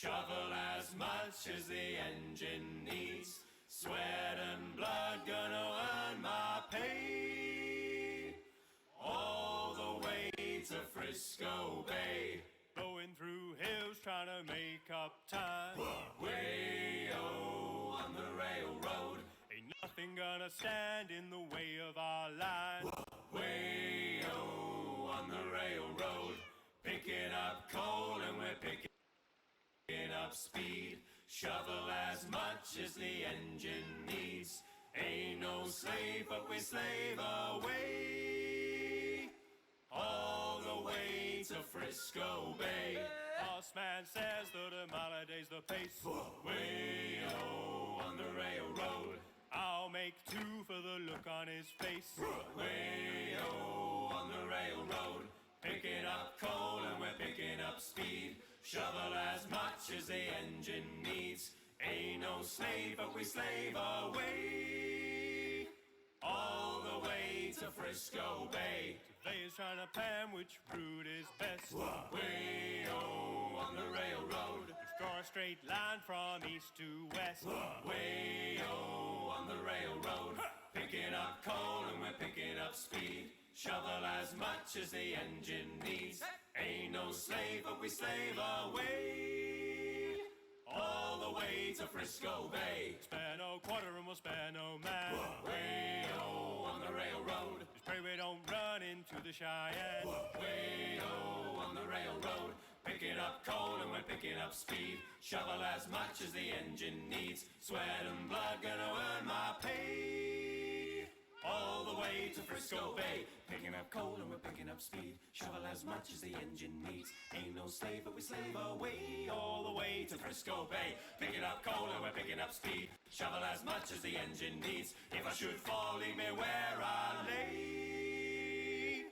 Shovel as much as the engine needs. Sweat and blood gonna earn my pay. All the way to Frisco Bay. Going through hills trying to make up time. Way-oh on the railroad. Ain't nothing gonna stand in the way of our line. Way-oh on the railroad. Picking up coal and we're picking up speed. Shovel as much as the engine needs. Ain't no slave, but we slave away. All the way to Frisco Bay. Boss man says that a mile a day's the pace. Way-oh on the railroad. I'll make two for the look on his face. Way-oh on the railroad. Picking up coal and we're picking up speed. Shovel as much as the engine needs. Ain't no slave, but we slave away. All the way to Frisco Bay. Surveyors trying to plan which route is best. Way-oh on the railroad. Let's draw a straight line from east to west. Way-oh on the railroad. Picking up coal and we're picking up speed. Shovel as much as the engine needs. Ain't no slave, but we slave away. All the way to Frisco Bay. Spare no quarter and we'll spare no man. Way-oh on the railroad. Just pray we don't run into the Cheyenne. Way-oh on the railroad. Picking up coal and we're picking up speed. Shovel as much as the engine needs. Sweat and blood gonna earn my pay. All the way to Frisco Bay. Picking up coal and we're picking up speed. Shovel as much as the engine needs. Ain't no slave, but we slave away. All the way to Frisco Bay. Picking up coal and we're picking up speed. Shovel as much as the engine needs. If I should fall, leave me where I lay.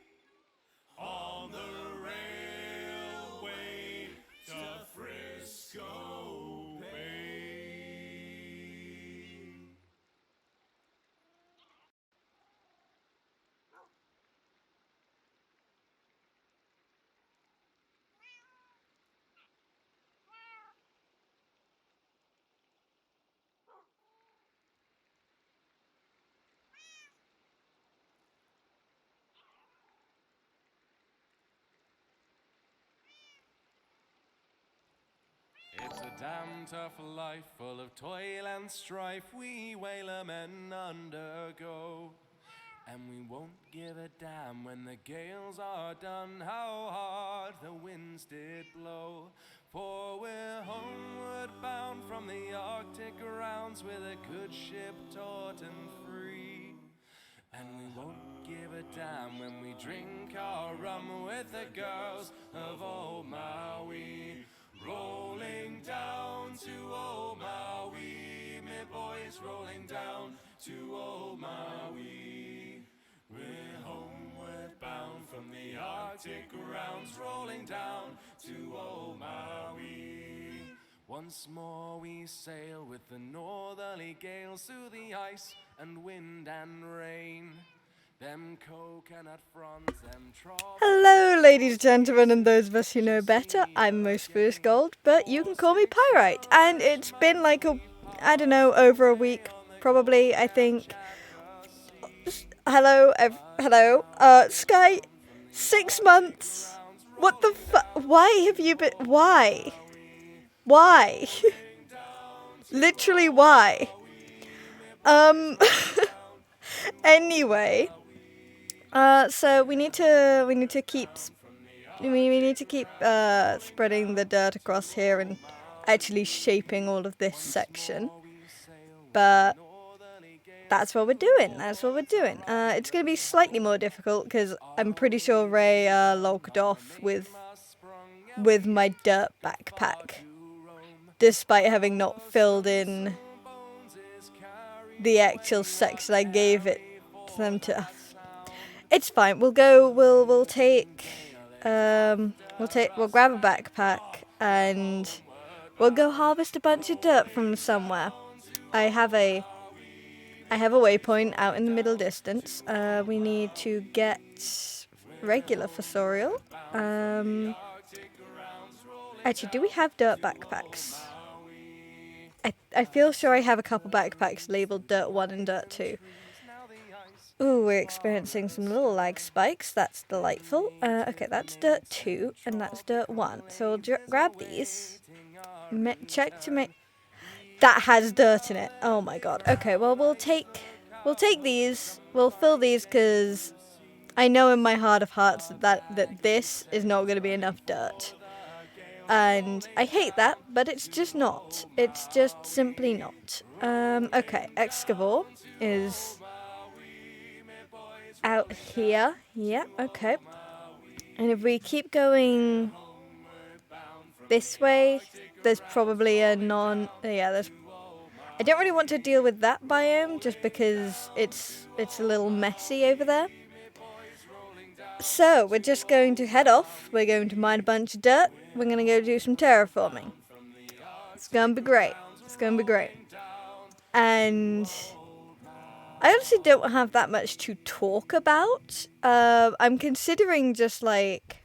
On the railway to Frisco Bay. It's a damn tough life, full of toil and strife, we whaler men undergo. And we won't give a damn when the gales are done, how hard the winds did blow. For we're homeward bound from the Arctic rounds, with a good ship taut and free. And we won't give a damn when we drink our rum with the girls of old Maui. Rolling down to old Maui, me boys, rolling down to old Maui. We're homeward bound from the Arctic rounds, rolling down to old Maui. Once more we sail with the northerly gales through the ice and wind and rain. Them coconut fronds, them Hello, ladies and gentlemen, and those of us who know better. I'm Most First Gold, but you can call me Pyrite. And it's been like over a week, probably, I think. Hello, Sky, 6 months. What the why have you been, why? Literally, why? Anyway. So we need to keep spreading the dirt across here and actually shaping all of this section. But that's what we're doing. It's going to be slightly more difficult because I'm pretty sure Ray logged off with my dirt backpack, despite having not filled in the actual section I gave it to them to. It's fine. We'll grab a backpack and we'll go harvest a bunch of dirt from somewhere. I have a waypoint out in the middle distance. We need to get regular fossorial. Actually, do we have dirt backpacks? I feel sure I have a couple backpacks labeled Dirt 1 and Dirt 2. Ooh, we're experiencing some little lag spikes. That's delightful. Okay, that's Dirt 2 and that's Dirt 1. So we'll grab these. Check to make... That has dirt in it. Oh my god. Okay, well, we'll take these. We'll fill these because I know in my heart of hearts that this is not going to be enough dirt. And I hate that, but it's just not. It's just simply not. Okay, Excavore is out here. Yeah, okay. And if we keep going this way, there's probably a there's... I don't really want to deal with that biome just because it's a little messy over there. So, we're just going to head off. We're going to mine a bunch of dirt. We're going to go do some terraforming. It's going to be great. It's going to be great. And I honestly don't have that much to talk about. I'm considering just like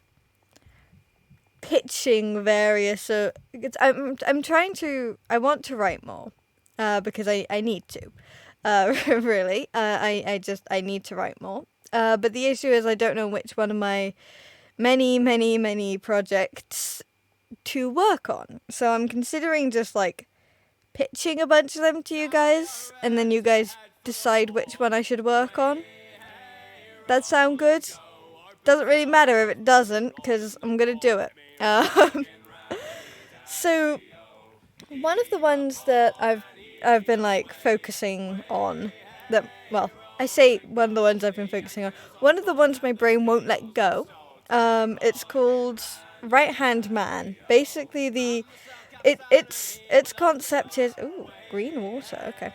pitching various... I'm trying to... I want to write more. Because I need to. Really. I need to write more. But the issue is I don't know which one of my many projects to work on. So I'm considering just like pitching a bunch of them to you guys, and then you guys decide which one I should work on. That sound good? Doesn't really matter if it doesn't, because I'm gonna do it. So one of the ones that I've been like focusing on, that, well, I say one of the ones I've been focusing on. One of the ones my brain won't let go. It's called Right Hand Man. Basically, its concept is green water. Okay.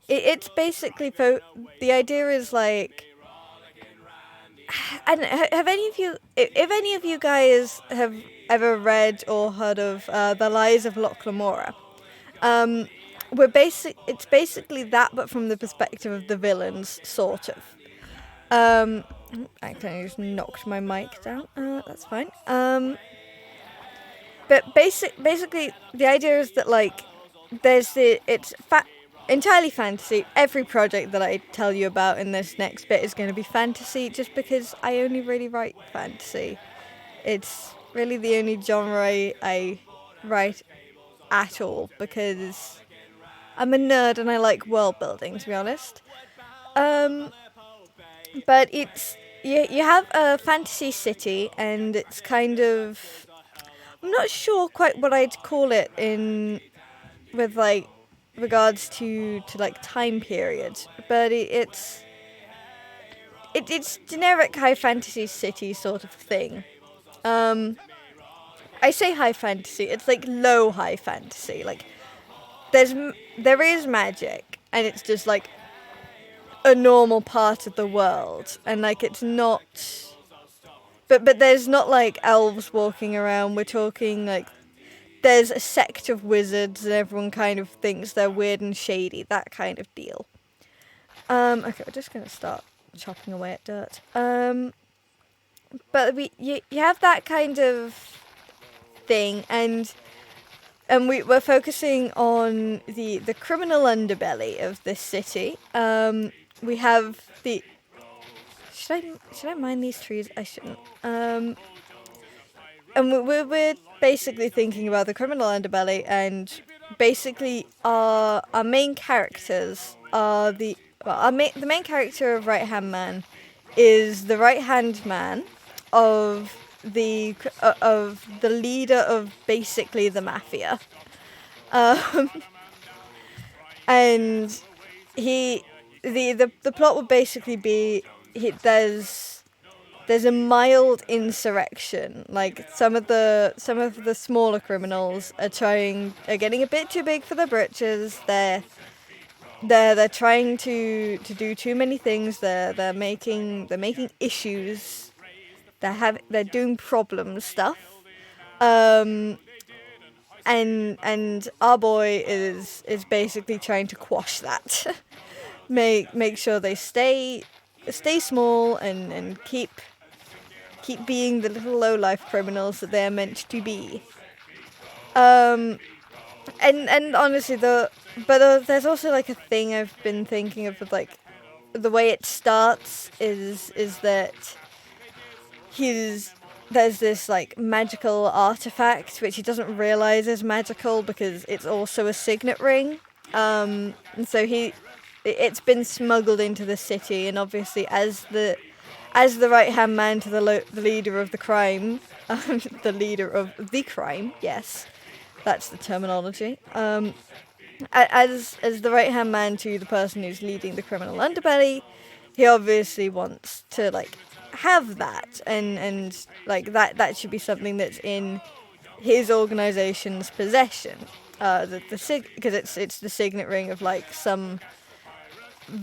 It's basically the idea is like, and have any of you, if any of you guys have ever read or heard of The Lies of Loch Lamora, it's basically that, but from the perspective of the villains, sort of. I accidentally just knocked my mic down. That's fine. But basically, the idea is that like, it's entirely fantasy. Every project that I tell you about in this next bit is going to be fantasy, just because I only really write fantasy. It's really the only genre I write at all, because I'm a nerd and I like world building, to be honest. But it's you have a fantasy city, and it's kind of, I'm not sure quite what I'd call it with like regards to like time period, but it's generic high fantasy city sort of thing. I say high fantasy, it's like low high fantasy. Like there is magic, and it's just like a normal part of the world, and like it's not, but there's not like elves walking around. We're talking like there's a sect of wizards and everyone kind of thinks they're weird and shady, that kind of deal. Okay, we're just gonna start chopping away at dirt. But you have that kind of thing, and we're focusing on the criminal underbelly of this city. We have the... Should I mine these trees? I shouldn't. And we're basically thinking about the criminal underbelly, and basically our main characters are the main character of Right Hand Man is the right hand man of the leader of basically the mafia, and the plot would basically be there's a mild insurrection. Like some of the smaller criminals are getting a bit too big for their britches. They're trying to do too many things. They're making issues. They're doing problem stuff. And our boy is basically trying to quash that. make sure they stay small and keep keep being the little low-life criminals that they're meant to be. And honestly, there's also like a thing I've been thinking of with like the way it starts is that there's this like magical artifact which he doesn't realize is magical because it's also a signet ring. And so it's been smuggled into the city, and obviously as the right hand man to the leader of the crime, the leader of the crime, yes, that's the terminology. As the right hand man to the person who's leading the criminal underbelly, he obviously wants to like have that, and like that should be something that's in his organization's possession. Because it's the signet ring of like some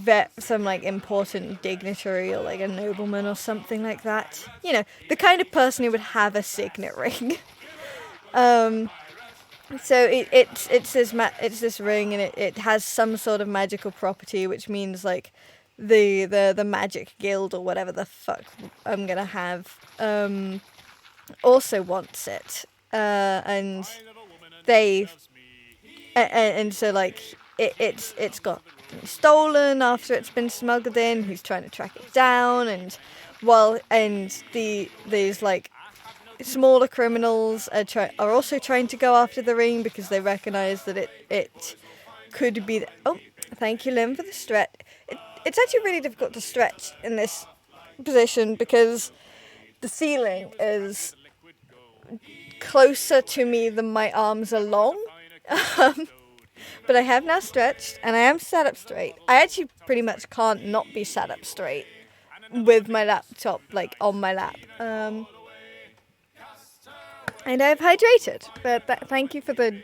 like important dignitary or like a nobleman or something like that. You know, the kind of person who would have a signet ring. So it's this ring, and it has some sort of magical property, which means like the magic guild or whatever the fuck I'm gonna have also wants it, and they and so like it's got stolen after it's been smuggled in. He's trying to track it down, and these like smaller criminals are also trying to go after the ring because they recognize that it could be oh, thank you, Lynn, for the stretch. It's actually really difficult to stretch in this position because the ceiling is closer to me than my arms are long. But I have now stretched, and I am sat up straight. I actually pretty much can't not be sat up straight with my laptop like on my lap. And I've hydrated. But thank you for the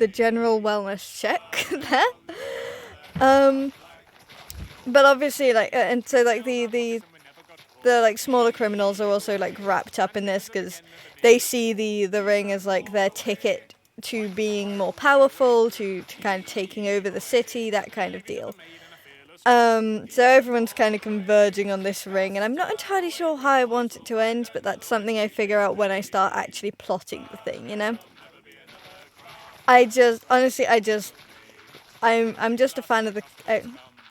general wellness check there. But obviously, like, and so like the like smaller criminals are also like wrapped up in this because they see the ring as like their ticket to being more powerful, to kind of taking over the city, that kind of deal. So everyone's kind of converging on this ring, and I'm not entirely sure how I want it to end, but that's something I figure out when I start actually plotting the thing, you know? I'm just a fan of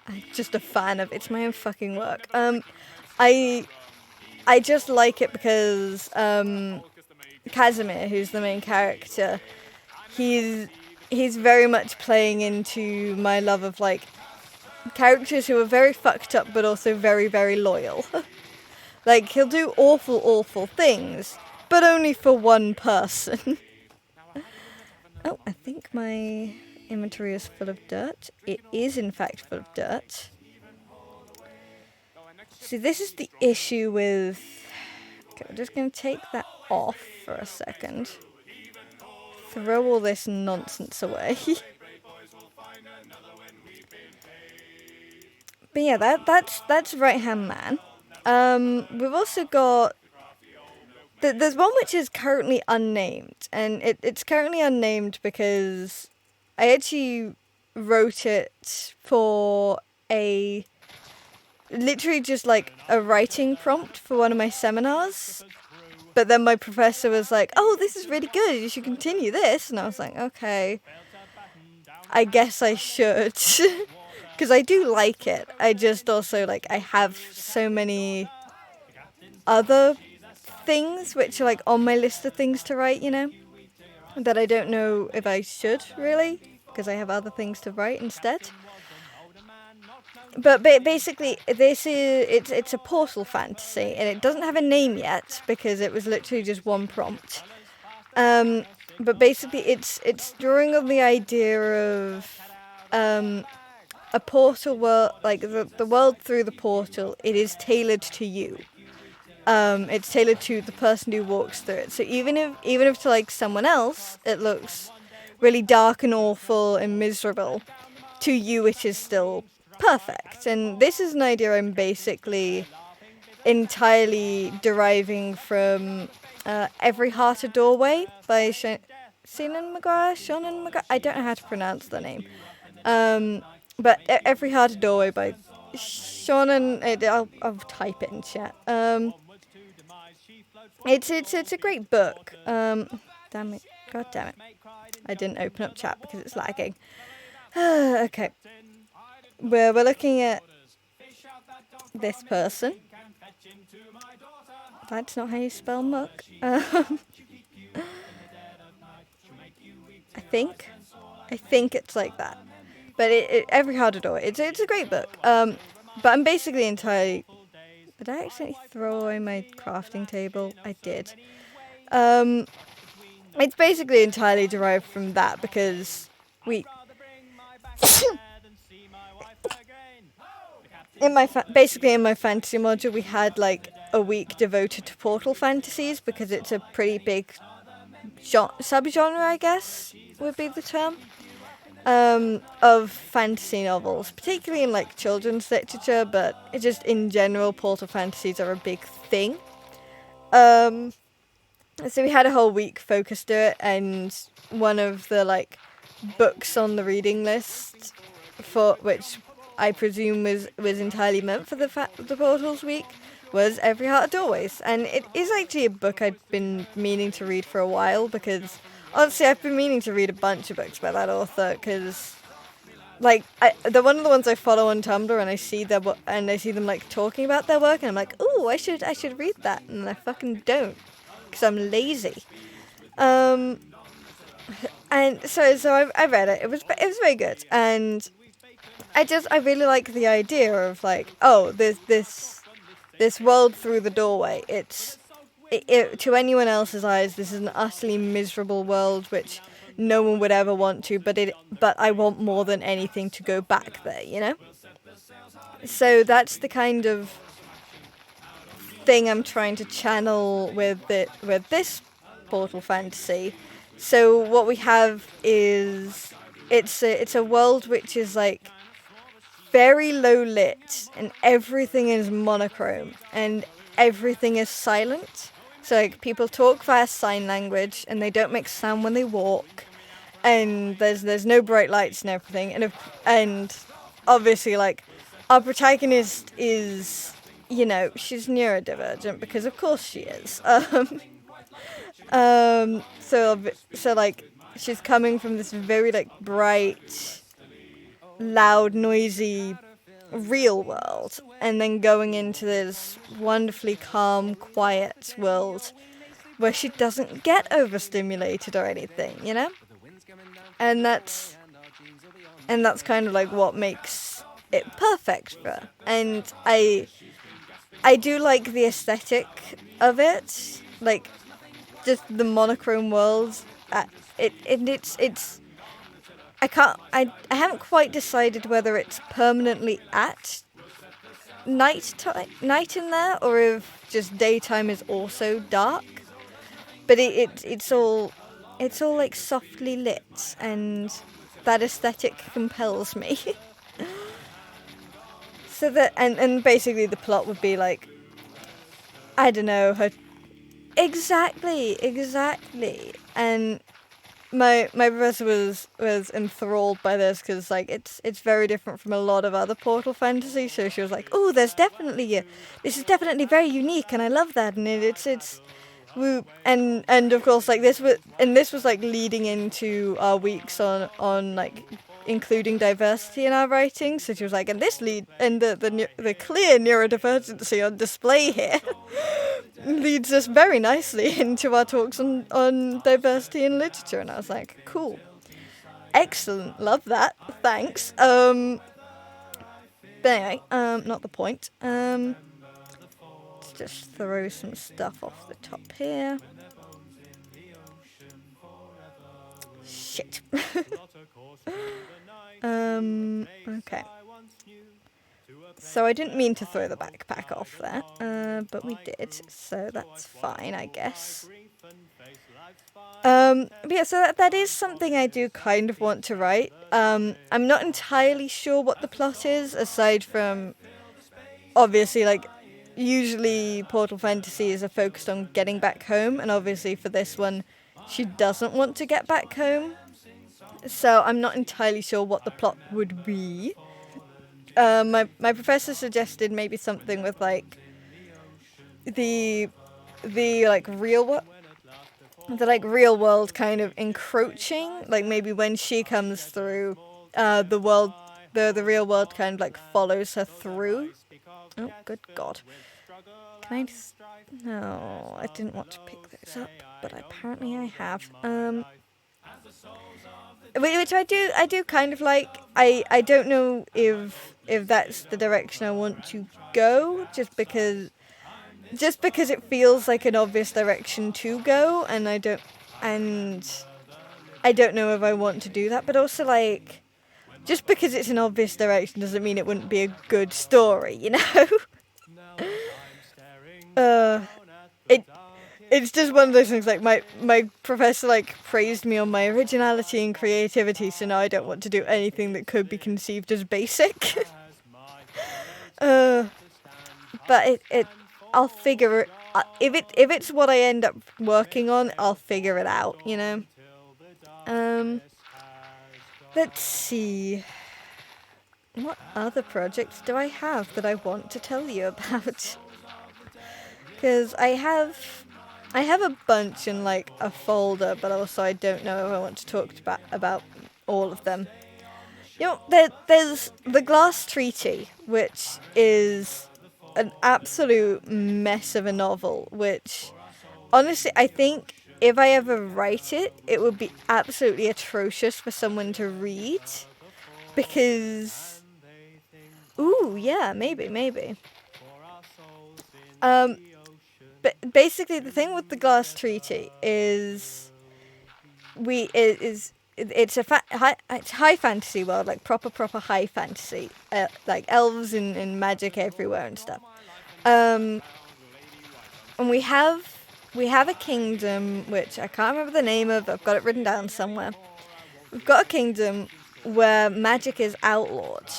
I'm just a fan of, it's my own fucking work. I just like it because Casimir, who's the main character, he's very much playing into my love of like characters who are very fucked up but also very, very loyal. Like, he'll do awful things, but only for one person. Oh, I think my inventory is full of dirt. It is in fact full of dirt. See, this is the issue with... Okay, we're just going to take that off for a second. Throw all this nonsense away. But yeah, that's Right Hand Man. We've also got... There's one which is currently unnamed, and it's currently unnamed because I actually wrote it for literally just like a writing prompt for one of my seminars. But then my professor was like, oh, this is really good, you should continue this. And I was like, okay, I guess I should. Because I do like it. I just also, like, I have so many other things which are, like, on my list of things to write, you know? That I don't know if I should, really. Because I have other things to write instead. But basically, it's a portal fantasy, and it doesn't have a name yet because it was literally just one prompt. But basically, it's drawing on the idea of a portal world, like the world through the portal. It is tailored to you. It's tailored to the person who walks through it. So even if to like someone else, it looks really dark and awful and miserable, to you it is still perfect. And this is an idea I'm basically entirely deriving from Every Heart a Doorway by Shannon McGrath. I don't know how to pronounce the name. But Every Heart a Doorway by Shannon. I'll type it in chat. it's a great book. Damn it, god damn it, I didn't open up chat because it's lagging. Okay, we're looking at this person. That's not how you spell muck. I think it's like that. But every hard door, it's a great book. But I'm basically entirely. Did I accidentally throw away my crafting table? I did. It's basically entirely derived from that because we. Basically in my fantasy module, we had like a week devoted to portal fantasies because it's a pretty big subgenre, I guess would be the term, of fantasy novels, particularly in like children's literature, but it just in general, portal fantasies are a big thing. So we had a whole week focused to it, and one of the like books on the reading list, for which I presume was entirely meant for the Portals week, was Every Heart of Doorways. And it is actually a book I'd been meaning to read for a while, because honestly I've been meaning to read a bunch of books by that author, because like they're one of the ones I follow on Tumblr, and I see them like talking about their work, and I'm like, ooh, I should read that, and I fucking don't, because I'm lazy. And so I read it. It was very good, and I really like the idea of like, oh, this world through the doorway. To anyone else's eyes, this is an utterly miserable world which no one would ever want to, but I want more than anything to go back there, you know? So that's the kind of thing I'm trying to channel with this portal fantasy. So what we have is it's a world which is like very low lit, and everything is monochrome, and everything is silent. So like people talk via sign language, and they don't make sound when they walk, and there's no bright lights and everything, and obviously like our protagonist is, you know, she's neurodivergent because of course she is. So like she's coming from this very like bright, loud, noisy real world, and then going into this wonderfully calm, quiet world where she doesn't get overstimulated or anything, you know? And that's kind of like what makes it perfect for her. And I do like the aesthetic of it, like just the monochrome world. It's I haven't quite decided whether it's permanently at night in there, or if just daytime is also dark. But it's all like softly lit, and that aesthetic compels me. So that and basically the plot would be like, I don't know, her exactly, and my professor was enthralled by this because like it's very different from a lot of other portal fantasy. So she was like, "Oh, this is definitely very unique, and I love that." And it's and of course like this was like leading into our weeks on like including diversity in our writing. So she was like, and the clear neurodivergency on display here leads us very nicely into our talks on diversity in literature. And I was like, cool, excellent, love that, thanks. But anyway, not the point. Let's just throw some stuff off the top here. Shit. Okay. So I didn't mean to throw the backpack off there, but we did, so that's fine, I guess. But yeah, so that is something I do kind of want to write. I'm not entirely sure what the plot is, aside from, obviously, like, usually portal fantasies are focused on getting back home, and obviously for this one, she doesn't want to get back home. So I'm not entirely sure what the plot would be. My professor suggested maybe something with like the the real world kind of encroaching, like maybe when she comes through, the real world kind of like follows her through. Oh, good God. Can I just... No, I didn't want to pick those up, but apparently I have. Which I do kind of like. I don't know if that's the direction I want to go, just because it feels like an obvious direction to go, and I don't know if I want to do that, but also like, just because it's an obvious direction doesn't mean it wouldn't be a good story, you know? It's just one of those things, like my professor like praised me on my originality and creativity, so now I don't want to do anything that could be conceived as basic. But I'll figure it. If it's what I end up working on, I'll figure it out, you know. Let's see. What other projects do I have that I want to tell you about? Because I have a bunch in like a folder, but also I don't know if I want to talk about all of them. You know, there's the Glass Treaty, which is an absolute mess of a novel, which honestly I think if I ever write it, it would be absolutely atrocious for someone to read, because ooh, yeah, maybe. But basically the thing with the Glass Treaty is it's high fantasy world, like proper high fantasy, like elves and magic everywhere and stuff. And we have a kingdom which I can't remember the name of. I've got it written down somewhere. We've got a kingdom where magic is outlawed,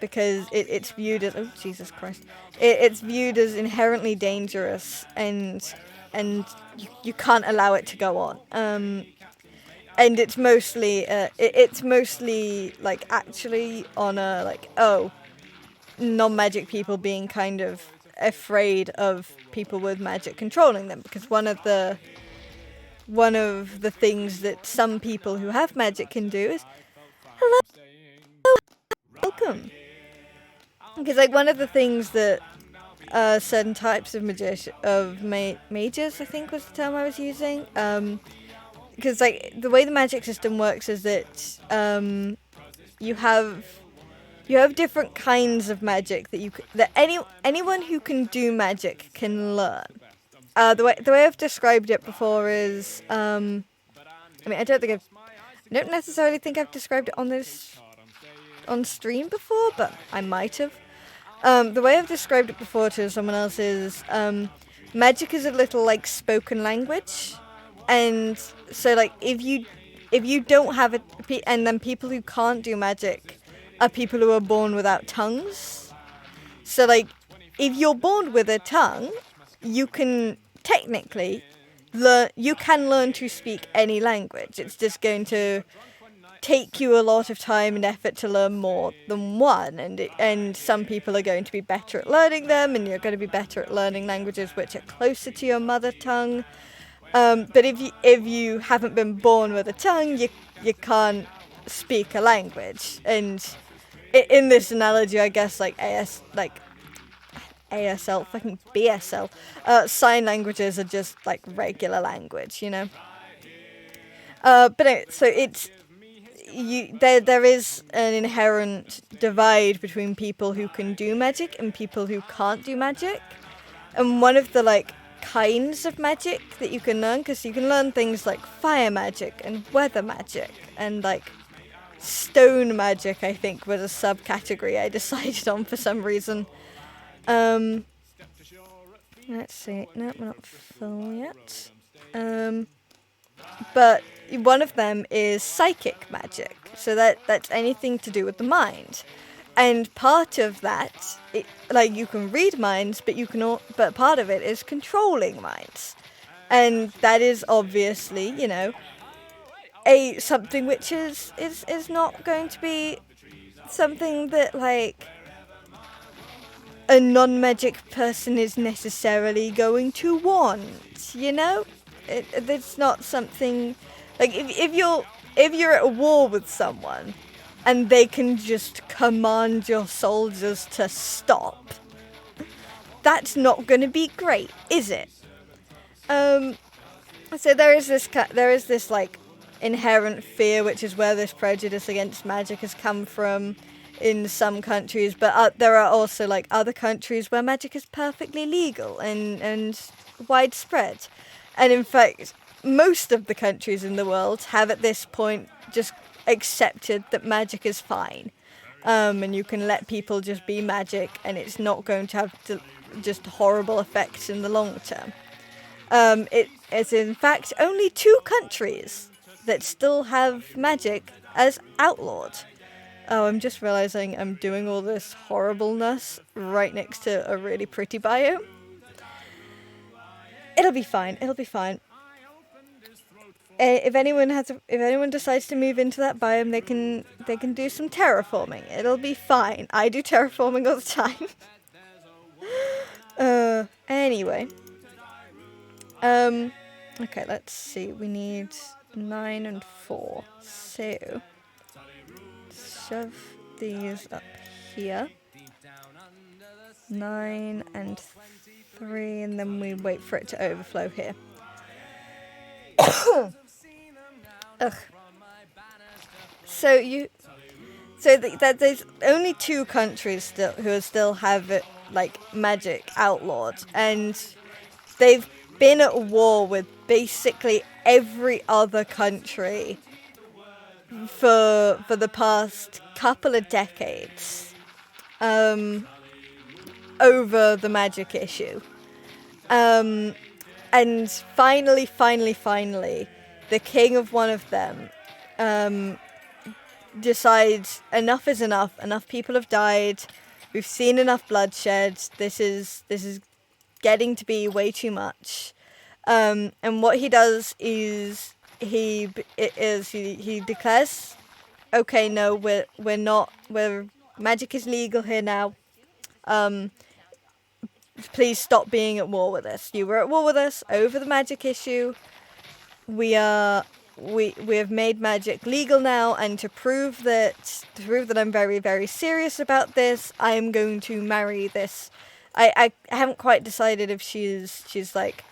because it's viewed as, oh Jesus Christ, it's viewed as inherently dangerous, and you can't allow it to go on. And it's mostly like actually on a like, oh, non-magic people being kind of afraid of people with magic controlling them, because one of the things that some people who have magic can do is, hello, welcome. Because like one of the things that certain types of mages, I think was the term I was using, because like the way the magic system works is that you have different kinds of magic that anyone who can do magic can learn. The way I've described it before is, I mean, I don't necessarily think I've described it on stream before, but I might have. The way I've described it before to someone else is, magic is a little like spoken language, and so like if you don't have it, and then people who can't do magic are people who are born without tongues. So like if you're born with a tongue, you can technically learn to speak any language. It's just going to take you a lot of time and effort to learn more than one, and some people are going to be better at learning them, and you're going to be better at learning languages which are closer to your mother tongue. But if you haven't been born with a tongue, you can't speak a language. And in this analogy, I guess like ASL, fucking BSL, sign languages are just like regular language, you know. But so it's there is an inherent divide between people who can do magic and people who can't do magic. And one of the like kinds of magic that you can learn, because you can learn things like fire magic and weather magic and like stone magic, I think was a subcategory I decided on for some reason. Let's see. No, we're not full yet. But one of them is psychic magic. So that's anything to do with the mind. And part of that, like you can read minds, but part of it is controlling minds. And that is obviously, you know, something which is not going to be something that like a non-magic person is necessarily going to want, you know? It's not something like if you're at a war with someone and they can just command your soldiers to stop, that's not going to be great, is it? So there is this like inherent fear, which is where this prejudice against magic has come from in some countries, but there are also like other countries where magic is perfectly legal and widespread. And in fact, most of the countries in the world have at this point just accepted that magic is fine. And you can let people just be magic and it's not going to have just horrible effects in the long term. It's in fact only 2 countries that still have magic as outlawed. Oh, I'm just realizing I'm doing all this horribleness right next to a really pretty biome. It'll be fine. It'll be fine. If anyone decides to move into that biome, they can do some terraforming. It'll be fine. I do terraforming all the time. Anyway. Okay, let's see. We need 9 and 4. So shove these up here. 9 and 3, and then we wait for it to overflow here. Ugh. So there's only 2 countries who still have it, like, magic outlawed, and they've been at war with basically every other country for the past couple of decades over the magic issue. And finally, the king of one of them decides enough is enough. Enough people have died. We've seen enough bloodshed. This is getting to be way too much. And what he does is he declares, okay, no, we're magic is legal here now. Please stop being at war with us. You were at war with us over the magic issue. We have made magic legal now, and to prove that I'm very, very serious about this, I am going to marry this. I haven't quite decided if she's like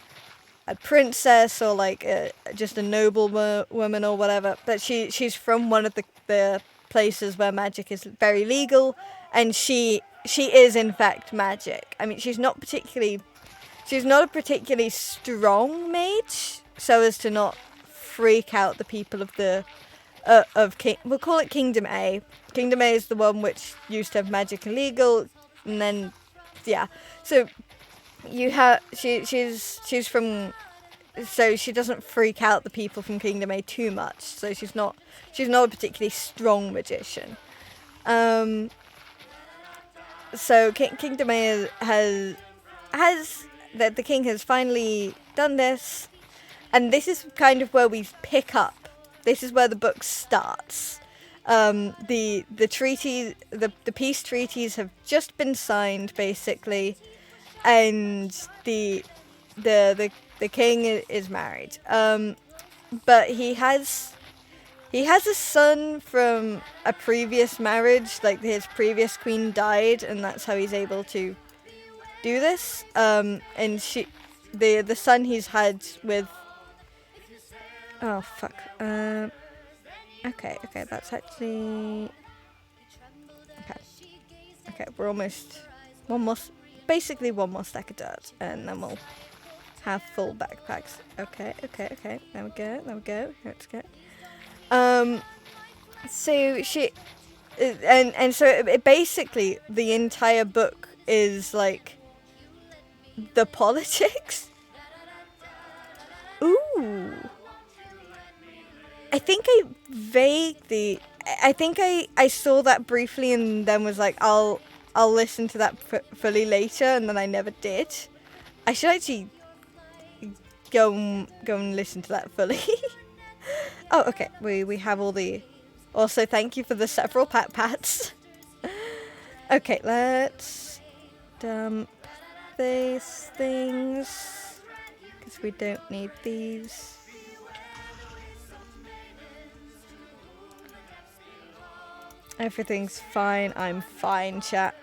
a princess or like just a noble woman or whatever, but she's from one of the places where magic is very legal, and she is in fact magic. I mean, she's not a particularly strong mage, so as to not freak out the people of we'll call it Kingdom A. Kingdom A is the one which used to have magic illegal, and then yeah. So you have she's from, so she doesn't freak out the people from Kingdom A too much. So she's not a particularly strong magician. So Kingdom A has the king has finally done this, and this is kind of where we pick up. This is where the book starts. The peace treaties have just been signed, basically, and the king is married. But he has a son from a previous marriage. Like, his previous queen died, and that's how he's able to do this. And the son he's had with. Oh fuck. Okay, that's actually. Okay, we're almost one more stack of dirt, and then we'll have full backpacks. Okay. There we go. Let's go. So she, and so it basically the entire book is like the politics. Ooh. I think I saw that briefly and then was like, I'll listen to that fully later, and then I never did. I should actually go and listen to that fully. Oh, okay. We have all the. Also, thank you for the several pats. Okay, let's. dump these things, because we don't need these. Everything's fine. I'm fine, chat.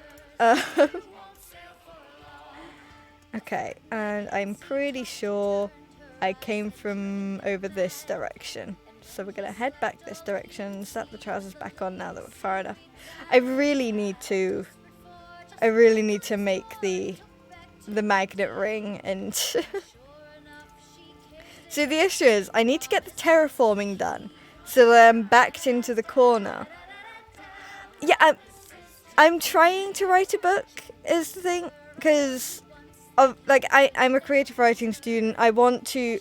Okay, and I'm pretty sure I came from over this direction. So we're gonna head back this direction, slap the trousers back on now that we're far enough. I really need to make the magnet ring, and so the issue is I need to get the terraforming done so that I'm backed into the corner. Yeah, I'm trying to write a book is the thing, because I'm a creative writing student. I want to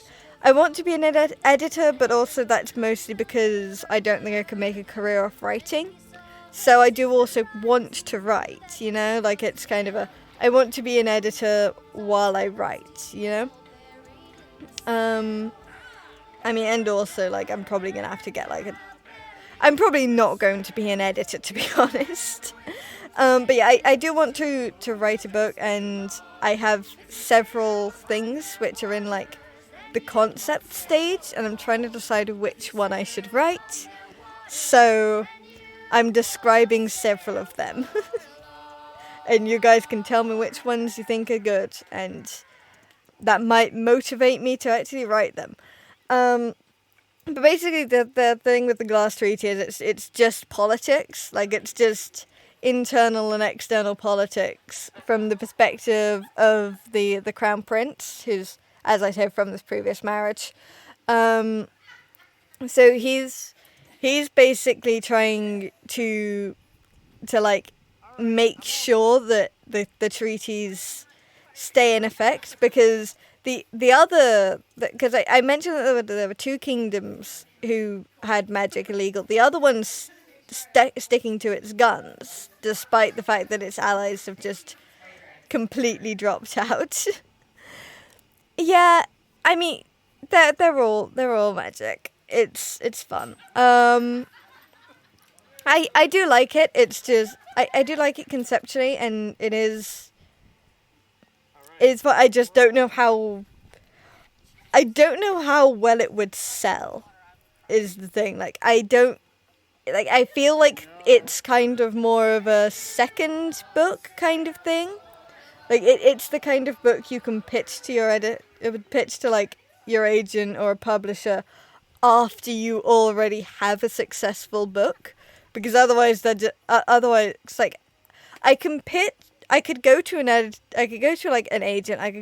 be an editor, but also that's mostly because I don't think I can make a career off writing. So I do also want to write, you know, like it's kind of I want to be an editor while I write, you know. I mean, and also like I'm probably gonna have to get I'm probably not going to be an editor, to be honest. But yeah, I do want to write a book, and I have several things which are in like the concept stage, and I'm trying to decide which one I should write. So I'm describing several of them. And you guys can tell me which ones you think are good, and that might motivate me to actually write them. But basically, the thing with the glass treaty is it's just politics. Like, it's just internal and external politics from the perspective of the crown prince, who's, as I said, from this previous marriage. So he's basically trying to like make sure that the treaties stay in effect, because the other, because I mentioned that there were two kingdoms who had magic illegal. The other one's sticking to its guns, despite the fact that its allies have just completely dropped out. Yeah, I mean, they're all magic. It's fun. I do like it. It's just I do like it conceptually, and it's but I just don't know how. I don't know how well it would sell, is the thing. Like, I feel like it's kind of more of a second book kind of thing. Like, it's the kind of book you can pitch to like your agent or a publisher after you already have a successful book, because otherwise it's like I could go to an agent, I could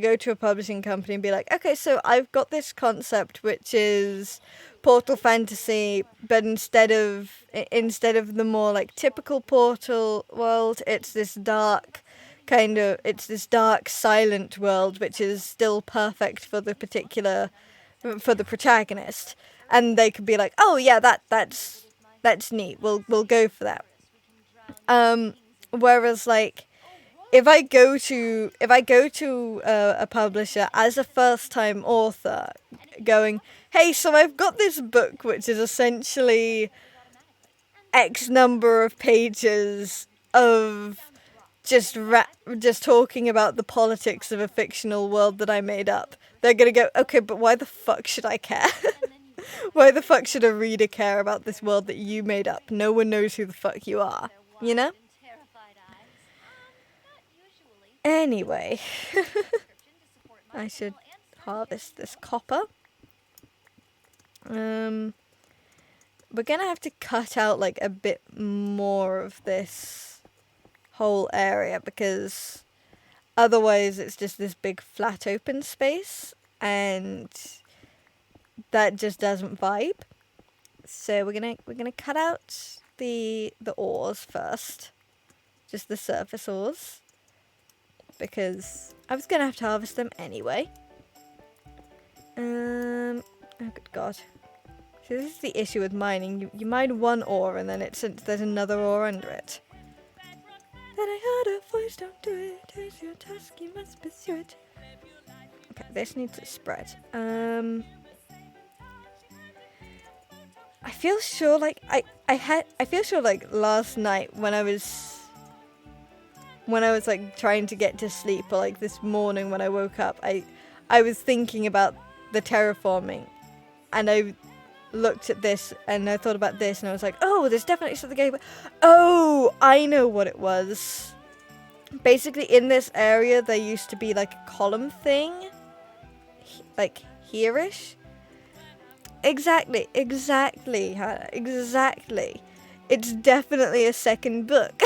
go to a publishing company and be like, okay, so I've got this concept which is Portal fantasy, but instead of the more like typical Portal world, it's this dark silent world which is still perfect for the protagonist, and they could be like, oh yeah, that's neat, we'll go for that. Whereas like if I go to a publisher as a first time author, going, hey, so I've got this book which is essentially X number of pages of just talking about the politics of a fictional world that I made up, they're gonna go, okay, but why the fuck should I care? Why the fuck should a reader care about this world that you made up? No one knows who the fuck you are, you know? Anyway, I should harvest this copper. We're gonna have to cut out like a bit more of this whole area, because otherwise it's just this big flat open space, and that just doesn't vibe. So we're gonna cut out the ores first, just the surface ores, because I was gonna have to harvest them anyway. Oh good god. So this is the issue with mining. You mine one ore and then there's another ore under it. Then I heard a voice, don't do it. It's your task, you must pursue it. Okay, this needs to spread. I feel sure like I feel sure like last night when I was when I was like trying to get to sleep, or like this morning when I woke up, I was thinking about the terraforming, and I looked at this and I thought about this, and I was like, oh, there's definitely something over. Oh, I know what it was. Basically, in this area, there used to be like a column thing, like here-ish. Exactly, Hannah, exactly. It's definitely a second book.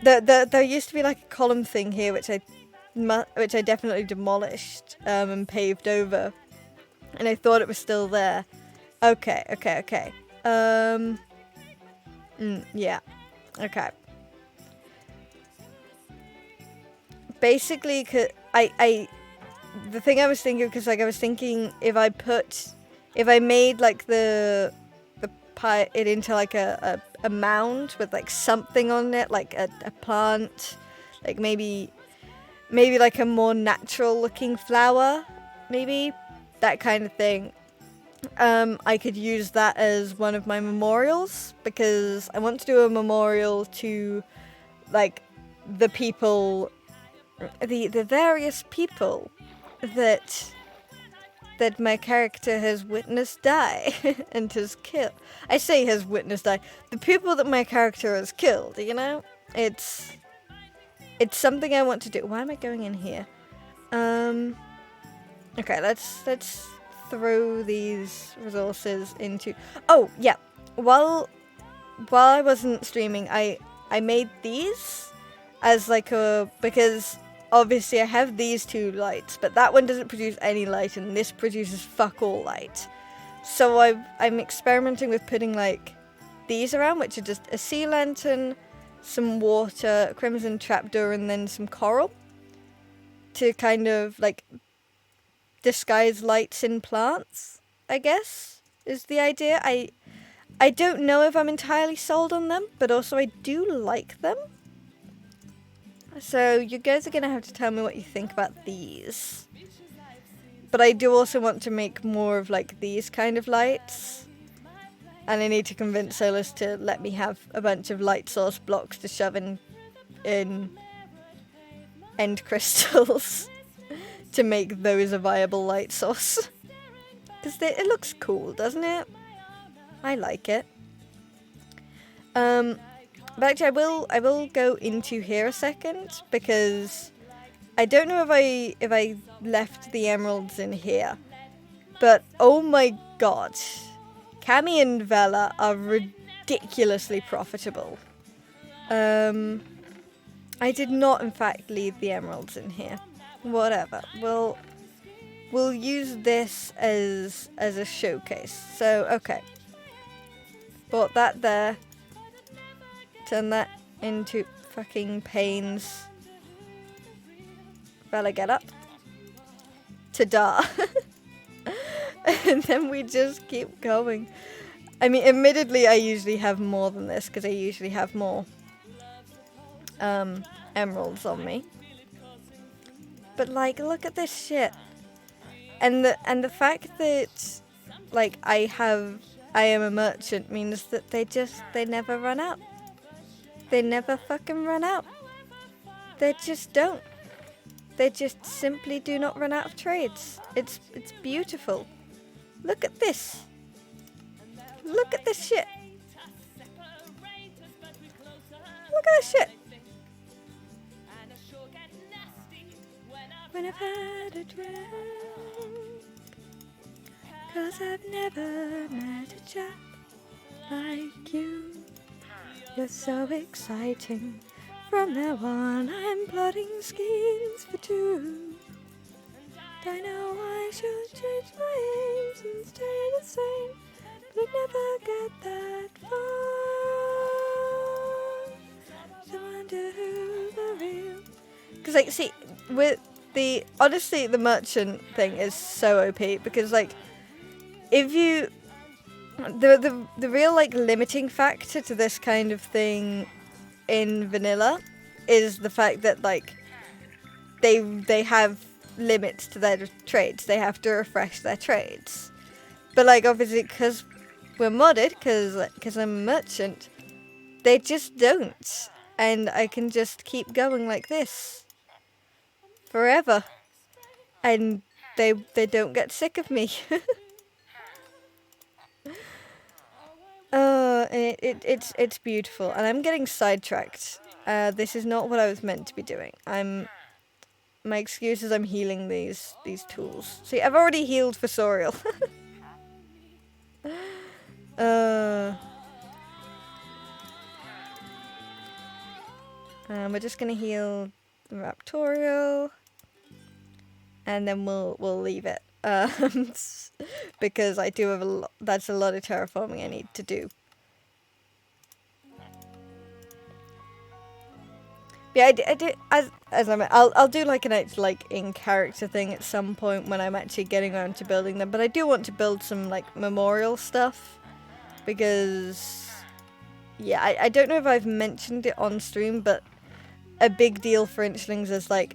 There used to be like a column thing here, which I definitely demolished and paved over, and I thought it was still there. Okay. Yeah. Okay. Basically, the thing I was thinking, because like I was thinking if I made like the pie it into like a mound with like something on it, like a plant, like maybe like a more natural looking flower, maybe that kind of thing. I could use that as one of my memorials, because I want to do a memorial to like the people, the various people that my character has witnessed die and has killed. I say has witnessed die. The people that my character has killed, you know? It's something I want to do. Why am I going in here? Okay, let's throw these resources into... Oh, yeah. While I wasn't streaming, I made these as like because obviously I have these two lights, but that one doesn't produce any light and this produces fuck all light. So I'm experimenting with putting like these around, which are just a sea lantern, some water, a crimson trapdoor, and then some coral to kind of like disguise lights in plants, I guess, is the idea. I don't know if I'm entirely sold on them, but also I do like them. So you guys are going to have to tell me what you think about these. But I do also want to make more of like these kind of lights. And I need to convince Solus to let me have a bunch of light source blocks to shove in end crystals to make those a viable light source. Because it looks cool, doesn't it? I like it. But actually, I will go into here a second, because I don't know if I left the emeralds in here, but oh my god, Cammy and Vela are ridiculously profitable. I did not, in fact, leave the emeralds in here. Whatever. We'll use this as a showcase. So okay, bought that there. Turn that into fucking panes. Bella, get up. Ta-da. And then we just keep going. I mean, admittedly, I usually have more than this, because I usually have more emeralds on me. But, like, look at this shit. And the fact that, like, I am a merchant means that they never run out. They never fucking run out. They just don't. They just simply do not run out of trades. It's beautiful. Look at this. Look at this shit. Look at this shit. When I've had a drink, 'cause I've never met a chap like you. You're so exciting. From now on, I'm plotting schemes for two. I know I should change my aims and stay the same, but I never get that far. So I wonder who the real... Because, like, see, with the... Honestly, the merchant thing is so OP, because, like, if you... The real, like, limiting factor to this kind of thing in vanilla is the fact that, like, they have limits to their trades. They have to refresh their trades. But, like, obviously, because we're modded, because I'm a merchant, they just don't. and I can just keep going like this forever, and they don't get sick of me. It's beautiful, and I'm getting sidetracked. This is not what I was meant to be doing. My excuse is I'm healing these tools. See, I've already healed for Soriel. We're just gonna heal the Raptorial, and then we'll leave it. Because I do have that's a lot of terraforming I need to do. Yeah, I do, as I'll do like an actual like in character thing at some point when I'm actually getting around to building them. But I do want to build some like memorial stuff, because yeah, I don't know if I've mentioned it on stream, but a big deal for Inchlings is like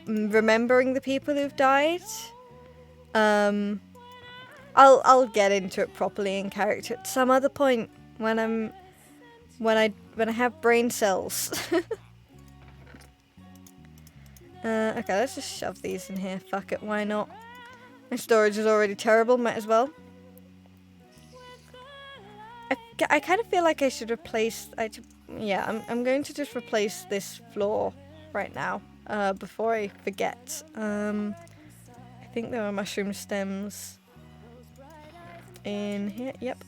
remembering the people who've died. I'll get into it properly in character at some other point when I have brain cells. Okay, let's just shove these in here. Fuck it, why not? My storage is already terrible, might as well. I kind of feel like I should replace... yeah, I'm going to just replace this floor right now, before I forget. I think there are mushroom stems in here. Yep.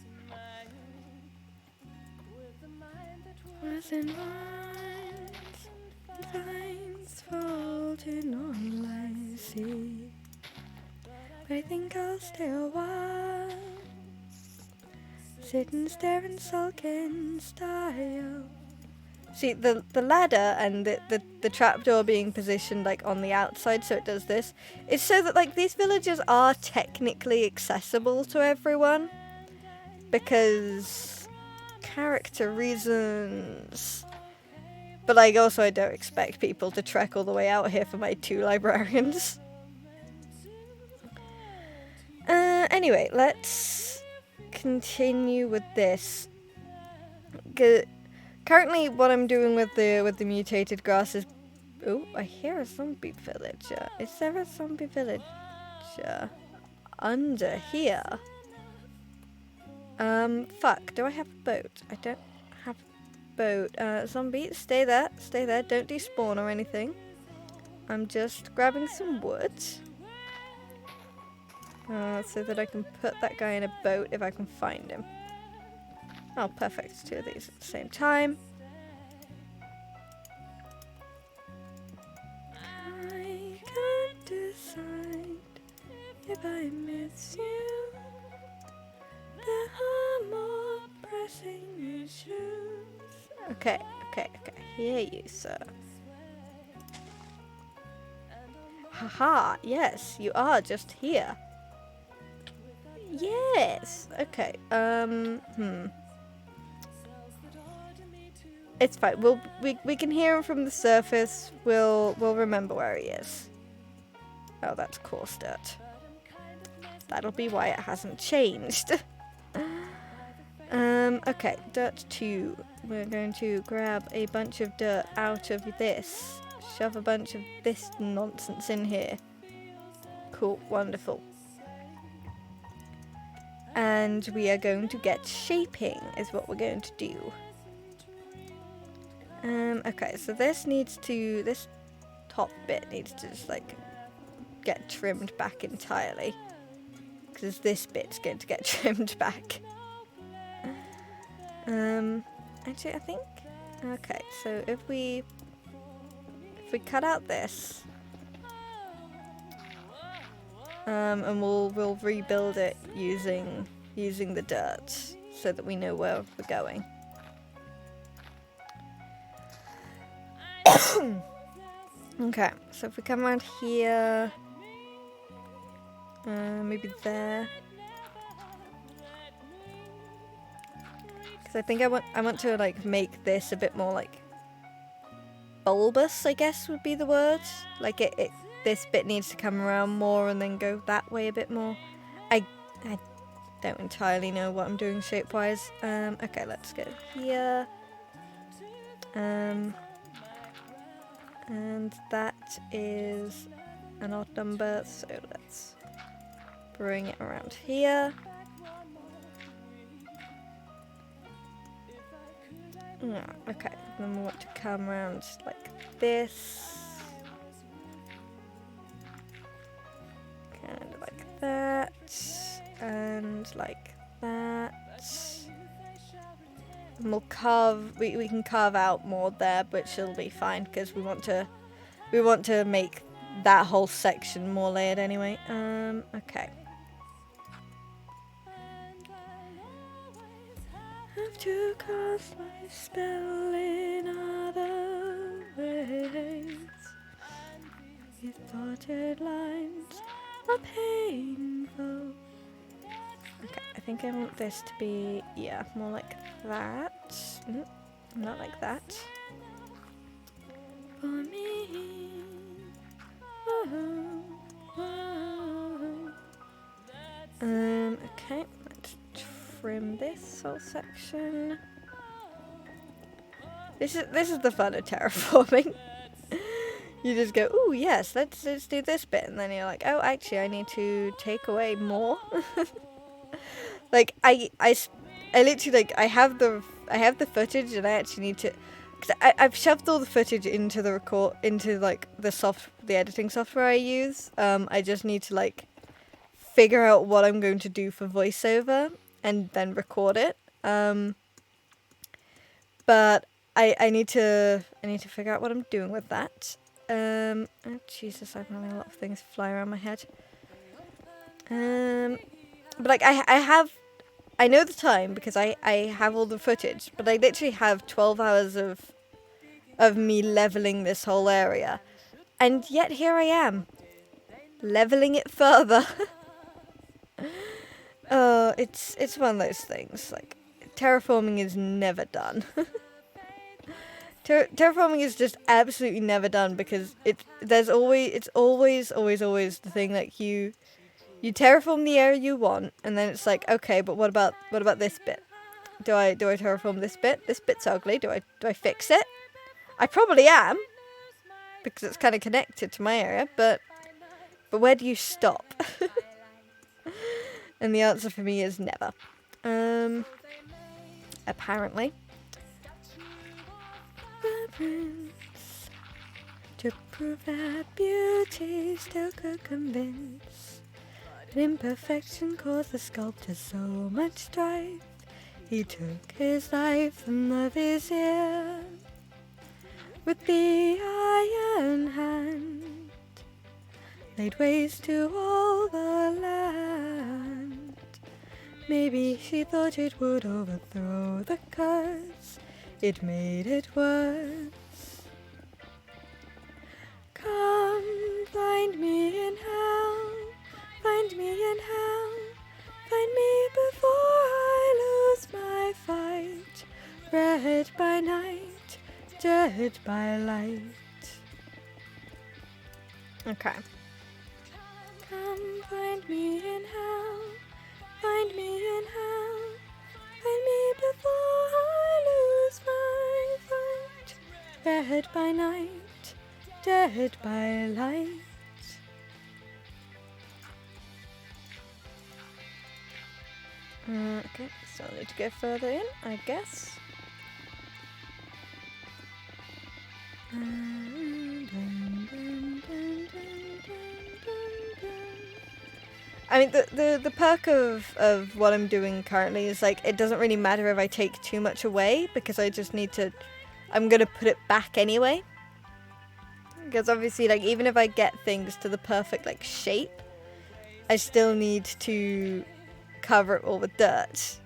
Vines floating on lazy. I think I'll stay a while. Sit and stare in sulking style. See, the ladder and the trapdoor being positioned like on the outside so it does this, is so that like these villages are technically accessible to everyone. Because character reasons. But like also I don't expect people to trek all the way out here for my 2 librarians. Anyway, let's continue with this. Currently what I'm doing with the mutated grass is... Oh, I hear a zombie villager. Is there a zombie villager under here? Fuck, do I have a boat? I don't have a boat. Zombie, stay there, don't despawn or anything. I'm just grabbing some wood. So that I can put that guy in a boat if I can find him. Oh, perfect, 2 of these at the same time. I can't decide if I miss you. There are more pressing issues. Okay, I hear you, sir. Haha, yes, you are just here. Yes, okay, It's fine, we can hear him from the surface, we'll remember where he is. Oh, that's coarse dirt. That'll be why it hasn't changed. Okay, dirt 2. We're going to grab a bunch of dirt out of this. Shove a bunch of this nonsense in here. Cool, wonderful. And we are going to get shaping, is what we're going to do. Okay, so this top bit needs to just like get trimmed back entirely. Because this bit's going to get trimmed back. Actually I think, okay, so if we cut out this, and we'll rebuild it using the dirt so that we know where we're going. Okay, so if we come around here, maybe there, because I think I want to like make this a bit more like bulbous, I guess would be the word. Like this bit needs to come around more and then go that way a bit more. I don't entirely know what I'm doing shape-wise. Okay, let's go here. And that is an odd number, so let's bring it around here. Okay, then we want to come around like this. Kind of like that. And like that. And we'll carve, we can carve out more there, which will be fine because we want to make that whole section more layered anyway. Okay. Have to cast my spell in other ways. Your thoughted lines are painful. Okay, I think I want this to be, yeah, more like that. Not like that. For me. Okay, let's trim this whole section. This is the fun of terraforming. You just go, ooh, yes, let's do this bit, and then you're like, oh, actually, I need to take away more. Like I literally, like, I have the footage, and I actually need to, cause I've shoved all the footage into like the editing software I use. I just need to like figure out what I'm going to do for voiceover and then record it. But I need to figure out what I'm doing with that. Oh Jesus, I'm having a lot of things fly around my head. But like I know the time because I have all the footage, but I literally have 12 hours of me leveling this whole area. And yet here I am, leveling it further. It's one of those things, like, terraforming is never done. Terraforming is just absolutely never done because it's always the thing, like, you terraform the area you want, and then it's like, okay, but what about this bit? Do I terraform this bit? This bit's ugly. Do I fix it? I probably am, because it's kind of connected to my area, but where do you stop? And the answer for me is never. Apparently. To prove that beauty still could convince. But imperfection caused the sculptor so much strife. He took his life from the vizier with the iron hand, laid waste to all the land. Maybe she thought it would overthrow the curse. It made it worse. Come, find me in hell. Find me in hell. Find me before I lose my fight. Red by night, dead by light. Okay. Come, find me in hell. Find me in hell. Find me before I lose my fight. Red by night, dead by light. Okay, so I need to go further in, I guess. I mean, the perk of what I'm doing currently is, like, it doesn't really matter if I take too much away, because I just need to, I'm gonna put it back anyway. Because obviously, like, even if I get things to the perfect, like, shape, I still need to cover it all with dirt.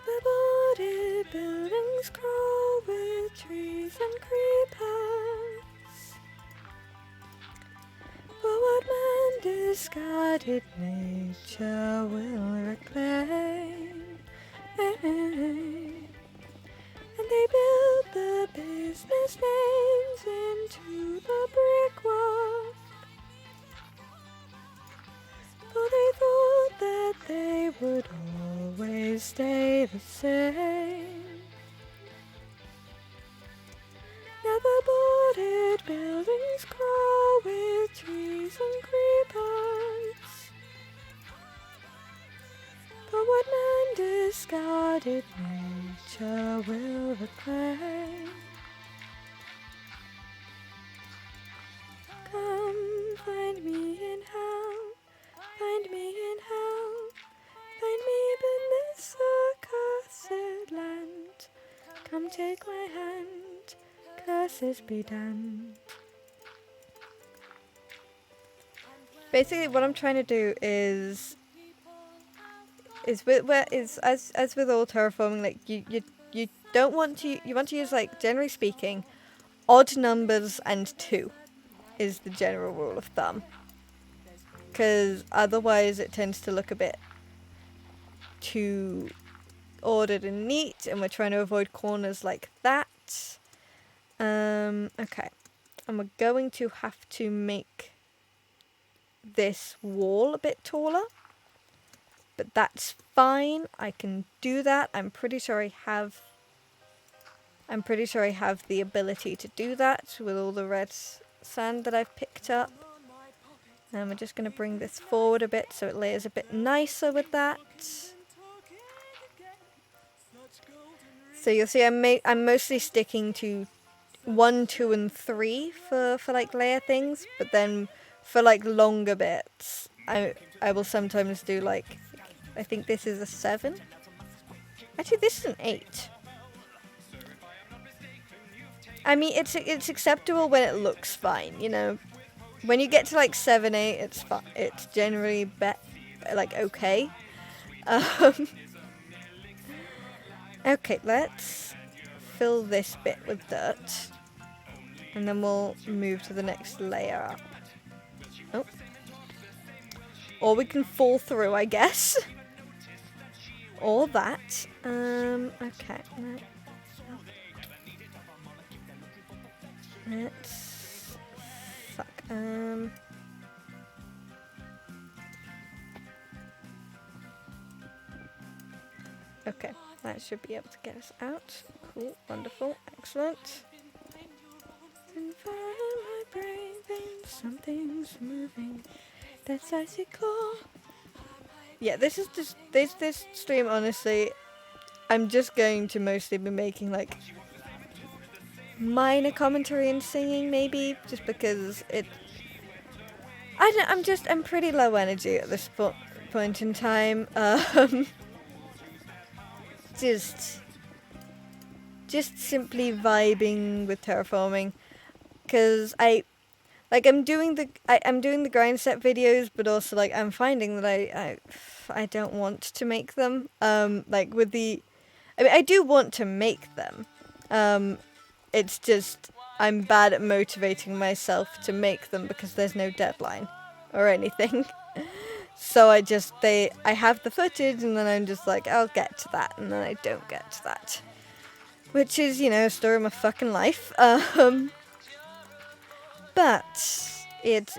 The boarded buildings crawl with trees and creepers. For what man discarded nature will reclaim. And they build the business names into the brickwork. For they thought that they would always stay the same. discarded nature will reclaim. Come find me in hell, find me in hell, find me beneath the cursed land. Come take my hand, curses be done. Basically, what I'm trying to do is as with all terraforming, like you don't want to, you want to use, like, generally speaking, odd numbers and 2 is the general rule of thumb, because otherwise it tends to look a bit too ordered and neat, and we're trying to avoid corners like that. Okay, and we're going to have to make this wall a bit taller, but that's fine. I can do that. I'm pretty sure I have the ability to do that with all the red sand that I've picked up. And we're just going to bring this forward a bit so it layers a bit nicer with that. So you'll see I'm mostly sticking to 1, 2, and 3 for like layer things, but then for like longer bits, I will sometimes do, like, I think this is a 7. Actually, this is an 8. I mean, it's acceptable when it looks fine, you know. When you get to like 7, 8, it's generally like okay. Okay, let's fill this bit with dirt, and then we'll move to the next layer up. Oh. Or we can fall through, I guess. Or that. Okay. Let's... Fuck. Okay, that should be able to get us out. Cool, wonderful, excellent. And fire in my brain, veins, something's moving. That's icy cold. Yeah, this is just this stream. Honestly, I'm just going to mostly be making like minor commentary and singing, maybe, just because it. I'm pretty low energy at this point in time. Just simply vibing with terraforming, because I'm doing the grind set videos, but also like I'm finding that I don't want to make them. Like with the, I mean, I do want to make them. It's just I'm bad at motivating myself to make them because there's no deadline or anything. So I have the footage, and then I'm just like, I'll get to that, and then I don't get to that, which is, you know, a story of my fucking life. But it's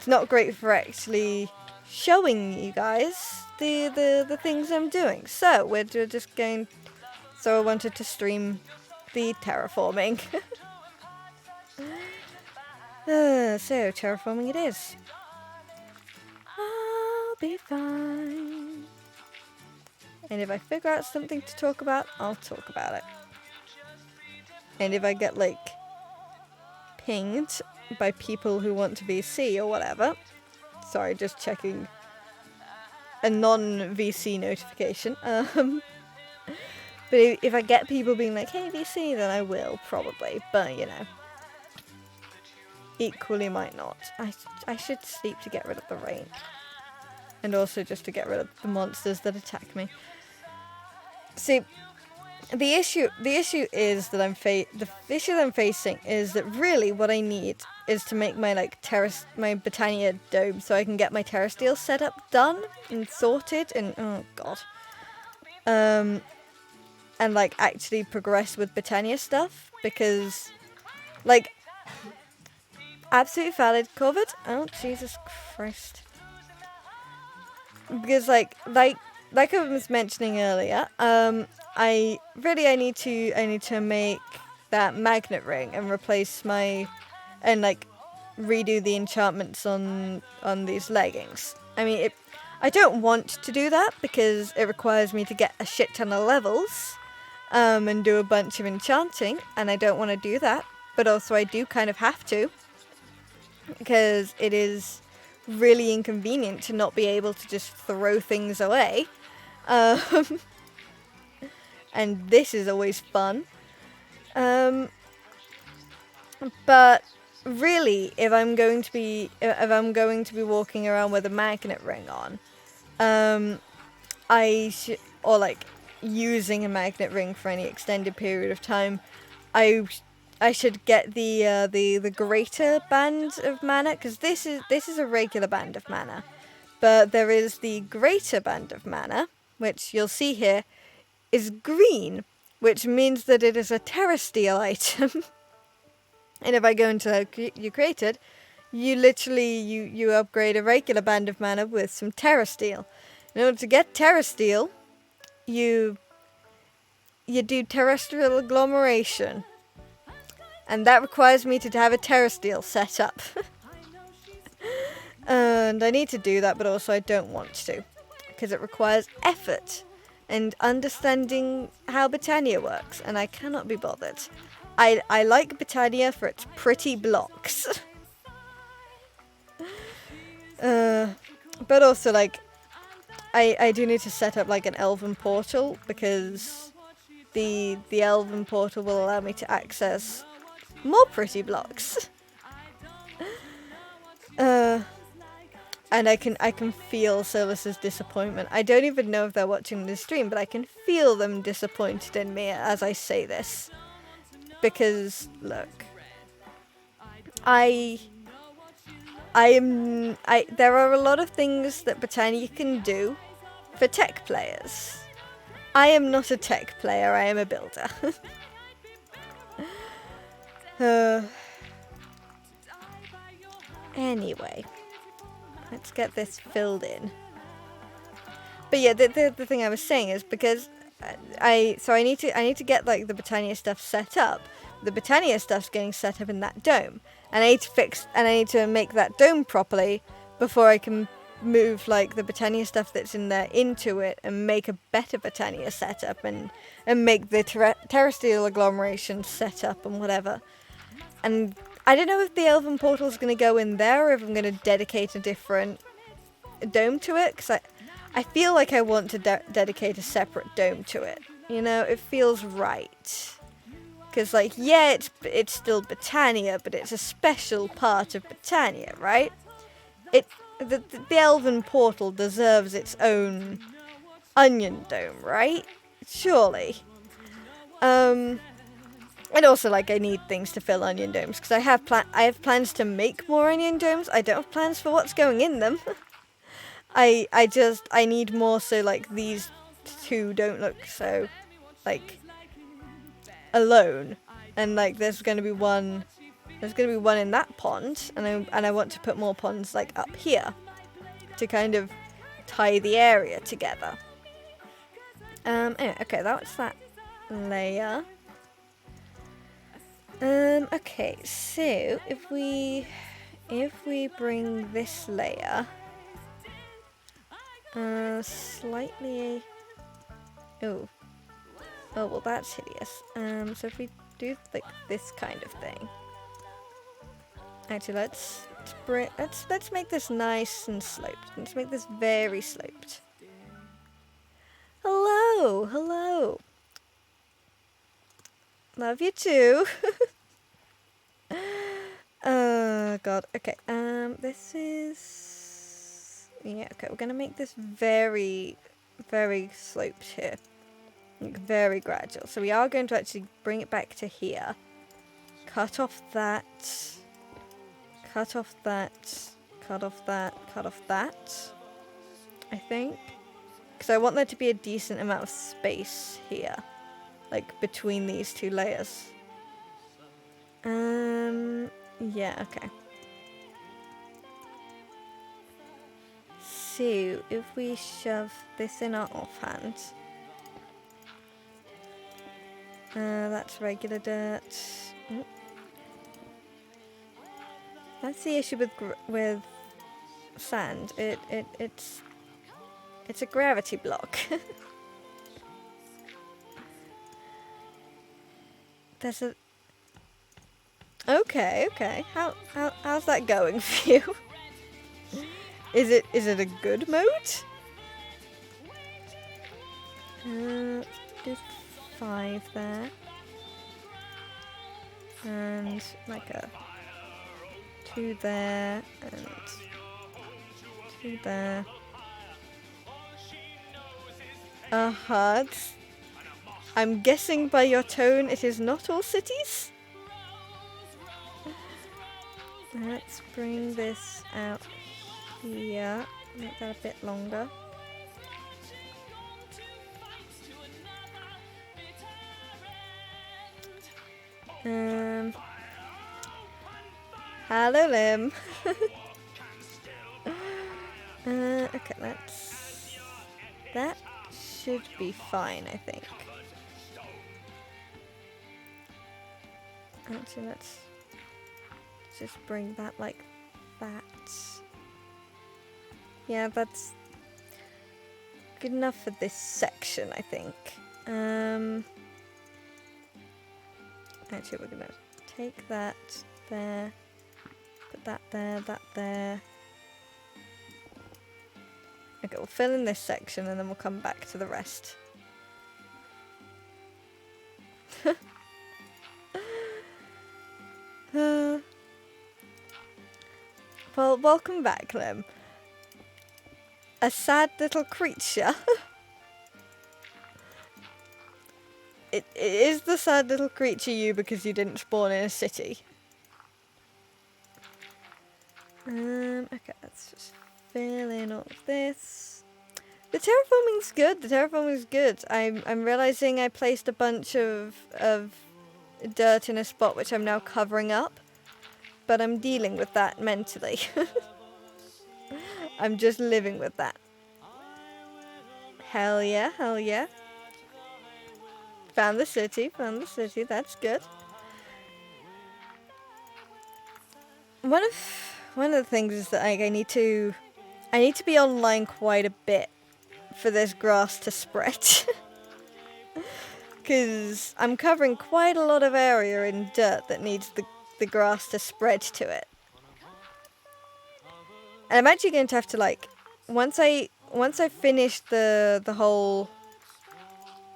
not great for actually showing you guys the things I'm doing. So we're just going. So I wanted to stream the terraforming. So terraforming it is. I'll be fine. And if I figure out something to talk about, I'll talk about it. And if I get like pinged by people who want to VC or whatever, sorry, just checking a non-VC notification. But if I get people being like, hey VC, then I will probably, but you know, equally might not. I should sleep to get rid of the rain, and also just to get rid of the monsters that attack me. See, the issue is that the issue that I'm facing is that really what I need is to make my my Britannia dome, so I can get my terrasteel setup done and sorted, and oh god, and like actually progress with Britannia stuff, because like absolutely valid COVID. Oh Jesus Christ! Because like I was mentioning earlier, I need to make that magnet ring and replace and like redo the enchantments on these leggings. I mean, I don't want to do that because it requires me to get a shit ton of levels and do a bunch of enchanting, and I don't want to do that. But also I do kind of have to because it is really inconvenient to not be able to just throw things away. Um, and this is always fun. But really, if I'm going to be walking around with a magnet ring on, or like using a magnet ring for any extended period of time, I should get the greater band of mana, because this is a regular band of mana, but there is the greater band of mana, which you'll see here is green, which means that it is a terrasteel item. And if I go into you created, you literally you upgrade a regular band of mana with some terrasteel. In order to get terrasteel, you do terrestrial agglomeration, and that requires me to have a terrasteel set up. And I need to do that, but also I don't want to, because it requires effort and understanding how Britannia works, and I cannot be bothered. I like Britannia for its pretty blocks. But also, like, I do need to set up like an elven portal, because the elven portal will allow me to access more pretty blocks. And I can feel Solus's disappointment. I don't even know if they're watching the stream, but I can feel them disappointed in me as I say this. Because look, there are a lot of things that Britannia can do for tech players. I am not a tech player, I am a builder. Anyway, let's get this filled in. But yeah, the thing I was saying is because I need to get like the Britannia stuff set up. The Britannia stuff's getting set up in that dome, and I need to make that dome properly before I can move like the Britannia stuff that's in there into it and make a better Britannia setup and make the terrestrial agglomeration set up and whatever. And I don't know if the Elven Portal is going to go in there or if I'm going to dedicate a different dome to it, because I feel like I want to dedicate a separate dome to it. You know, it feels right. Because, like, yeah, it's still Britannia, but it's a special part of Britannia, right? The Elven Portal deserves its own onion dome, right? Surely. And also, like, I need things to fill onion domes, because I have plans to make more onion domes. I don't have plans for what's going in them. I need more, so like these two don't look so like alone, and like there's going to be one in that pond, and I want to put more ponds like up here to kind of tie the area together. Anyway, okay, that's that layer. Okay, so if we bring this layer slightly, oh well, that's hideous. So if we do like this kind of thing, actually let's make this nice and sloped. Let's make this very sloped. Hello. Love you too. Oh god. Okay. This is, yeah. Okay, we're gonna make this very, very sloped here, like very gradual. So we are going to actually bring it back to here. Cut off that. Cut off that. Cut off that. Cut off that. I think, because I want there to be a decent amount of space here, like between these two layers. Yeah, okay. So, if we shove this in our offhand, that's regular dirt. That's the issue with sand. It's It's a gravity block. There's a... Okay, okay. How's that going for you? Is it a good mode? Do 5 there. And like a 2 there and 2 there. I'm guessing by your tone it is not all cities. Let's bring this out here. Make that a bit longer. Hello, Lim. Okay, that should be fine, I think. Actually, let's just bring that like that. Yeah, that's good enough for this section, I think. Actually, we're gonna take that there, put that there, that there. Okay, we'll fill in this section and then we'll come back to the rest. Well, welcome back, Lim. A sad little creature. It is the sad little creature you because you didn't spawn in a city. Okay, let's just fill in all of this. The terraforming's good. The terraforming's good. I'm realizing I placed a bunch of dirt in a spot which I'm now covering up, but I'm dealing with that mentally. I'm just living with that. Hell yeah, hell yeah. Found the city, that's good. One of the things is that I need to be online quite a bit for this grass to spread. Because I'm covering quite a lot of area in dirt that needs the grass to spread to it. And I'm actually going to have to, like, once I finish the whole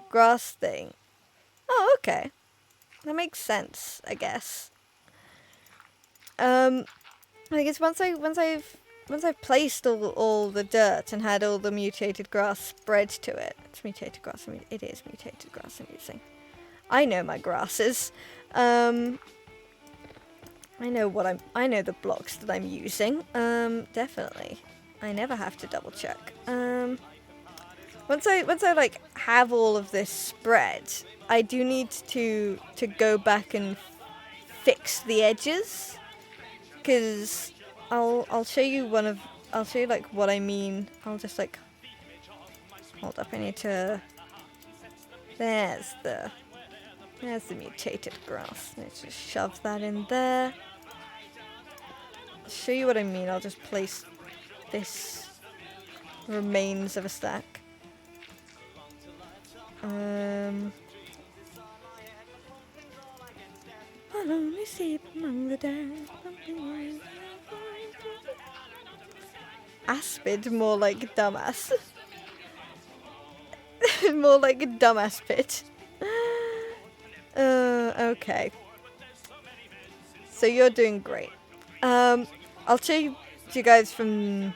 grass thing. Oh, okay. That makes sense, I guess. I guess once I've placed all the dirt and had all the mutated grass spread to it. It's mutated grass. I mean, it is mutated grass I'm using. I know my grasses. I know the blocks that I'm using. Definitely. I never have to double check. Once I like have all of this spread, I do need to go back and fix the edges, because I'll show you like what I mean. I'll just like hold up. I need to. There's the mutated grass. Let's just shove that in there. I'll show you what I mean. I'll just place this remains of a stack. I'll only sleep among the dirt. Aspid, more like dumbass. More like a dumbass pit. Okay. So you're doing great. I'll show you guys from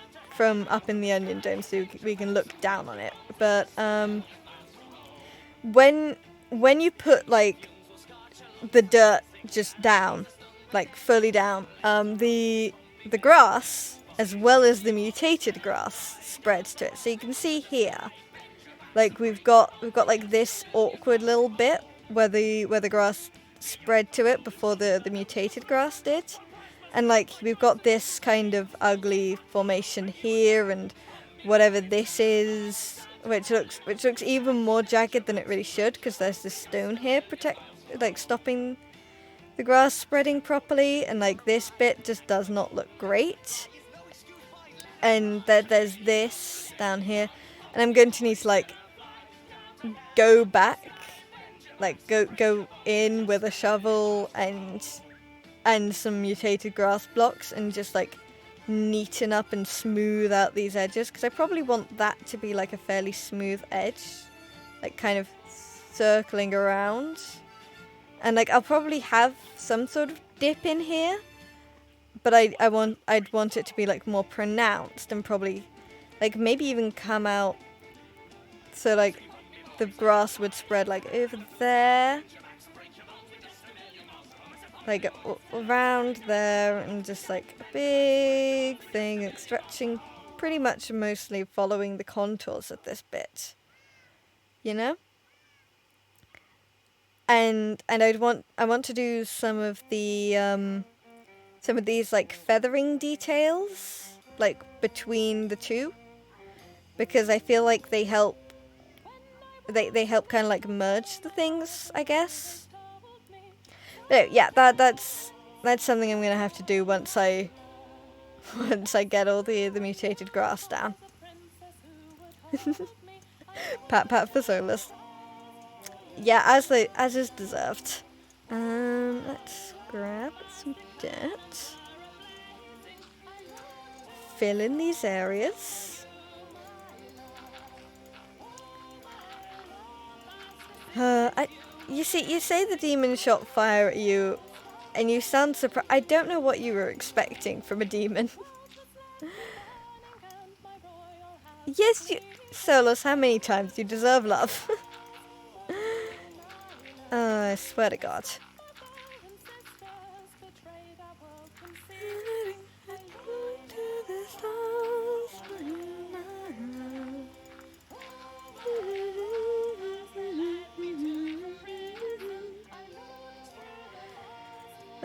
up in the onion dome so we can look down on it. But when you put like the dirt just down, like fully down, the grass as well as the mutated grass spreads to it. So you can see here, like we've got like this awkward little bit where the grass spread to it before the mutated grass did. And like we've got this kind of ugly formation here and whatever this is, which looks even more jagged than it really should, because there's this stone here stopping the grass spreading properly, and like this bit just does not look great. And there's this down here. And I'm going to need to like go back, like go in with a shovel and some mutated grass blocks and just like neaten up and smooth out these edges, because I probably want that to be like a fairly smooth edge, like kind of circling around. And like I'll probably have some sort of dip in here, but I'd want it to be like more pronounced and probably like maybe even come out so like the grass would spread like over there, like around there, and just like a big thing, like stretching pretty much mostly following the contours of this bit, you know? And I want to do some of the some of these like feathering details like between the two, because I feel like they help kind of like merge the things, I guess. But yeah, that's something I'm gonna have to do once I get all the mutated grass down. Pat for Solus. Yeah, as is deserved. Let's grab some dirt. Fill in these areas. You say the demon shot fire at you, and you sound surprised. I don't know what you were expecting from a demon. Yes, Solus, how many times? You deserve love. I swear to God.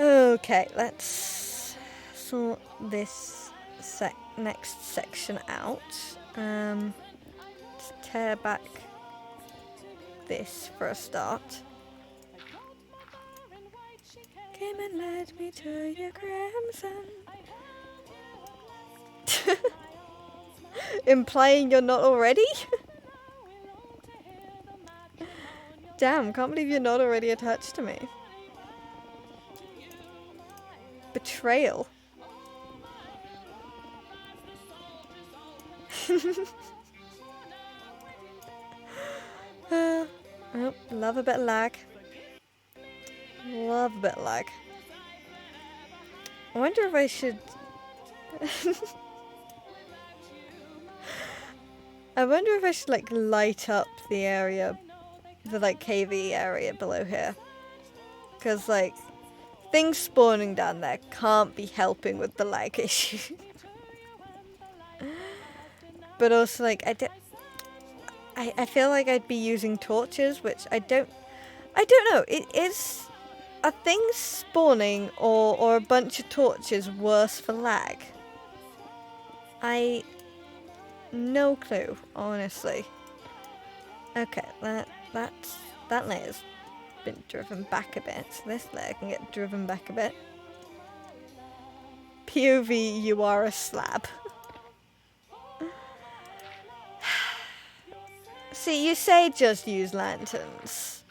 Okay, let's sort this next section out. Let's tear back this for a start. Come and let me to your crimson. Implying you're not already? Damn, can't believe you're not already attached to me. Betrayal. Oh, love a bit of lag. Love a bit of lag. I wonder if I should... I wonder if I should like light up the area, the like cavey area below here. Because like things spawning down there can't be helping with the lag issue. But also like I feel like I'd be using torches, which I don't know. It is a thing spawning or a bunch of torches worse for lag? No clue, honestly. Okay, that layer's been driven back a bit. So this layer can get driven back a bit. POV, you are a slab. See, you say just use lanterns.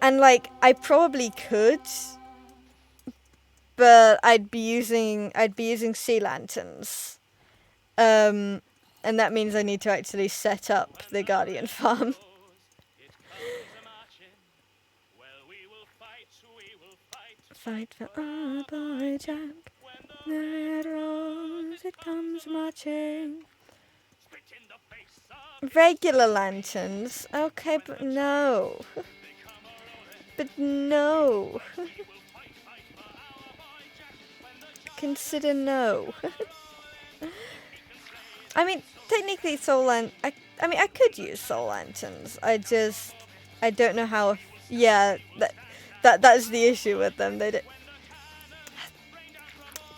And like, I probably could, but I'd be using sea lanterns. And that means I need to actually set up the Guardian farm. Fight for our boy Jack. Red rose, it comes marching. Regular lanterns? Okay, but no. But no. Consider no. I mean, technically I could use soul lanterns. I don't know how. Yeah, that's the issue with them. They don't.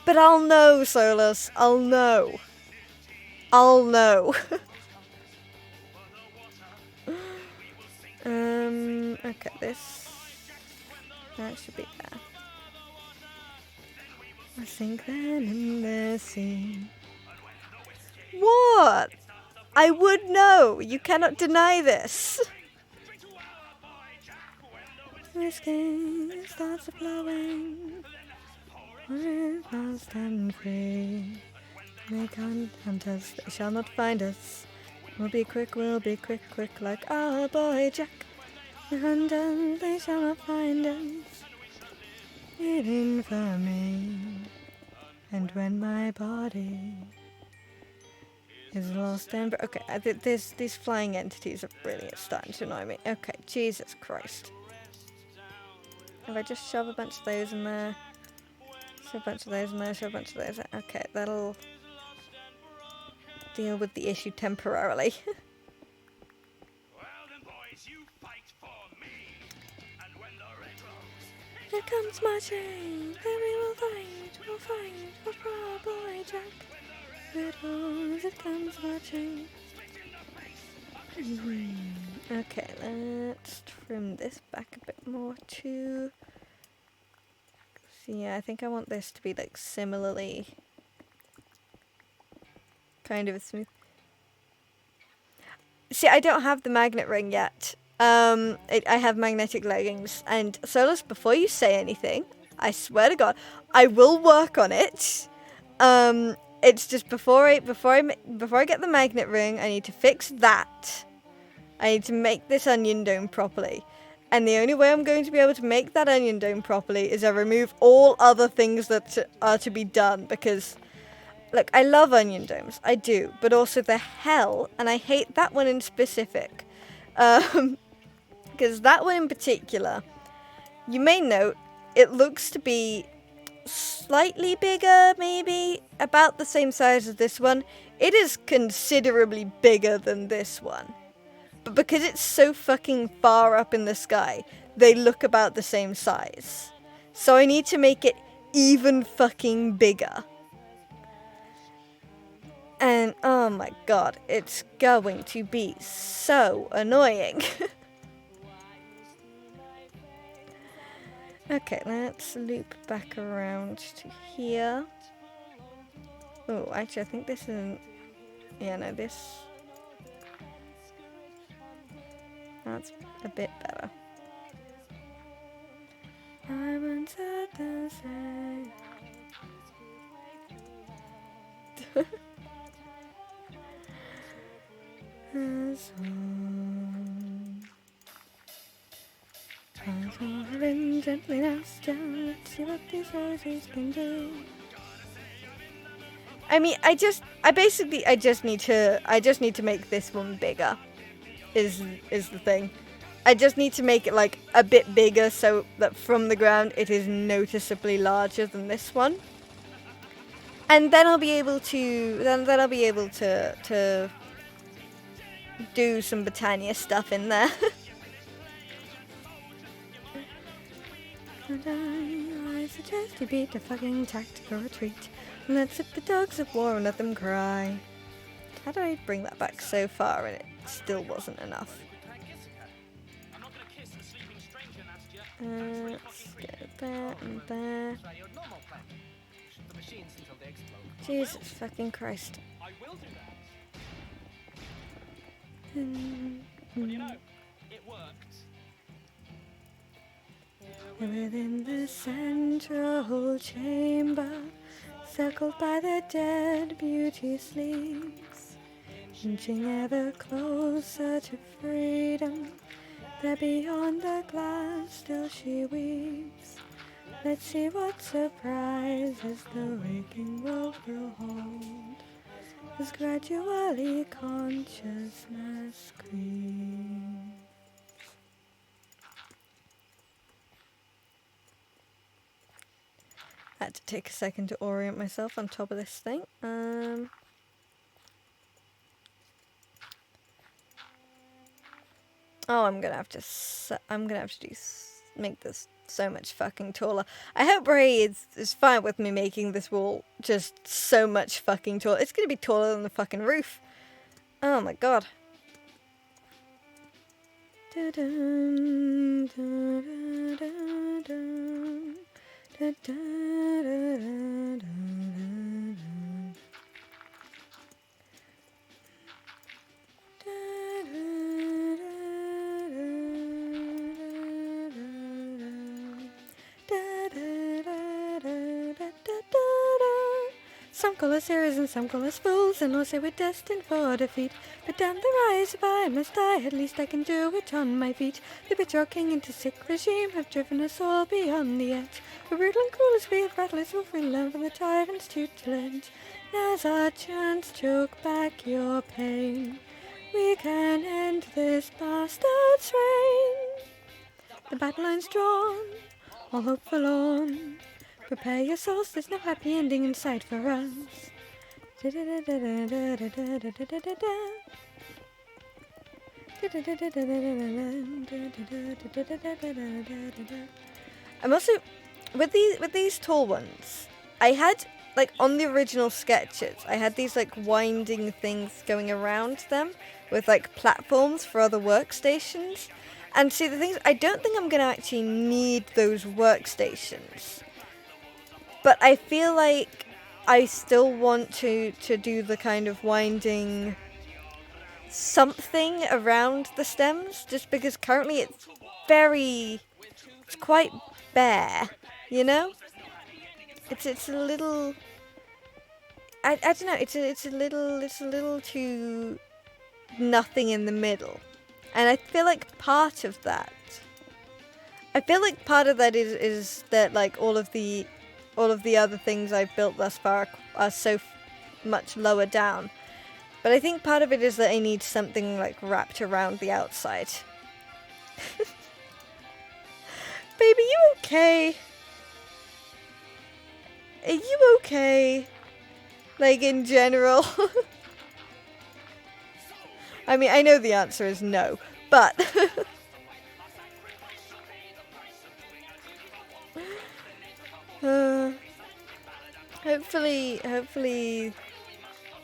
But I'll know, Solus. I'll know. Okay, that should be there. I think then in the sea. What? I would know. You cannot deny this. Whiskey starts flowing. We're lost and free. They can't hunt us, they shall not find us. We'll be quick, quick, like our boy Jack. The hunt us, they shall not find us. Waiting for me. And when my body is lost and... Okay, these flying entities are really starting to annoy me. Okay, Jesus Christ. If I just shove a bunch of those in there. Shove a bunch of those in there, shove a bunch of those in there. Okay, that'll deal with the issue temporarily. Here comes marching, then we will fight for our boy Jack. It comes marching. Okay, let's trim this back a bit more too. So yeah, I think I want this to be like similarly kind of smooth. See, I don't have the magnet ring yet. I have magnetic leggings, and Solus, before you say anything, I swear to God, I will work on it. It's just before I get the magnet ring, I need to fix that. I need to make this onion dome properly. And the only way I'm going to be able to make that onion dome properly is I remove all other things that are to be done, because look, I love onion domes, I do, but also the hell, and I hate that one in specific, because that one in particular, you may note, it looks to be slightly bigger, maybe, about the same size as this one. It is considerably bigger than this one, but because it's so fucking far up in the sky, they look about the same size. So I need to make it even fucking bigger. And oh my god, it's going to be so annoying. Okay, let's loop back around to here. Oh, actually I think this isn't... Yeah, no, this... That's a bit better. I once heard them say... As one. Let's see what these roses can do. I mean, I just need to make this one bigger. Is the thing. I just need to make it like a bit bigger so that from the ground it is noticeably larger than this one. And then I'll be able to do some Britannia stuff in there. I suggest you beat a fucking tactical retreat. Let's hit the dogs of war and let them cry. How do I bring that back so far and it still wasn't enough? Let's get there and there. Jesus fucking Christ. Within the central chamber, circled by the dead, beauty sleeps, inching ever closer to freedom. There beyond the glass, still she weeps. Let's see what surprises the waking world will hold, as gradually consciousness creeps. I had to take a second to orient myself on top of this thing. Oh, I'm gonna have to make this so much fucking taller. I hope Ray is fine with me making this wall just so much fucking taller. It's gonna be taller than the fucking roof. Oh my god. Dun-dun, dun-dun-dun-dun. Some call us heroes and some call us fools, and all say we're destined for defeat. But damn the rise, if I must die, at least I can do it on my feet. The bitch rocking into sick regime have driven us all beyond the edge. We're brutal and cruel as we have rattlers, will free learn from the tyrant's tutelage. Now's our chance, choke back your pain. We can end this bastard's reign. The battle line's drawn, all hope forlorn. Prepare your souls, there's no happy ending in sight for us. I'm also with these tall ones. I had like on the original sketches, I had these like winding things going around them with like platforms for other workstations. And see, the things, I don't think I'm going to actually need those workstations. But I feel like I still want to do the kind of winding something around the stems, just because currently it's quite bare, you know? It's a little, I don't know, it's a little too nothing in the middle. And I feel like part of that is that like all of the other things I've built thus far are so much lower down. But I think part of it is that I need something like wrapped around the outside. Baby, you okay? Are you okay? Like in general? I mean, I know the answer is no, but hopefully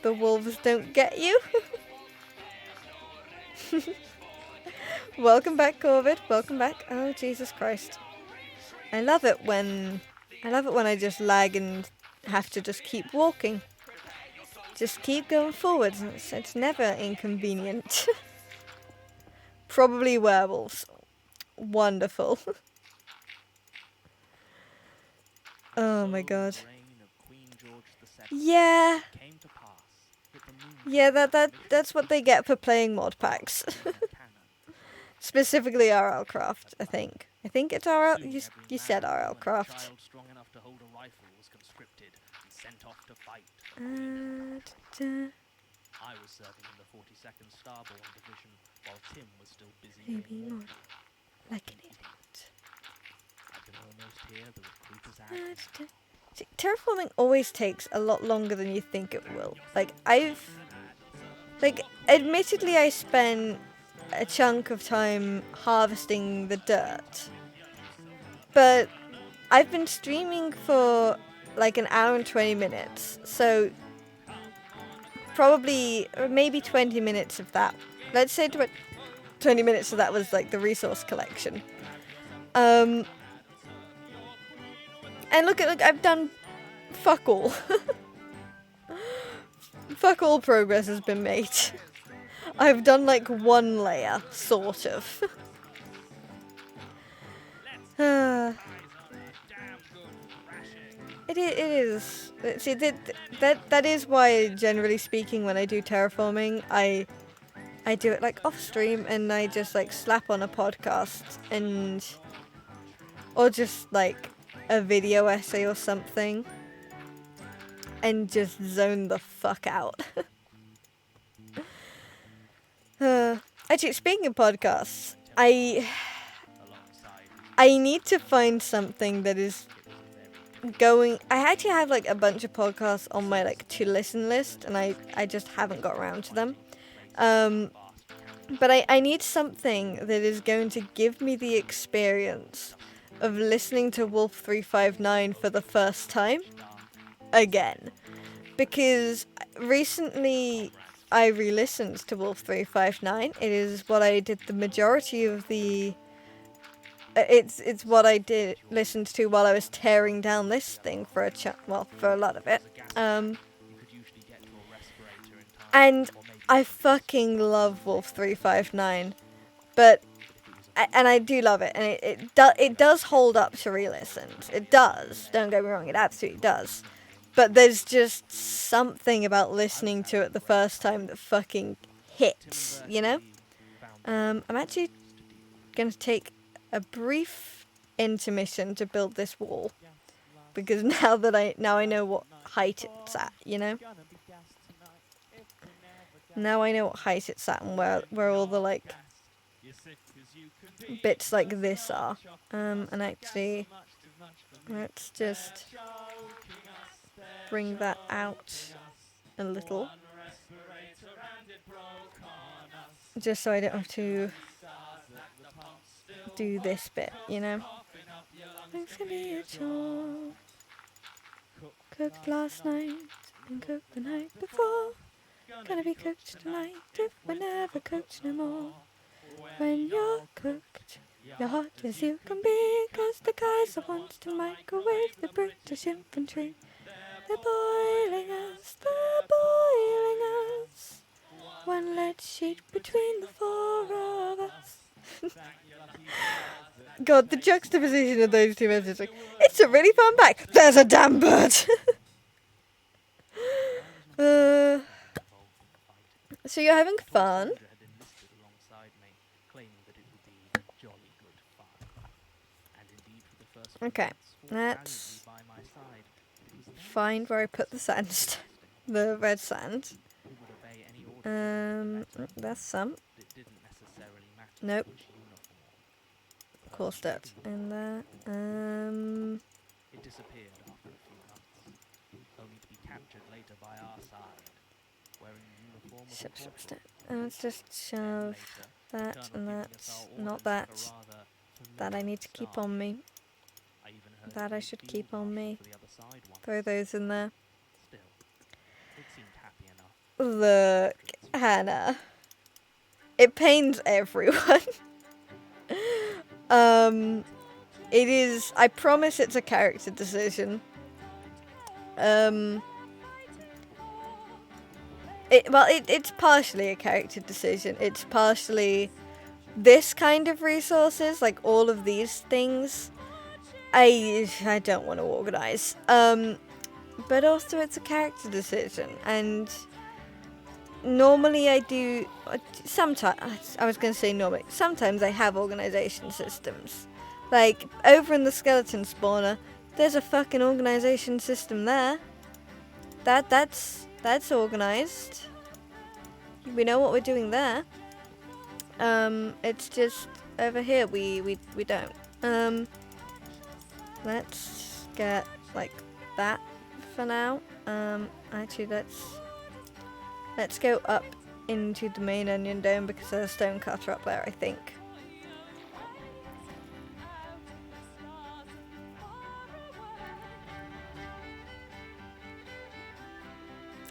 the wolves don't get you. Welcome back, Corvid. Welcome back. Oh, Jesus Christ. I love it when I just lag and have to just keep walking. Just keep going forward. It's never inconvenient. Probably werewolves. Wonderful. Oh my god. Yeah. Yeah, that's what they get for playing mod packs. Specifically RL Craft, I think. I think it's RL. You said RL Craft. I was serving in the 42nd Starborn Division while Tim was still busy in war. Like an idiot. I've been almost here, the recruiters had. See, terraforming always takes a lot longer than you think it will. Admittedly I spent a chunk of time harvesting the dirt. But I've been streaming for like an hour and 20 minutes. So probably maybe 20 minutes of that. Let's say 20 minutes of that was like the resource collection. And look, I've done fuck all. Fuck all progress has been made. I've done like one layer, sort of. It is. See, that is why, generally speaking, when I do terraforming, I do it like off stream and I just like slap on a podcast or just like a video essay or something and just zone the fuck out. Actually, speaking of podcasts, I need to find something that is going. I actually have like a bunch of podcasts on my like to listen list, and I just haven't got around to them. But I need something that is going to give me the experience of listening to Wolf 359 for the first time again, because recently I re-listened to Wolf 359. It is what I did the majority of the. It's what I did listened to while I was tearing down this thing for for a lot of it. And I fucking love Wolf 359, but I do love it, and it does hold up to re-listens. It does. Don't get me wrong, it absolutely does. but there's just something about listening to it the first time that fucking hits, you know? I'm actually going to take a brief intermission to build this wall, because now I know what height it's at, you know? Now I know what height it's at and where all the like bits like this are. And actually, let's just bring that out a little, just so I don't have to do this bit, you know? It's gonna be a chore. Cooked last night and cooked the night before. Gonna be cooked tonight if we never cooked no more. When you're cooked, you're hot as you can be, 'cause the Kaiser wants to microwave the British infantry. They're boiling us, one lead sheet between the four of us. God, the juxtaposition of those two messages. Like, it's a really fun back. There's a damn bird. So you're having fun. Okay, let's find where I put the sand, the red sand. That's some. Nope. Of course that's in there. It disappeared after a few months, only to be captured later by our side, wearing the uniform of a corporal. Let's just shove that and that. Not that. That I need to keep on me. That I should keep on me. Throw those in there. Look, Hannah. It pains everyone. It is, I promise it's a character decision. It's partially a character decision. It's partially this kind of resources, like all of these things. I don't want to organize. But also it's a character decision, and normally I do. Sometimes I was going to say normally. Sometimes I have organization systems. Like over in the skeleton spawner, there's a fucking organization system there. That's organized. We know what we're doing there. It's just over here we don't. Let's get like that for now. Actually let's go up into the main onion dome because there's a stone cutter up there, I think.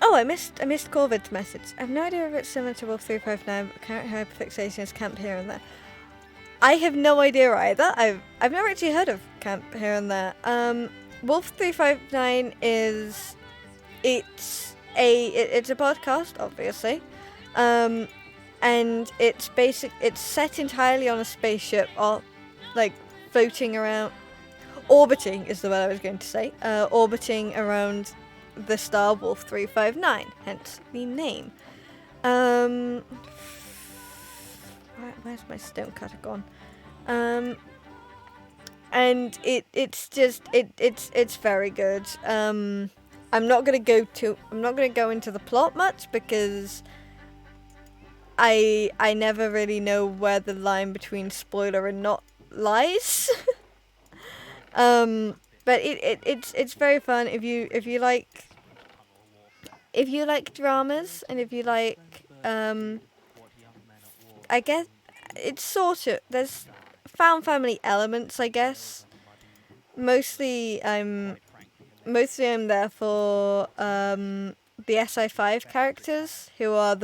Oh, I missed Corvid's message. I have no idea if it's similar to Wolf 359, but current hyperfixation is camped here and there. I have no idea either. I've never actually heard of camp here and there. Wolf 359 it's a podcast, obviously, and it's set entirely on a spaceship, or like floating around, orbiting is the word I was going to say, orbiting around the star Wolf 359, hence the name. Where's my stone cutter gone? And it's very good. I'm not gonna go into the plot much because I never really know where the line between spoiler and not lies. But it's very fun if you like dramas, and if you like I guess it's sort of, there's found family elements, I guess. Mostly I'm there for the SI5 characters who are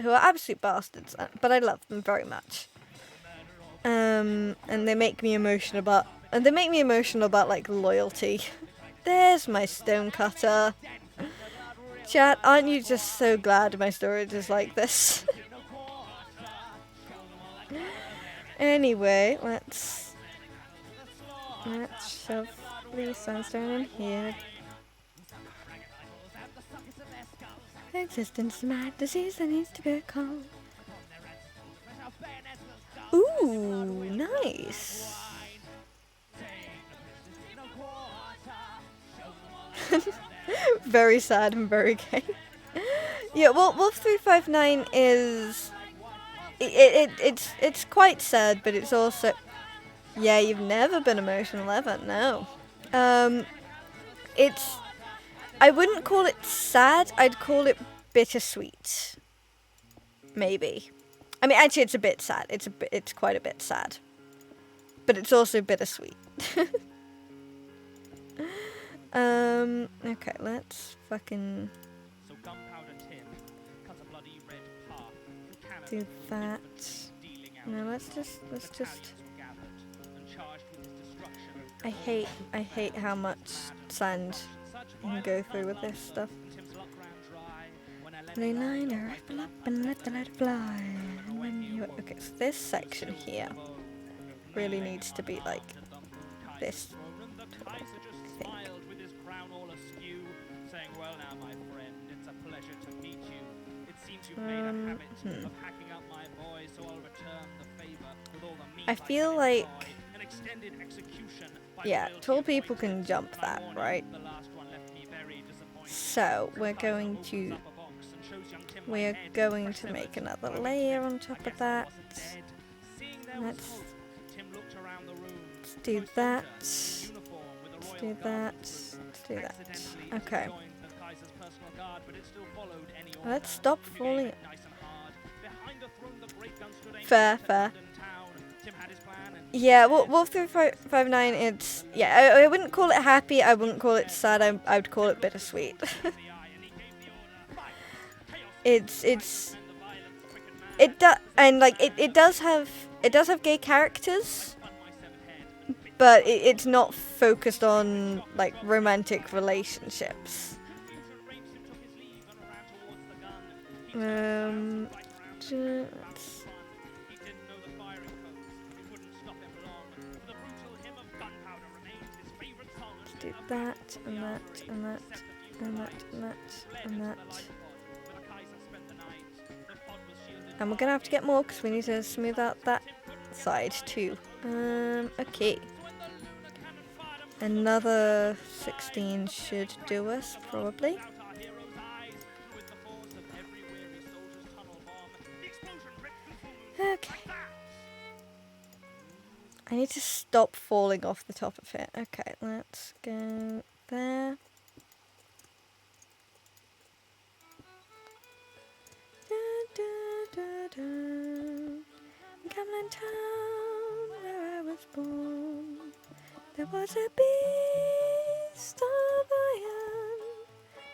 absolute bastards, but I love them very much. And they make me emotional about like loyalty. There's my stone cutter. Chat, aren't you just so glad my storage is like this? Anyway, let's shove the sandstone in here. Existence is a mad disease that needs to be calmed. Ooh, nice. Very sad and very gay. Yeah, well, Wolf 359 is it's quite sad, but it's also, yeah, you've never been emotional ever. No, it's, I wouldn't call it sad. I'd call it bittersweet. Maybe. I mean, actually, it's a bit sad. It's quite a bit sad, but it's also bittersweet. Okay, let's fucking So Gunpowder Tim cuts a bloody red path through Canada. do that. No, let's just. I hate how much sand you can go through with this stuff. Lay line a rifle up and let the lead fly. And when you, okay, so this section here really needs to be like this tall, I think. I feel like, yeah, tall people can jump that, right? So we're going to make another layer on top of that. Let's do that. Let's do that. Let's do that. Okay. Let's stop falling. Fair. Yeah, Wolf 359, it's, yeah, I wouldn't call it happy, I wouldn't call it sad, I would call it bittersweet. It does have gay characters, but it's not focused on, like, romantic relationships. Do that, and that, and that, and that, and that, and that. And we're gonna have to get more because we need to smooth out that side too. Okay. Another 16 should do us, probably. Okay. I need to stop falling off the top of it. Okay, let's go there. In Camlin Town, where I was born, there was a beast of iron.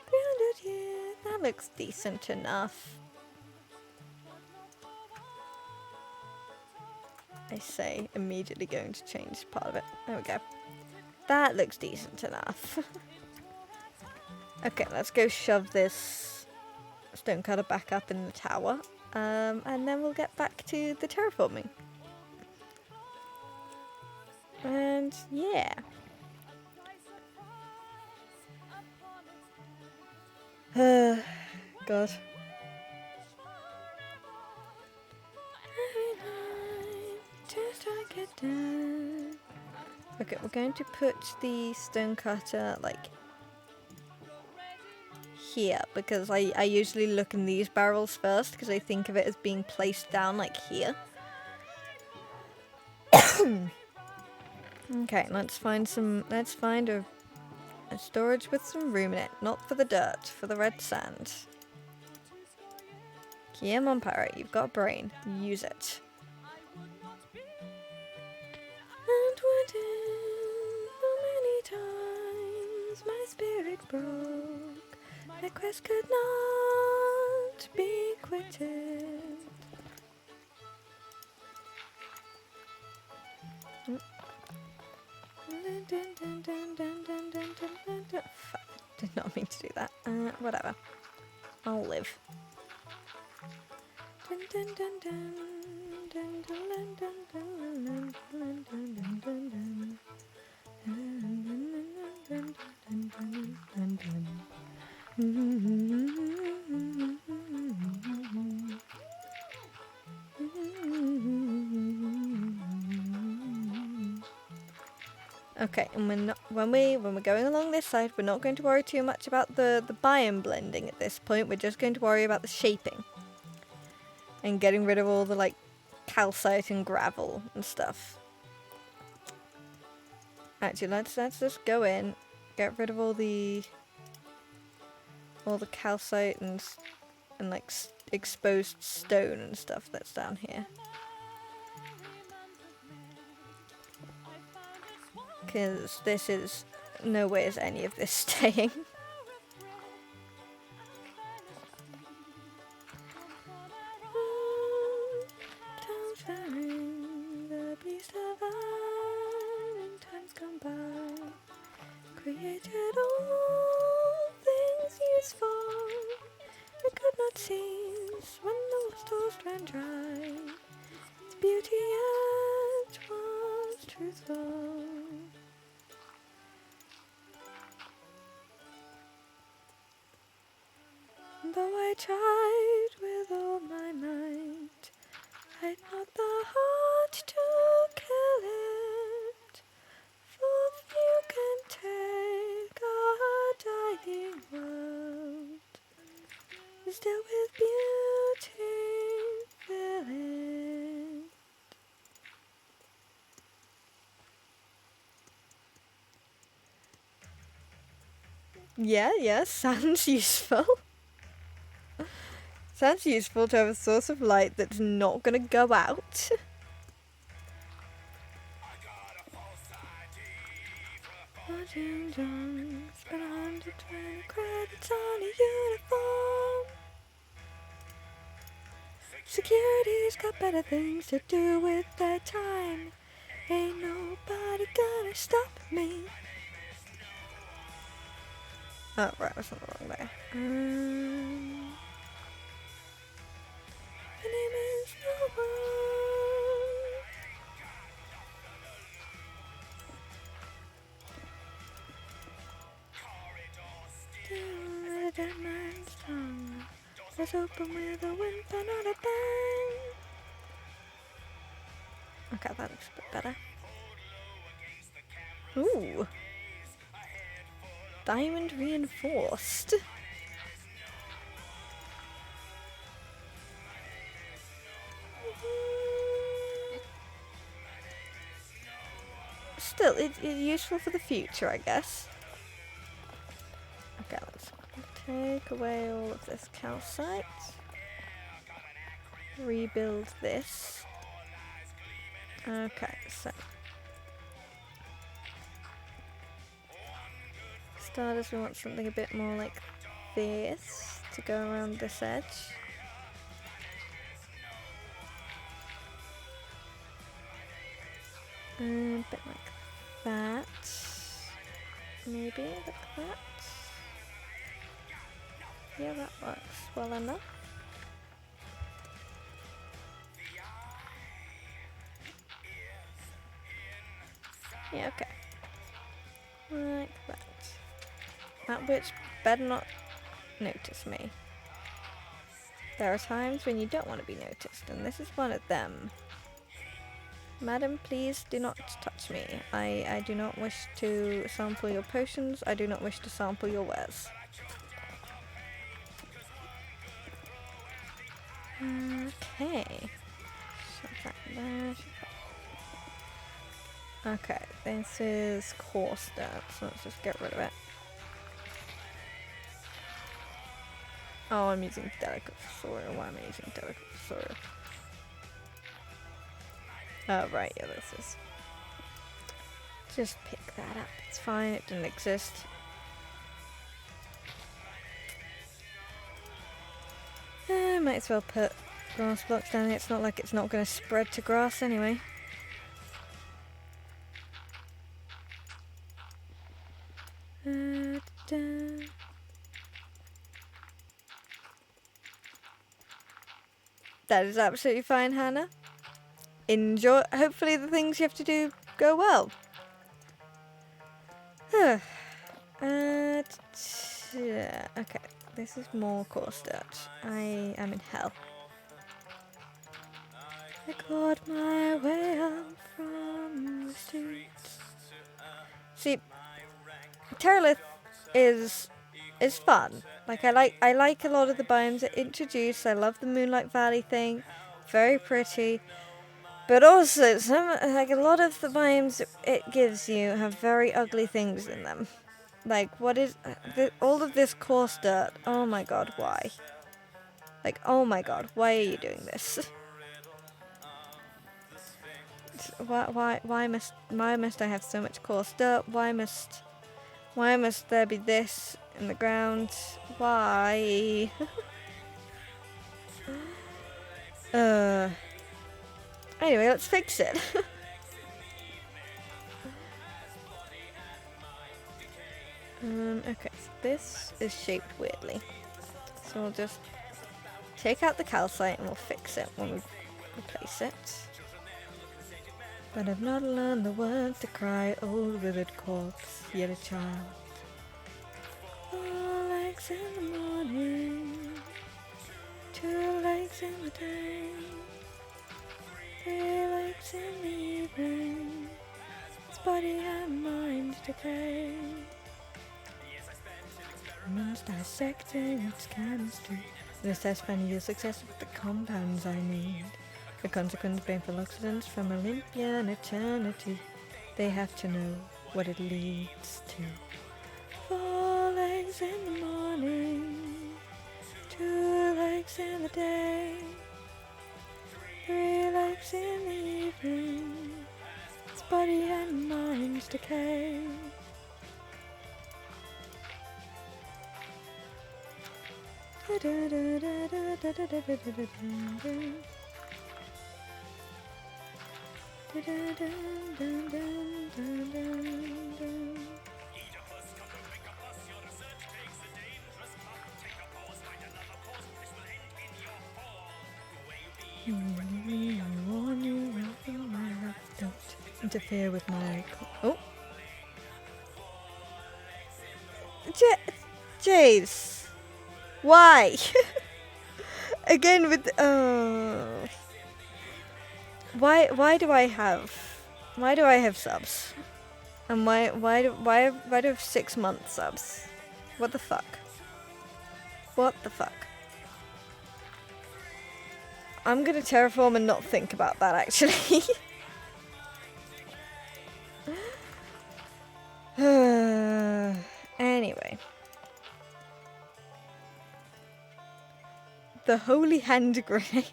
300 years. That looks decent enough. I say, immediately going to change part of it. There we go. That looks decent enough. Okay, let's go shove this stonecutter back up in the tower. And then we'll get back to the terraforming. And yeah. God. Okay, we're going to put the stonecutter like here because I usually look in these barrels first because I think of it as being placed down like here. Okay, let's find a storage with some room in it, not for the dirt, for the red sand. Come on, pirate, you've got a brain. Use it. And one day, so many times, my spirit broke. My quest could not be quitted. Fuck, did not mean to do that. Whatever. I'll live. Okay, and when we're going along this side, we're not going to worry too much about the biome blending at this point. We're just going to worry about the shaping and getting rid of all the like calcite and gravel and stuff. Actually, let's just go in, get rid of all the calcite and like exposed stone and stuff that's down here. Because this is no way is any of this staying. The beast of iron times gone by created all things useful. I could not cease when the stars ran dry. Its beauty yet was truthful. Though I tried with all my might, I'd not the heart to kill it. For few can take a dying world, still with beauty fill it. Yeah, sounds useful. Sounds useful to have a source of light that's not gonna go out. Watching John spend 120 credits on a uniform. Security's got better things to do with their time. Ain't nobody gonna stop me. Oh, right, I was on the wrong way. My name is no one. Still with a dead man's tongue. Let's open with a whimper, not a bang. Okay, that looks a bit better. Ooh. Diamond reinforced. Still, it's useful for the future, I guess. Okay, let's take away all of this calcite. Rebuild this. Okay, so starters, we want something a bit more like this to go around this edge. A bit like that. Maybe like that. Yeah, that works well enough. Yeah, okay. Like that. That witch better not notice me. There are times when you don't want to be noticed, and this is one of them. Madam, please do not touch me. I do not wish to sample your potions. I do not wish to sample your wares. Okay. Shut that there. Okay, this is coarse dirt, so let's just get rid of it. Oh, I'm using delicate soil. Why am I using delicate soil? Oh, right, yeah, this is. Just pick that up. It's fine, it didn't exist. Might as well put grass blocks down here. It's not like it's not going to spread to grass anyway. That is absolutely fine, Hannah. Enjoy. Hopefully the things you have to do go well. Okay, this is more coarse dirt. I am in hell. I clawed my way up from the streets. See, Terralith is fun. Like I like a lot of the biomes that introduced. I love the Moonlight Valley thing, very pretty. But also, like a lot of the biomes it gives you have very ugly things in them. Like what is all of this coarse dirt? Oh my god, why? Like oh my god, why are you doing this? Why must I have so much coarse dirt? Why must there be this in the ground? Why? Anyway, let's fix it. Okay, so this is shaped weirdly. So we'll just take out the calcite and we'll fix it when we replace it. But I've not learned the words to cry, old withered corpse, yet a child. 4 legs in the morning, 2 legs in the day, 3 legs in the evening, its body and mind decay. Humans dissecting its chemistry, the test finding your success with the compounds I need. The consequent painful accidents from Olympian eternity. They have to know what it leads to. 4 legs in the morning, 2 legs in the day, 3 legs in the evening, its body and mind's decay. Don't interfere with my... Oh! Jace! Why? Again with... Oh... Why do I have subs? And why do I have 6-month subs? What the fuck? What the fuck? I'm gonna terraform and not think about that actually. Anyway. The Holy Hand Grenade.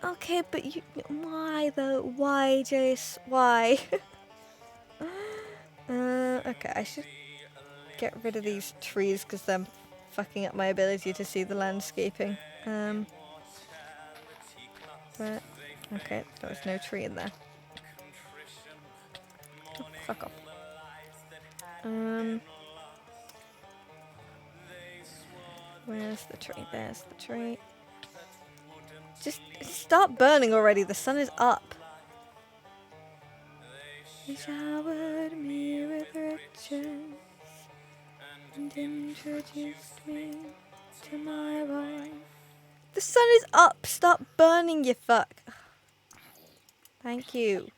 Okay, but why though? Why, Jace? Why? Okay, I should get rid of these trees because they're fucking up my ability to see the landscaping. But, okay, there was no tree in there. Oh, fuck off. Where's the tree? There's the tree. Just start burning already. The sun is up. He showered me with riches and introduced me to my wife. The sun is up. Stop burning, you fuck. Thank you.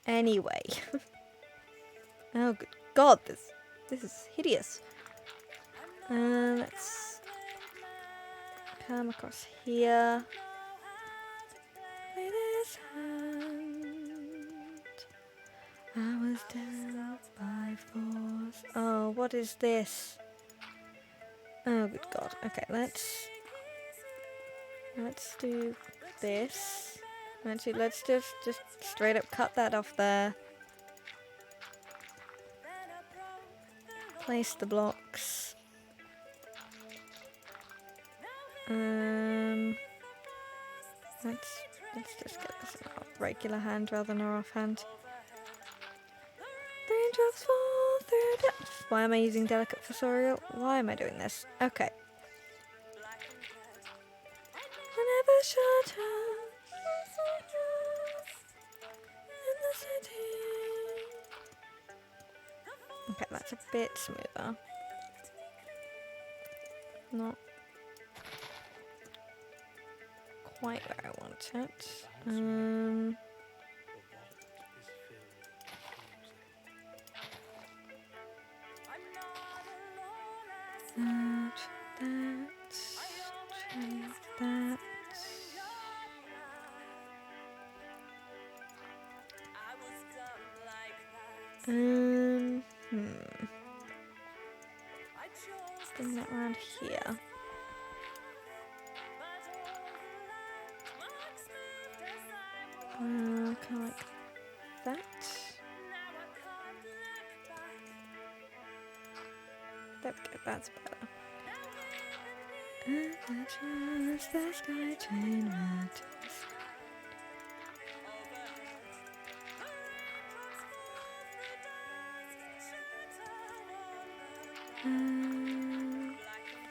Anyway. Oh, good God. This is hideous. Let's come across here. Lay this hand. I was dealt by force. Oh, what is this? Oh, good God. Okay, let's do this. Actually, let's just straight up cut that off there. Place the blocks. Let's just get this in our regular hand rather than our offhand. Raindrops fall through depths. Why am I using delicate fossorial? Why am I doing this? Okay. Whenever shelter in the city. Okay, that's a bit smoother. Not quite where I want it. that, try that. Bring that around here. Kind of like that. There we go, that's better. And I trust the sky train right to the sky.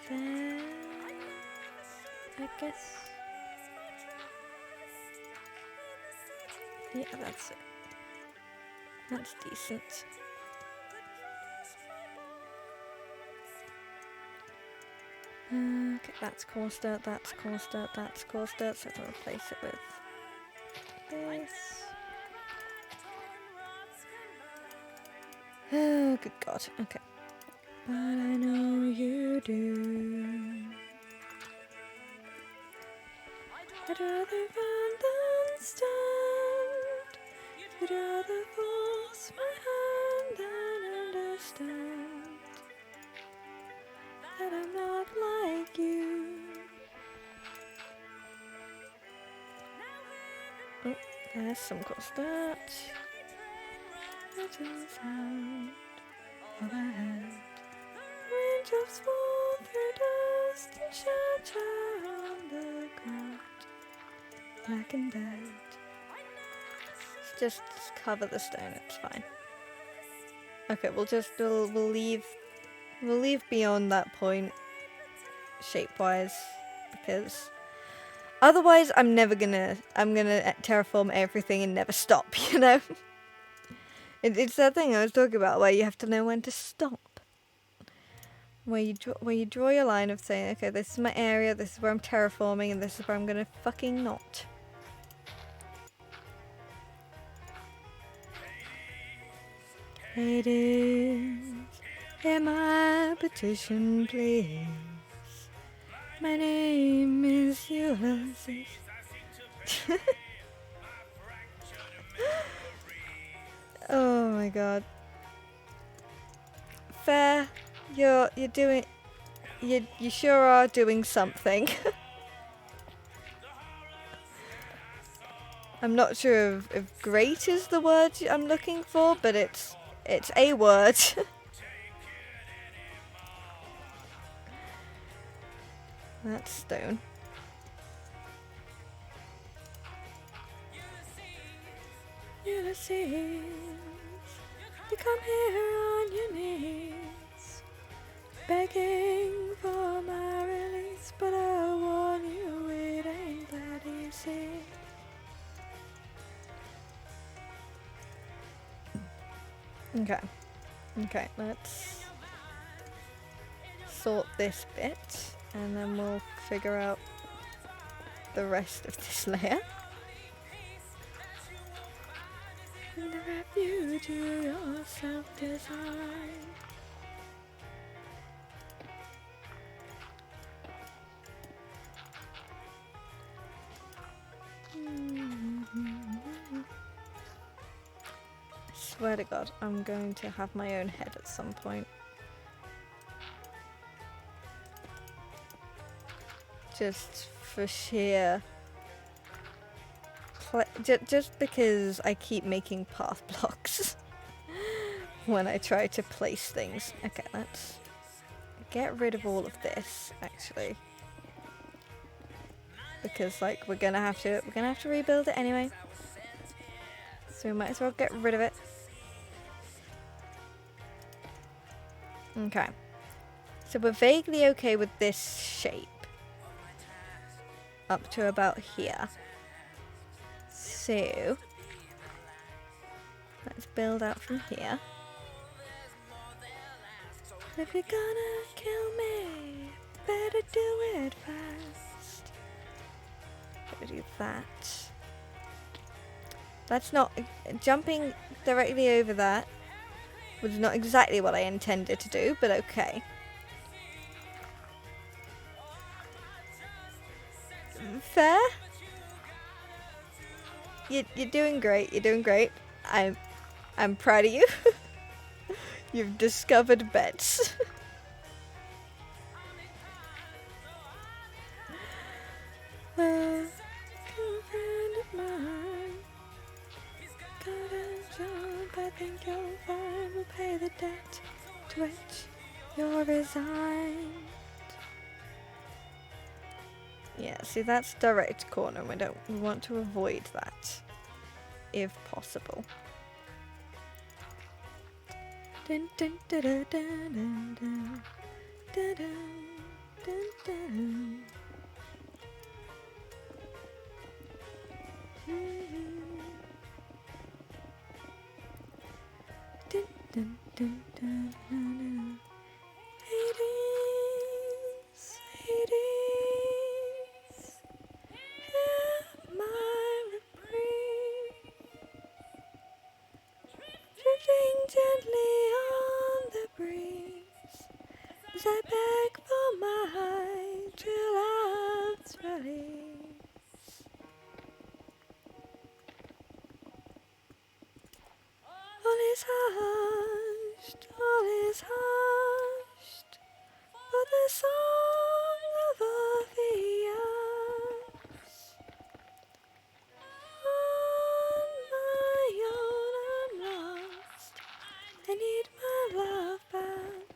There, I guess. Yeah, that's it. That's decent. Okay, that's coarse dirt, that's coarse dirt, that's coarse dirt, so I'll replace it with this. Oh, good God, okay. But I know you do. I'd rather run than stand. You'd rather force my hand than understand that I'm not like you. Oh, there's some coarse dirt. That is sound overhead. Raindrops fall through dust and shatter on the ground, black and dead. Just cover the stone, it's fine. Okay, we'll leave beyond that point shape-wise, because otherwise I'm gonna terraform everything and never stop, you know? It's that thing I was talking about where you have to know when to stop. Where you draw your line of saying, okay, this is my area, this is where I'm terraforming, and this is where I'm gonna fucking not. Ladies, hear my petition, please. My name is Ulysses. Oh my God. Fair, you're doing. You sure are doing something. I'm not sure if great is the word I'm looking for, but it's a word. That's stone. Ulysses, you come here on your knees, begging for my release, but I warn you it ain't that easy. Okay, let's sort this bit, and then we'll figure out the rest of this layer. In the refuge of your self-design. I swear to God, I'm going to have my own head at some point. Just for sheer... just because I keep making path blocks when I try to place things. Okay, let's get rid of all of this, actually. Because, like, we're gonna have to rebuild it anyway. So we might as well get rid of it. Okay. So we're vaguely okay with this shape. Up to about here. So let's build out from here. If you're gonna kill me, better do it fast. Better do that. That's not... Jumping directly over that was not exactly what I intended to do, but okay. fair. You're doing great. You're doing great. I'm proud of you. You've discovered bets. Good friend of mine. Got a job, I think you'll find will pay the debt to which you're resigned. Yeah, see that's direct corner. We want to avoid that, if possible. Dun, dun, dun, dun, dun, dun, dun, dun, dun, dun. Dun, dun, dun, dun, dun. Hades, Hades, hear my reprieve, drifting gently on the breeze, as I beg for my true love's release. All is hushed, all is hushed, for the song of Orpheus. On my own I'm lost, I need my love back,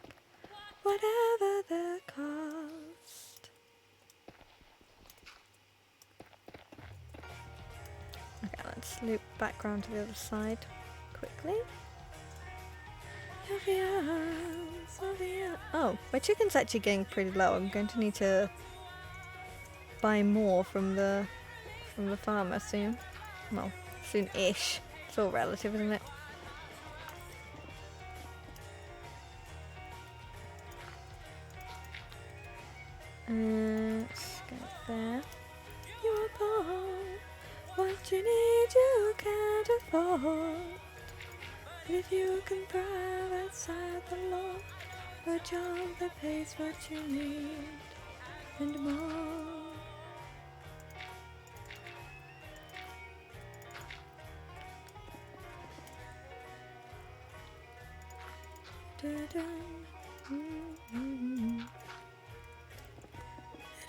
whatever the cost. Okay, let's loop back round to the other side quickly. Oh, my chicken's actually getting pretty low. I'm going to need to buy more from the farmer soon. Well, soon-ish. It's all relative, isn't it? Let's go there. You are poor. What you need you can't afford. But if you can thrive outside the law, a job that pays what you need and more. Da-dun, mm-hmm.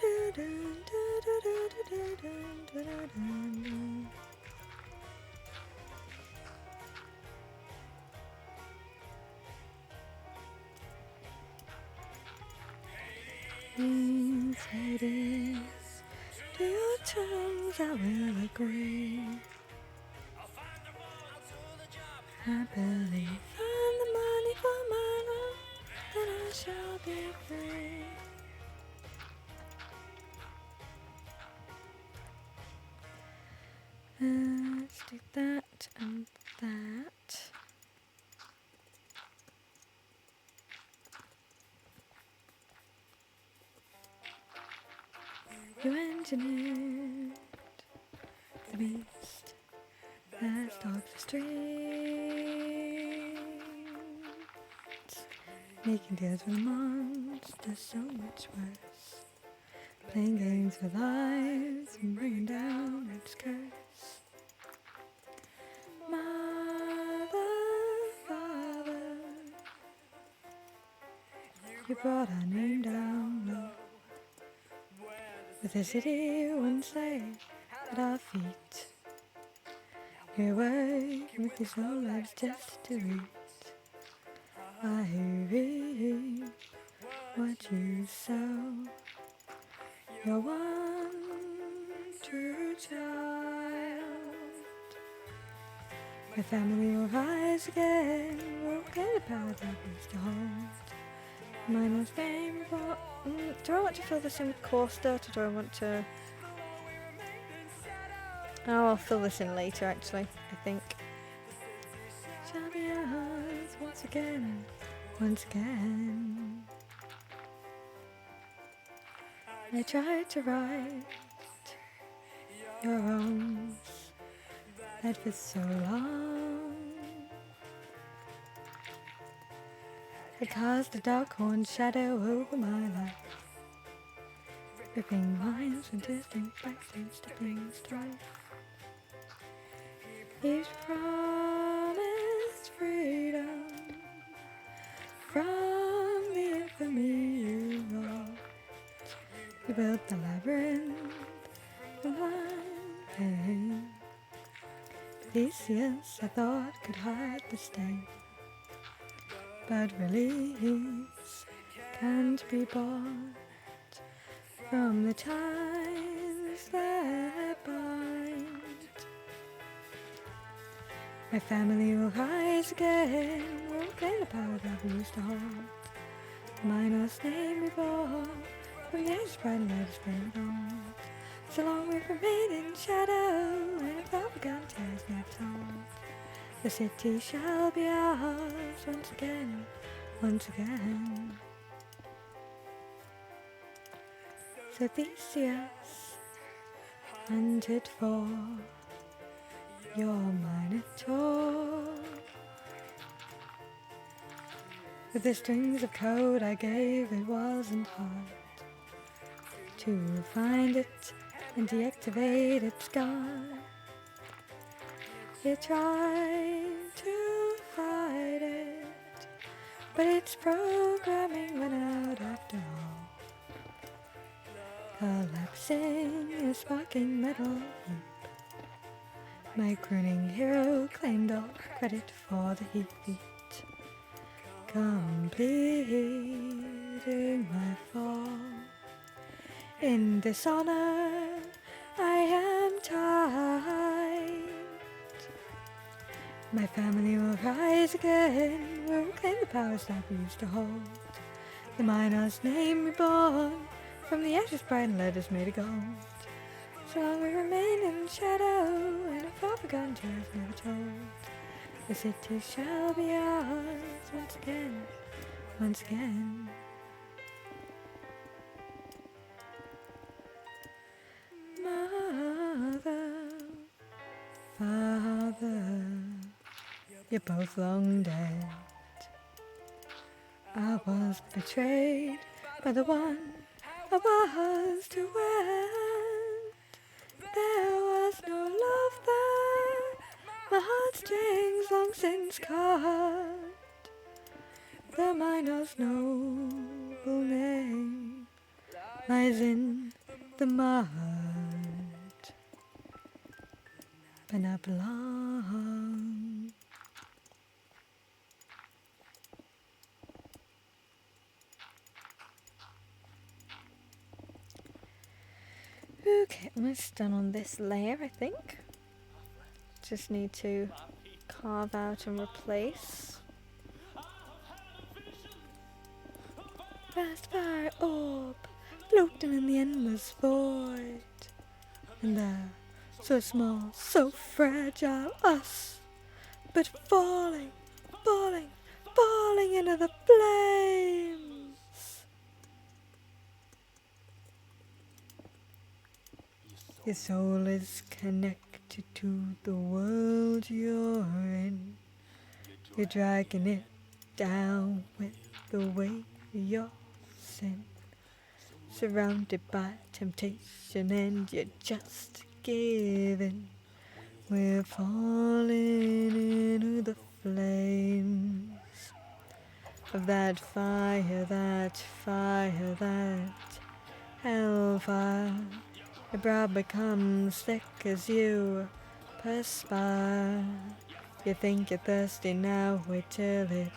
Da-dun, da-da-da-da-dun, da-da-dun. Hades, to your terms I will agree. Happily find the money for my love, then I shall be free. Let's do that and that. You engineered the beast that stalks the streets, making deals with monsters so much worse, playing games with lives and bringing down its curse. Mother, Father, you brought our name down low, with the city once lay at our feet. You're working with these low lives just to eat. I reap what you sow. You're one true child. My family will rise again. We'll get the power that was to hold. Mine was named for... do I want to fill this in with coarse dirt, or do I want to... Oh, I'll fill this in later, actually, I think. Shall be ours once again, once again. I tried to right your wrongs that for so long had cast a dark horned shadow over my life. ripping lines and twisting spikes and stepping strife. He's promised freedom from the infamy you wrought. You built the labyrinth of blind pain. Theseus, I thought, could hide the stain, but release can't be bought from the ties that bind. My family will rise again, will claim the power that we used to hold. Minos name reborn, from the edge bright and light is spreading gold. So long we've remained in shadow, and if our forgotten tales never told. The city shall be ours once again, once again. So Theseus hunted for your Minotaur. With the strings of code I gave, it wasn't hard to find it and deactivate its guard. You tried to fight it, but its programming went out after all, collapsing in a sparking metal heap. My crooning hero claimed all credit for the heat, completing my fall. In dishonor I am tied. My family will rise again, will reclaim the powers that we used to hold. The Minos name reborn, from the ashes bright and lead is made of gold. So long we remain in shadow, and if our forgotten tales never told. The city shall be ours once again, once again. Mother, father, you're both long dead. I was betrayed by the one I was to wed. There was no love there, my heartstrings long since cut. The Minos noble name lies in the mud, but not belong. Okay, almost done on this layer, I think. Just need to carve out and replace. Fast fire orb, floating in the endless void. And there, so small, so fragile, us, but falling, falling, falling into the flames. Your soul is connected to the world you're in. You're dragging it down with the weight of your sin. Surrounded by temptation and you're just giving. We're falling into the flames of that fire, that hellfire. Your brow becomes thick as you perspire. You think you're thirsty now, wait till it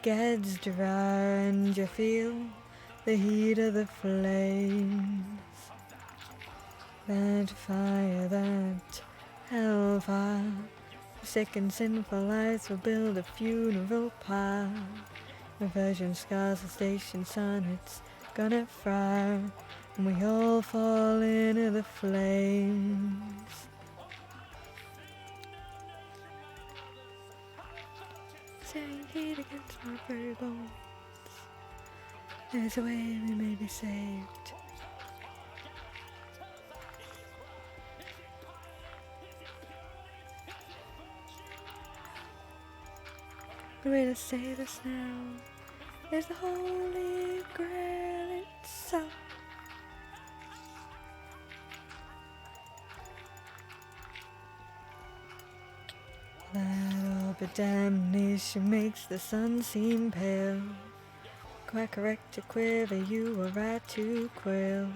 gets dry and you feel the heat of the flames. That fire, that hellfire. Sick and sinful lives will build a funeral pyre. Reversion scars the station sun, it's gonna fry. And we all fall into the flames. Tearing heat against my very bones. There's a way we may be saved. The way to save us now is the Holy Grail itself. The damnation makes the sun seem pale. Quite correct to quiver, you were right to quail.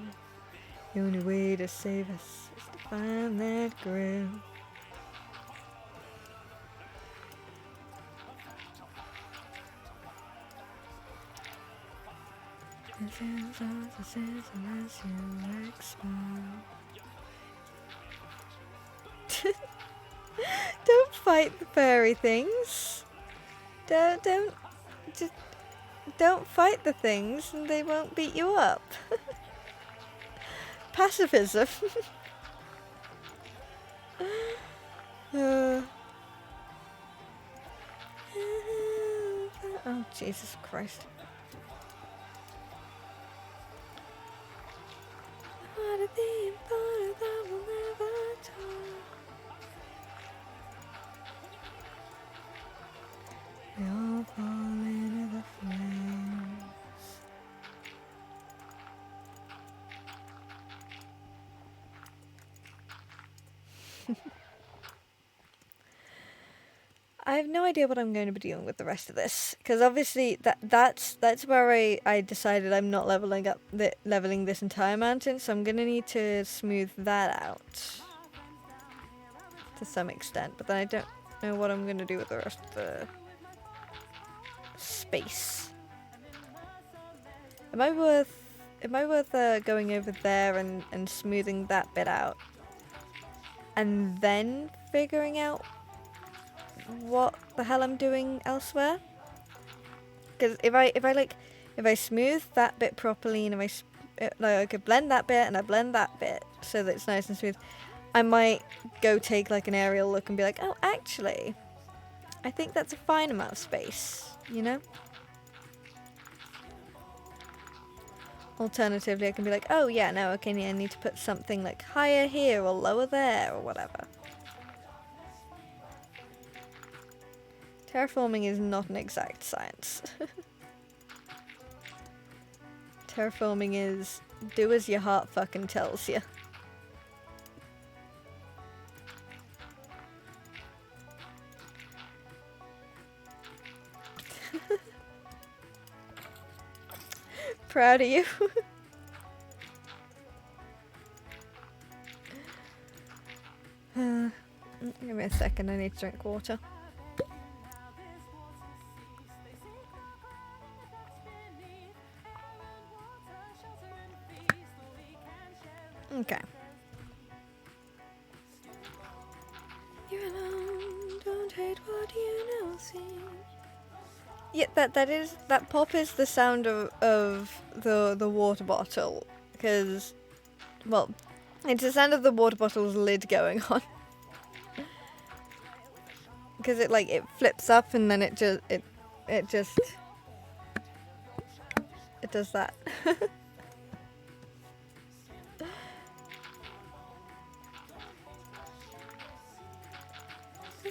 The only way to save us is to find that grail. This is all this is unless you expire. Don't fight the fairy things. Just don't fight the things and they won't beat you up. Pacifism. Oh, Jesus Christ. What a thing, but that will never talk. We all fall into the flames. I have no idea what I'm going to be doing with the rest of this, because obviously that's where I decided I'm not leveling this entire mountain, so I'm gonna need to smooth that out to some extent. But then I don't know what I'm gonna do with the rest of the space. Am I worth going over there and smoothing that bit out, and then figuring out what the hell I'm doing elsewhere? Because if I smooth that bit properly, and if I could blend that bit and I blend that bit so that it's nice and smooth, I might go take like an aerial look and be like, oh, actually, I think that's a fine amount of space, you know? Alternatively, I can be like, oh yeah, no, okay, I need to put something like higher here or lower there or whatever. Terraforming is not an exact science. Terraforming is do as your heart fucking tells you. Proud of you. Give me a second, I need to drink water. Okay. You're alone, don't hate what you know, see. Yeah, that pop is the sound of the water bottle, because, well, it's the sound of the water bottle's lid going on. Because it flips up and then it does that.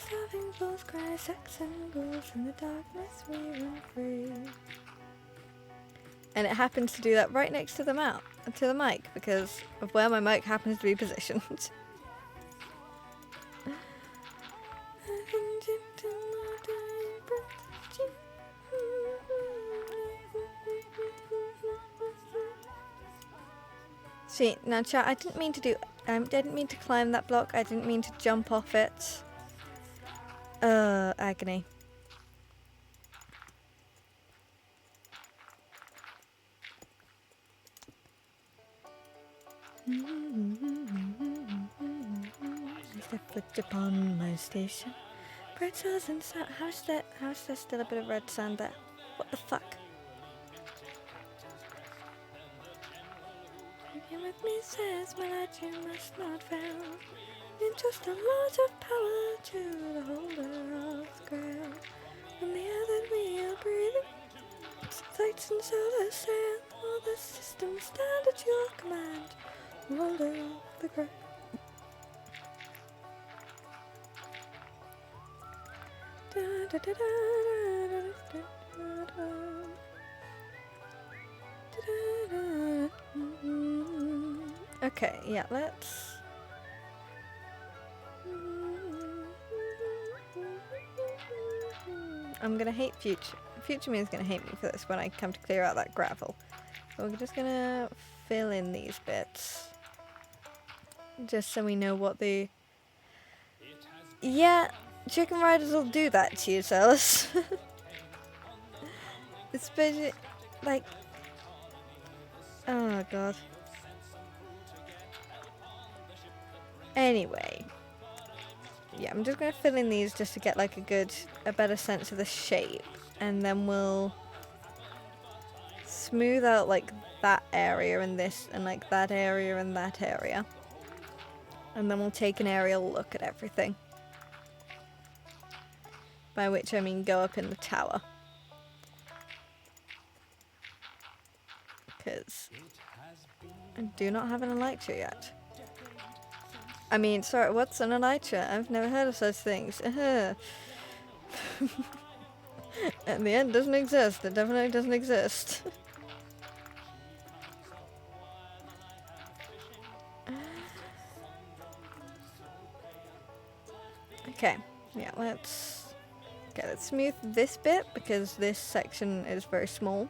Having bulls cry, sex and ghouls, in the darkness we run free. And it happens to do that right next to the mic, because of where my mic happens to be positioned. See, now chat, I didn't mean to climb that block, I didn't mean to jump off it. Agony. As I flicked upon my station, red stars and sound. How's there still a bit of red sand there? What the fuck? You're with me says, my light you must not fail. Entrust a lot of power to the holder of the grail. From the air that we are breathing, lights and solar sail. All the systems stand at your command, holder of the grail. Da, da, da, da, da, da, da, da, da. Okay, yeah, let's. I'm gonna hate Future. Future me is gonna hate me for this when I come to clear out that gravel. So we're just gonna fill in these bits. Just so we know what the... Yeah, chicken riders will do that to you, Celis. Especially, like... Oh, God. Anyway. Yeah, I'm just going to fill in these just to get, like, a better sense of the shape. And then we'll smooth out, like, that area and this, and, like, that area and that area. And then we'll take an aerial look at everything. By which I mean go up in the tower. Because I do not have an elytra yet. I mean, sorry, what's an elytra? I've never heard of such things. And the end doesn't exist. It definitely doesn't exist. Okay, yeah, let's smooth this bit because this section is very small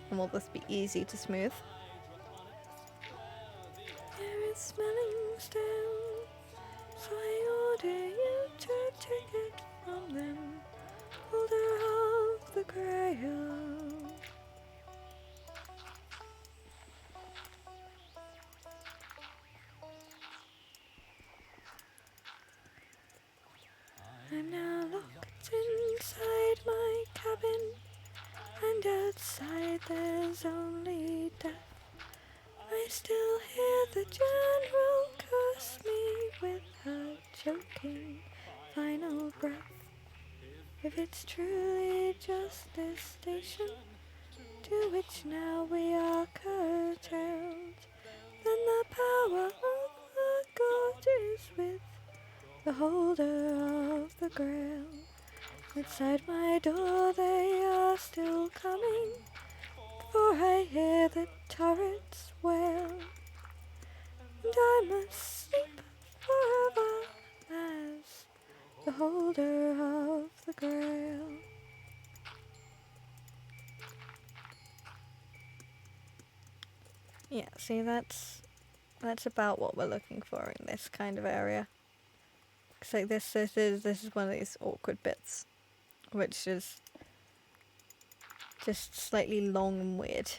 and will thus be easy to smooth. There is smelling still, so I order you to take it from them, holder of the grail. I'm now locked inside my cabin, and outside there's only death. I still hear the general curse me with her choking final breath. If it's truly just this station, to which now we are curtailed, then the power of the god is with the holder of the grail. Outside my door they are still coming, for I hear the turrets wail, and I must sleep forever as the holder of the grail. Yeah, see, that's about what we're looking for in this kind of area. It's like this is one of these awkward bits, which is just slightly long and weird.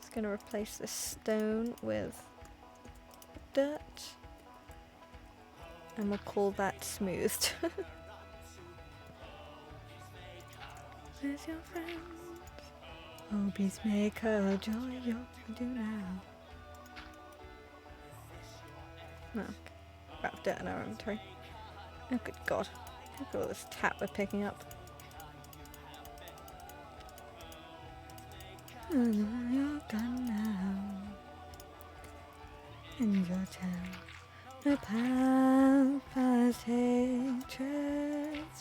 Just gonna replace this stone with dirt, and we'll call that smoothed. Where's your friend? Oh, peacemaker, joy, you do now. No. Wrapped dirt in our inventory. Oh, good God. Look at all this tap we're picking up. You're gone now. In your town, the path past hatred's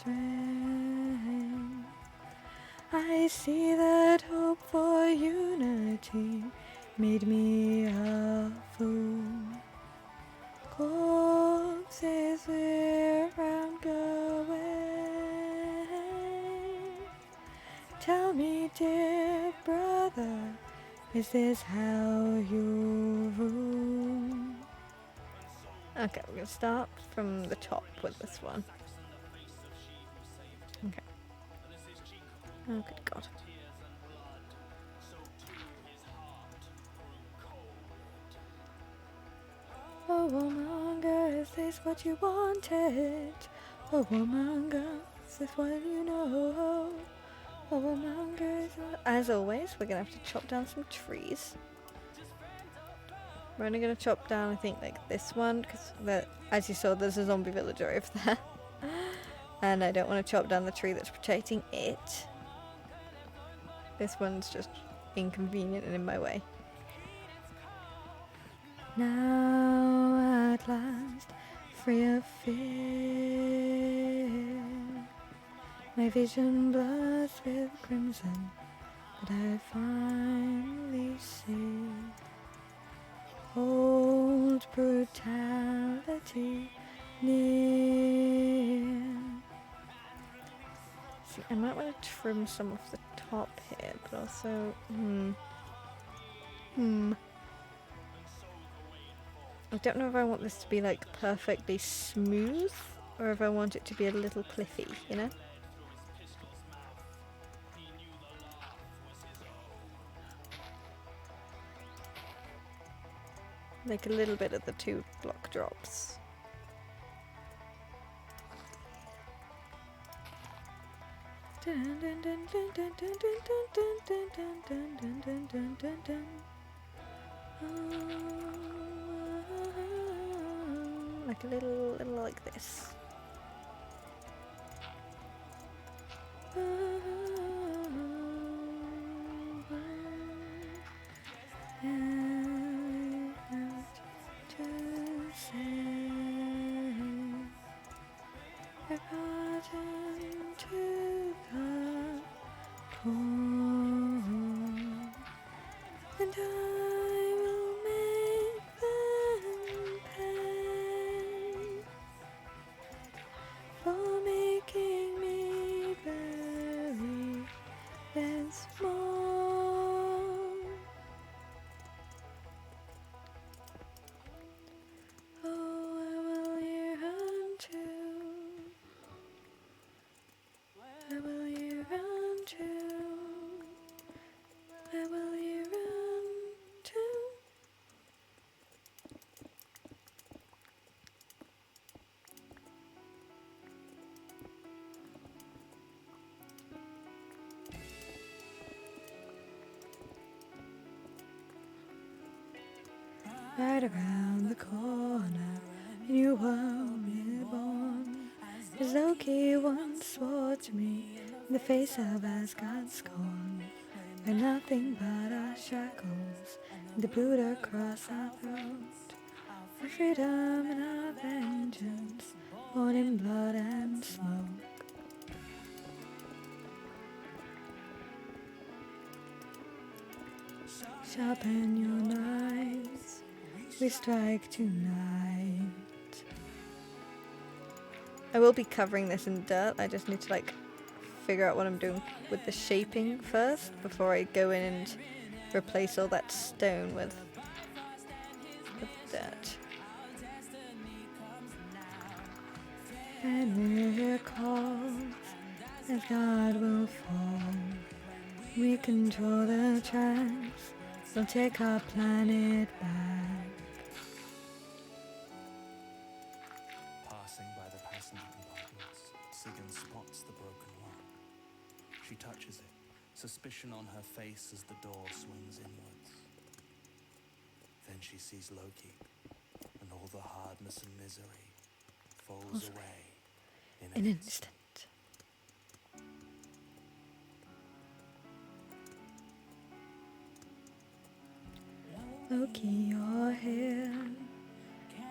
reign. I see that hope for unity made me a fool. Corpses around go away. Tell me, dear brother, is this how you rule? Okay, we're gonna start from the top with this one. Okay. Oh, good God. Oh, womonger, is this what you wanted? Oh, womonger, is this what you know? Oh, womonger, as always, we're gonna have to chop down some trees. We're only gonna chop down, I think, like this one, because as you saw, there's a zombie villager over there. And I don't want to chop down the tree that's protecting it. This one's just inconvenient and in my way. Now at last, free of fear, my vision blurs with crimson, but I finally see old brutality near. thinking I might want to trim some off the top here, but also, I don't know if I want this to be like perfectly smooth or if I want it to be a little cliffy, you know? Like a little bit of the 2 block drops. Like a little like this. And I will make them pay for making me bury this more. Oh, where will you run to? Where will you run to? Where will you run to? Right around the corner, a new world reborn. As Loki once swore to me, in the face of Asgard's scorn. We're nothing but our shackles, and the blood across our throat. For freedom and our vengeance, born in blood and smoke. Sharpen your knives, we strike tonight. I will be covering this in dirt. I just need to like figure out what I'm doing with the shaping first before I go in and replace all that stone with dirt. And here calls as God will fall. We control the trance, we'll take our planet back. Passing by the passenger compartments, Sigyn spots the broken lock. She touches it, suspicion on her face as the door swings inwards. Then she sees Loki, and all the hardness and misery falls away in In an an instant. instant. Loki, you're here.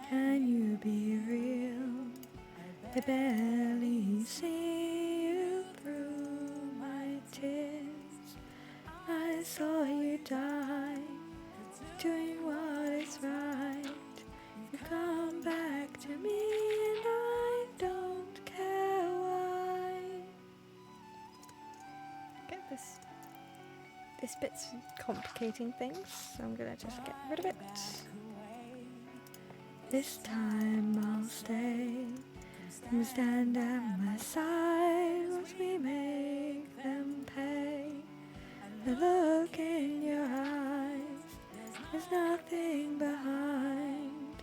Can you be real? I barely see you through my tears. I saw you die, doing what is right. You come back to me and I don't care why. Get this. This bit's complicating things, so I'm gonna just get rid of it. This time I'll stay and stand at my side as we make them pay. The look in your eyes, there's nothing behind.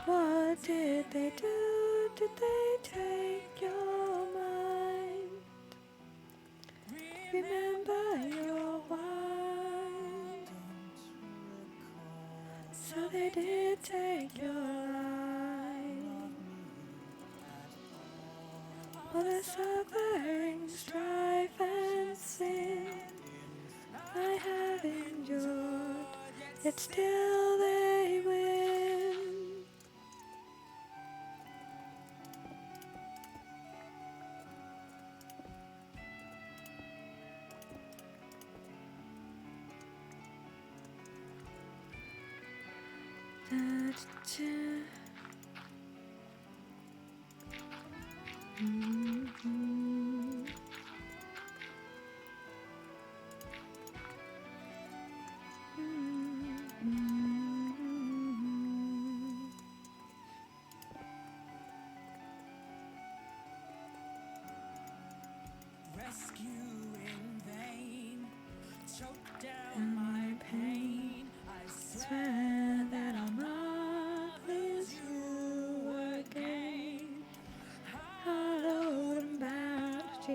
What did they do? Did they take your mind? Remember your wine. So they did take your life. All the suffering, strife and sin I have endured, yet still they win.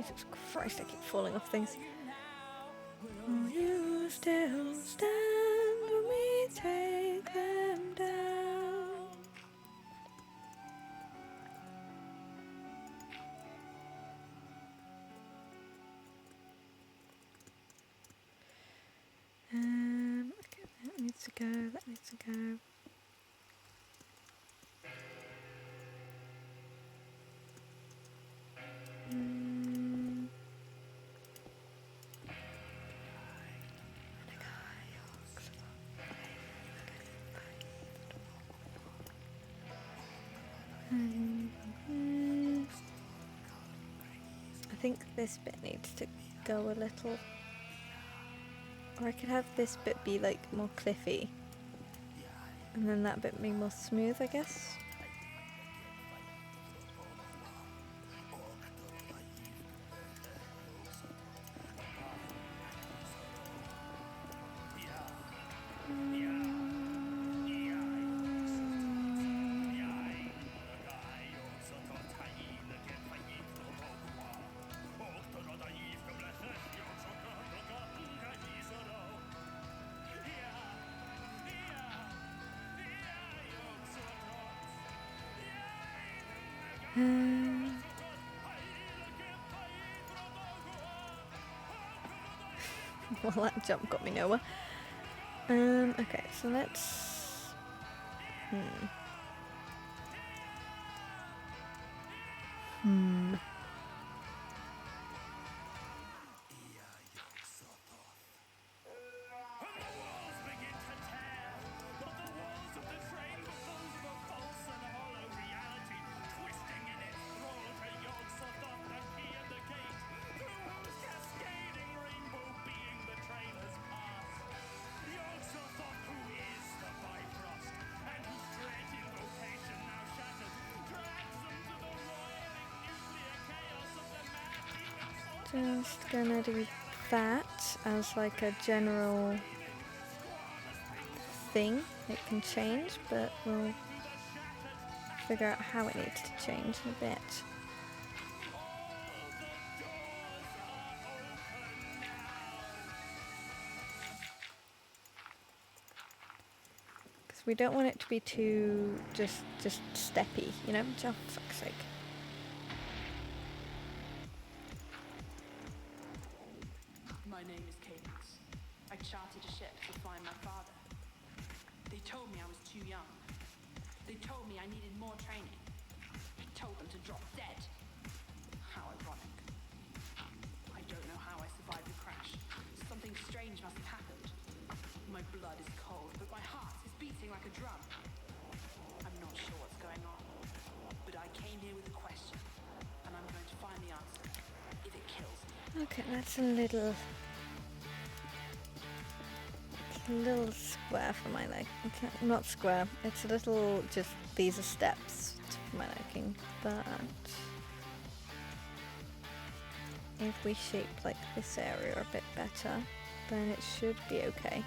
Jesus Christ, I keep falling off things. Will you still stand when we take them down? Okay, that needs to go, that needs to go. I think this bit needs to go a little, or I could have this bit be like more cliffy and then that bit be more smooth, I guess. Well, that jump got me nowhere. Okay, so let's... Just gonna do that as like a general thing. It can change, but we'll figure out how it needs to change in a bit. Because we don't want it to be too just steppy, you know? Oh, for fuck's sake. My name is Cadence. I chartered a ship to find my father. They told me I was too young. They told me I needed more training. He told them to drop dead. How ironic. I don't know how I survived the crash. Something strange must have happened. My blood is cold, but my heart is beating like a drum. I'm not sure what's going on, but I came here with a question, and I'm going to find the answer if it kills me. Okay, that's a little square for my liking. Not square, it's a little just, these are steps for my liking, but if we shape like this area a bit better, then it should be okay.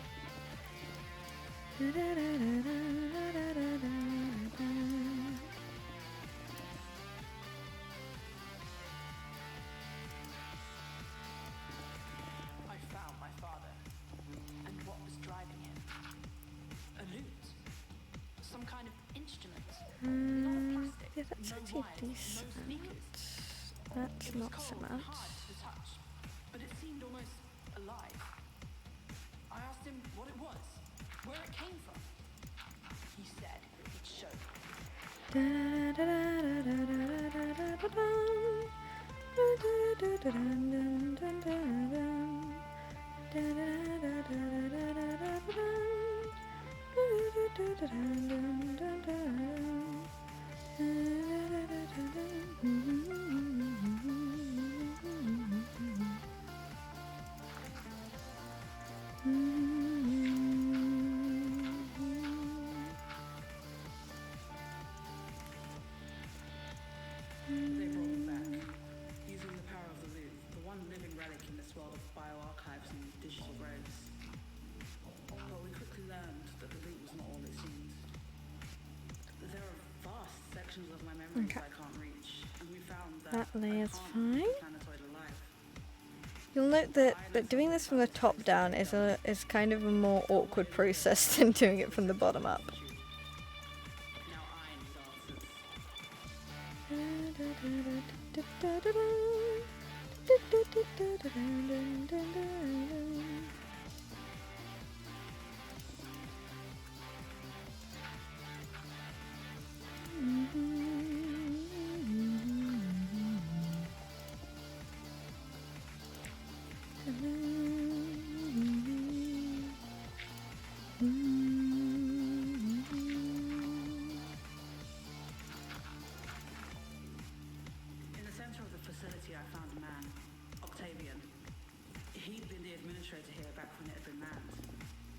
Yeah, that's actually decent. That's not so much. But it seemed almost alive. I asked him what it was, where it came from. He said he'd show They brought me back, using the power of the loop, the one living relic in this world of bioarchives and digital roads. But we quickly learned that the loop was not all it seemed. There are vast sections of my memories I can't reach, and we found that that layer's I can't fine. keep the planetoid alive You'll note that doing this from the top down is kind of a more awkward process than doing it from the bottom up. Now I need answers. In the center of the facility, I found a man, Octavian. He'd been the administrator here back when it had been manned.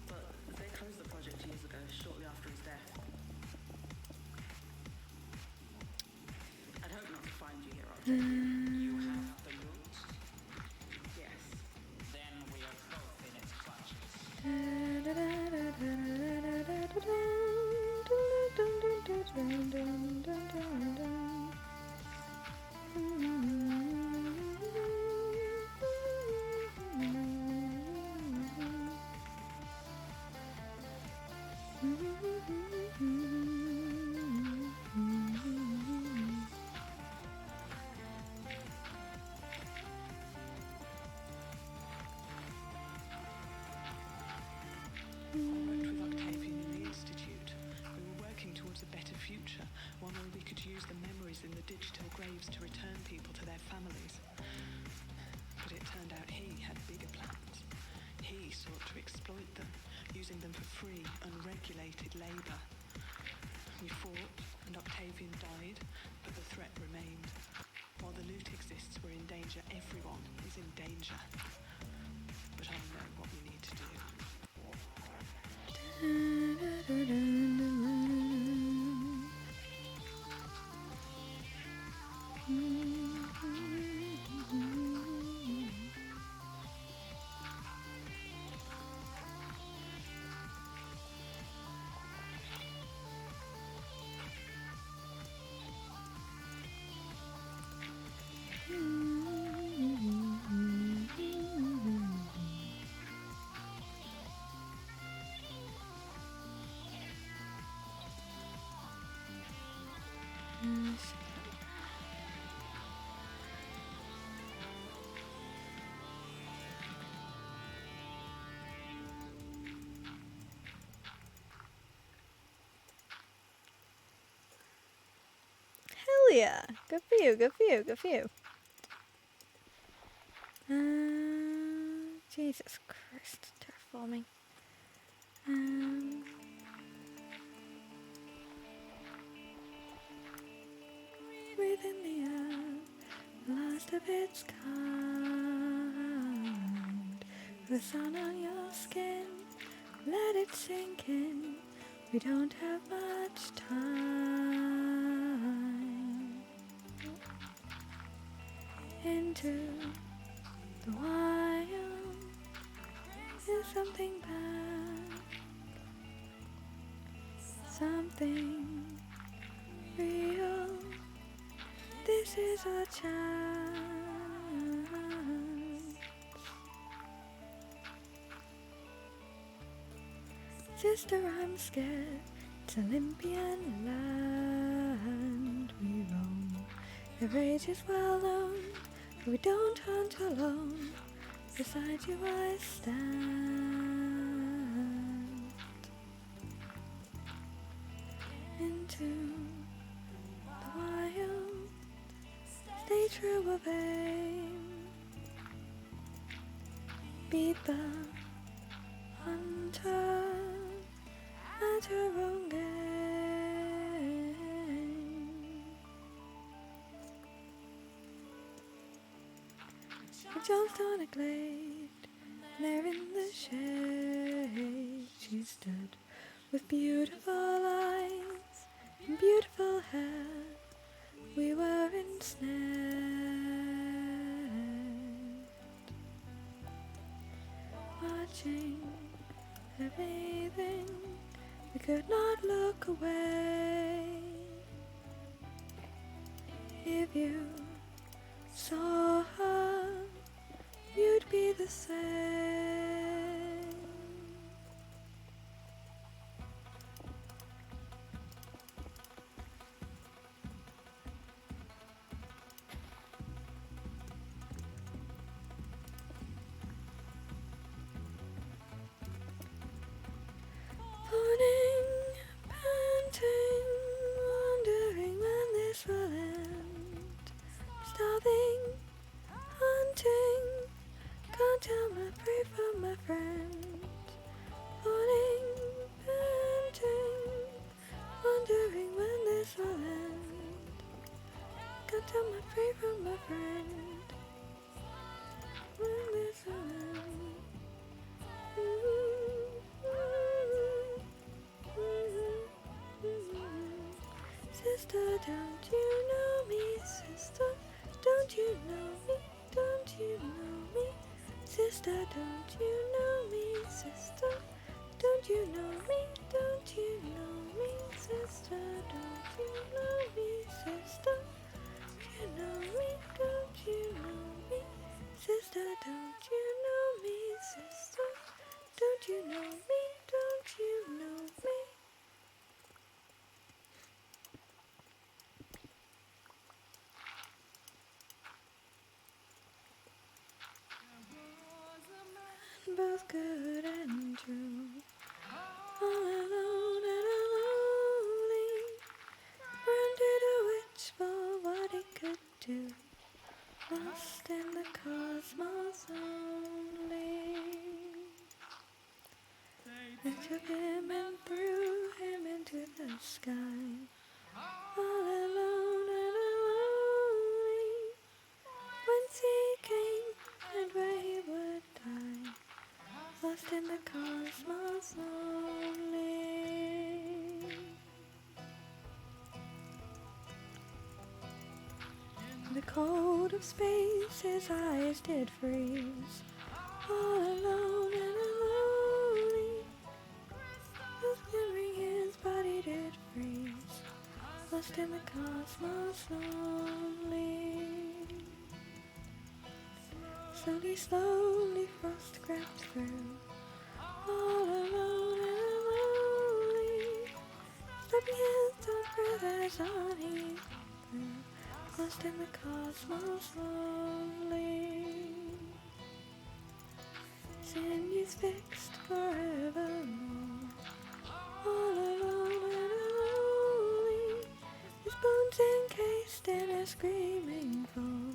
But they closed the project years ago, shortly after his death. I'd hope not to find you here, Octavian. You have the loot? Yes. Then we are both in its clutches. I worked with Octavian in the Institute. We were working towards a better future, one where we could use the memories in the digital graves to return people to their families. But it turned out he had bigger plans. He sought to exploit them, using them for free, unregulated labour. We fought, and Octavian died, but the threat remained. While the loot exists, we're in danger. Everyone is in danger. But I know what we need to do. Hell yeah! Good for you, good for you, good for you. Jesus Christ, terraforming. Within the earth, last of its kind. The sun on your skin, let it sink in. We don't have much time. Into the wild is something bad, something real. This is our chance. Sister, I'm scared. It's Olympian land we roam. The rage is well known. We don't hunt alone. Beside you I stand. Into the wild, stay true of aim. Beat the hunter at her own game. She jumped on a glade, and there in the shade she stood, with beautiful eyes and beautiful hair. We were ensnared, watching her bathing. We could not look away. If you saw her, you'd be the same. Morning, panting, wondering when this will end. Starving, hunting, can't tell my prey from my friend. Morning, panting, wondering when this will end. Can't tell my prey from my friend. When this will end. Sister, don't you know me? Sister, don't you know me? Don't you know me? Sister, don't you know me? Sister, don't you know me? Don't you know me? Sister, don't you know me? Sister, you know me? Don't you know me? Sister, don't you know me? Sister, don't you know me? Don't you know me? Both good and true. All alone and lonely. Branded a witch for what he could do. Lost in the cosmos only. They took him and threw him into the sky. All alone and lonely. Whence he came and where he would die. Lost in the cosmos only. In the cold of space his eyes did freeze. All alone and lonely. Just glimmering his body did freeze. Lost in the cosmos lonely. Slowly, slowly frost crept through. All alone and lonely. Slipping his dark breath as on he flew. Lost in the cosmos lonely. Sinews fixed forevermore. All alone and lonely. His bones encased in a screaming fall.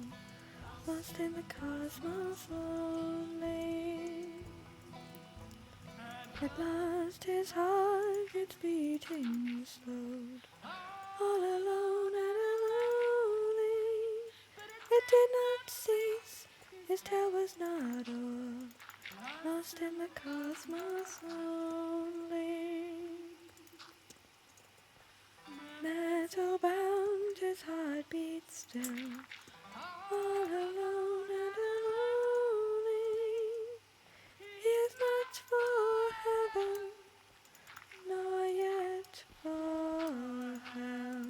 Lost in the cosmos lonely. At last his heart its beating slowed. All alone and lonely. It did not cease, his tale was not o'er. Lost in the cosmos lonely. Metal bound, his heart beat still. All alone and lonely. He is not for heaven, nor yet for hell.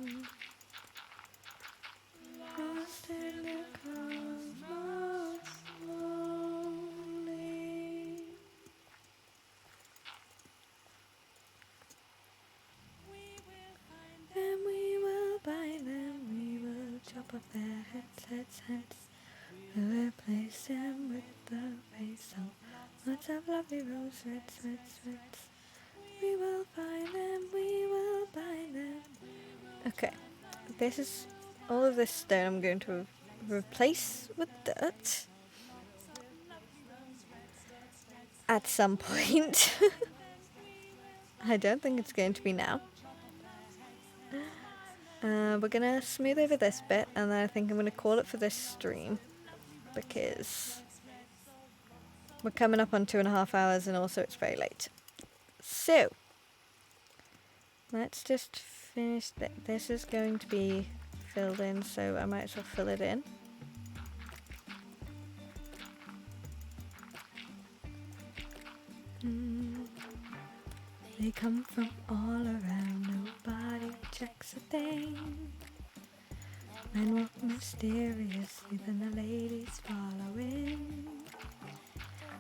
Lost in the cosmos lonely. And we will bind them, we will chop off their heads. We will replace them with the face of lots of lovely rose reds. We will find them, we will bind them. Okay, this is all of this stone I'm going to replace with dirt at some point. I don't think it's going to be now. We're gonna smooth over this bit, and then I think I'm gonna call it for this stream, because we're coming up on 2.5 hours, and also it's very late. So let's just finish this is going to be filled in, so I might as well fill it in. They come from all around, nobody checks a thing. Men walk mysteriously, then the ladies following.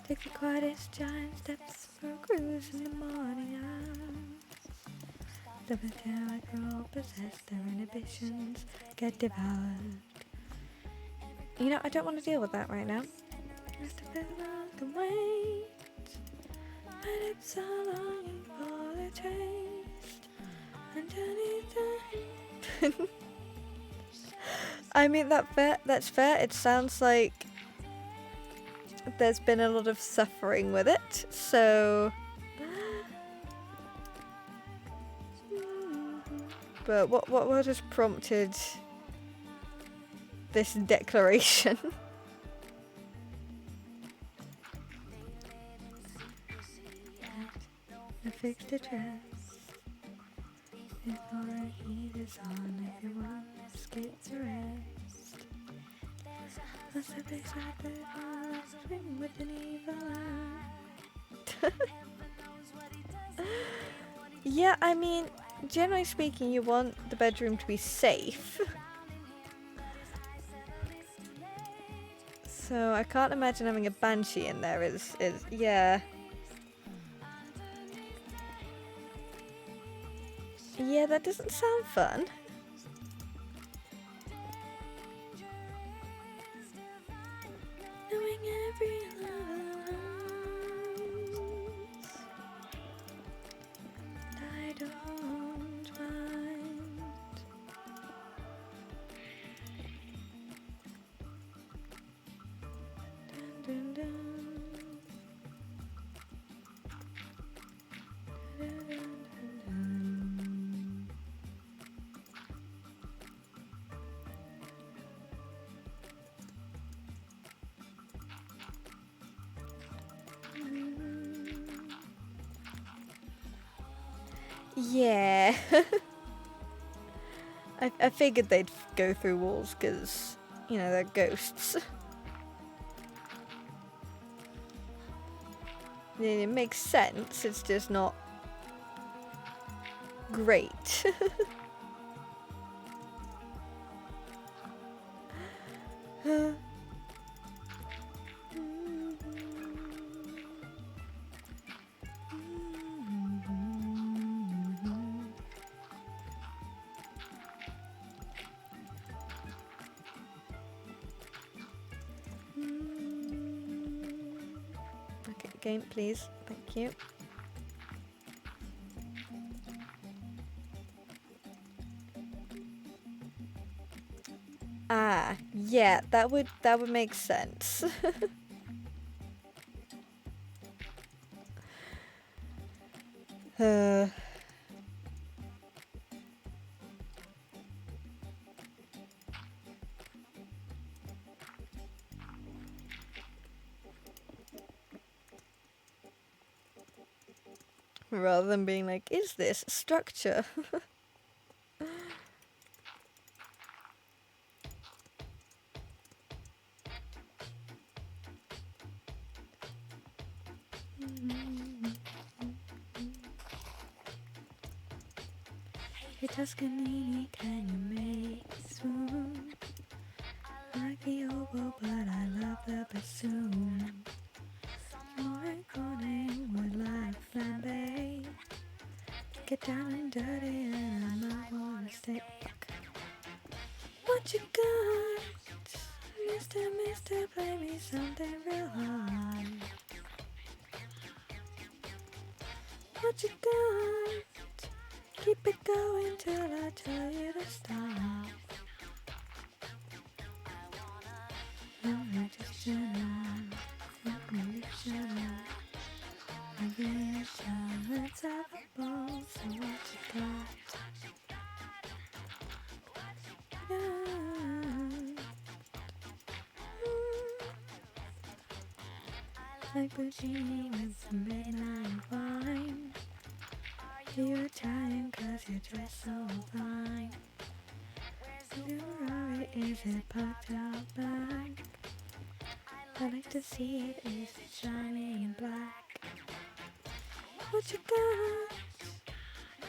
Take the quietest giant steps for a cruise in the morning hours. Double down like we're all possessed, their inhibitions get devoured. You know, I don't want to deal with that right now. Just a bit long and wait. My lips are longing for a taste. Underneath the I mean, that's fair. It sounds like there's been a lot of suffering with it, so... But what has prompted this declaration? A fixed address before the heat is on, everyone escapes arrest. That's a place like the heart ring with an evil eye. Yeah, I mean, generally speaking, you want the bedroom to be safe. So I can't imagine having a banshee in there is yeah. Yeah, that doesn't sound fun. Knowing every love I don't mind. Dun, dun, dun. Dun, dun, dun, dun. Yeah. I figured they'd go through walls because, you know, they're ghosts. It makes sense, it's just not great. Okay, game, please. Thank you. Ah, yeah, that would make sense. Rather than being like, is this structure? Hey Tuscanini, can you make me swoon? I like the oboe, but I love the bassoon. More recording would like flambe. Get down and dirty and I might wanna stick. What you got? Mister, play me something real hard. What you got? Keep it going till I tell you to stop. I'm just shut up. Shut up. Let's have a ball. So what you got? Like Puccini with some midnight wine. You're Italian cause you dress so fine. Your Ferrari, is it parked out back? I like to see it, is it shiny and black? What you got?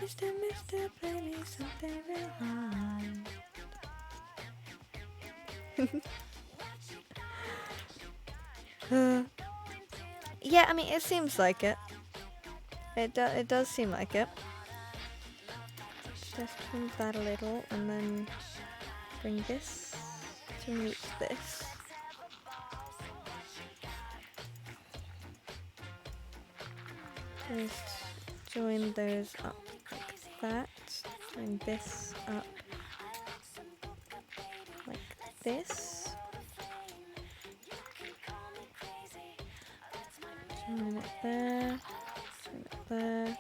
Mister, play me something real hard. Yeah, I mean, it seems like it. It does seem like it. Just move that a little, and then bring this to meet this. Just join those up like that. Join this up like this. Join it there. Join it there.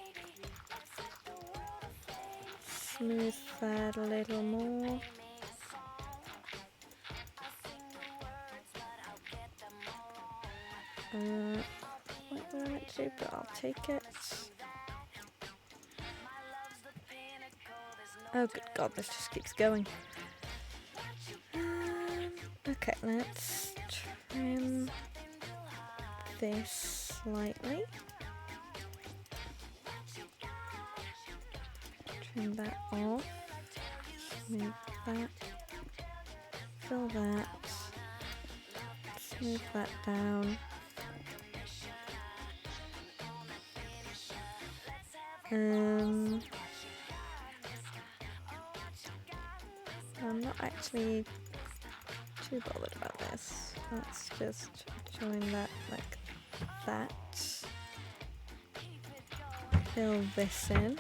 Smooth that a little more. What do I meant to do? But I'll take it. Oh, good God, this just keeps going. Okay, let's trim this slightly. Trim that off. Smooth that. Fill that. Smooth that down. I'm not actually too bothered about this. Let's just join that like that. Fill this in.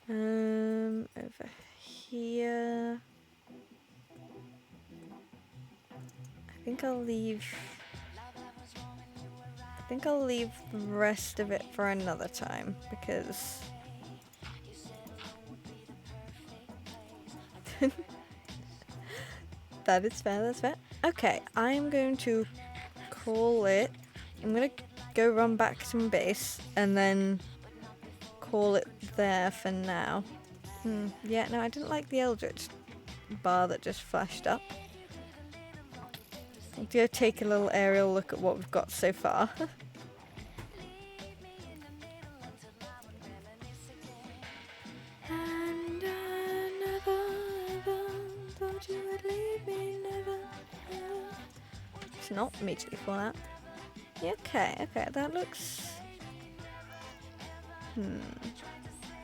Over here. I think I'll leave the rest of it for another time because that is fair, that's fair. Okay, I'm going to call it. I'm gonna go run back to my base and then call it there for now. Yeah, no, I didn't like the Eldritch bar that just flashed up. I'll go take a little aerial look at what we've got so far. And thought you would leave me never. It's not immediately for that. Okay, that looks...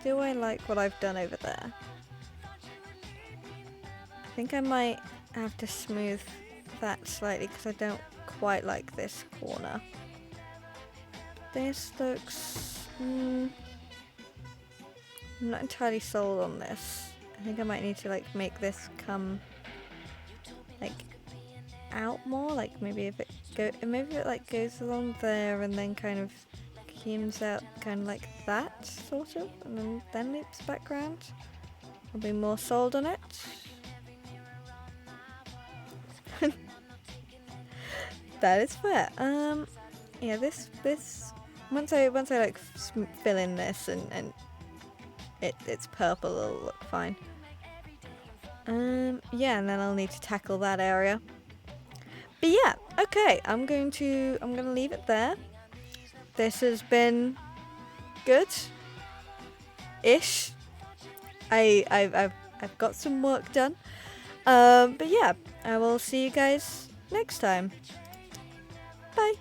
Do I like what I've done over there? I think I might have to smooth that slightly because I don't quite like this corner. This looks... I'm not entirely sold on this. I think I might need to like make this come like out more. Like maybe if it like goes along there and then kind of comes out kind of like that sort of, and then loops back round. I'll be more sold on it. That is fair. Yeah, this once I like fill in this and it's purple, it'll look fine. Yeah, and then I'll need to tackle that area. But yeah, okay, I'm gonna leave it there. This has been good-ish. I've got some work done. But yeah, I will see you guys next time. Bye.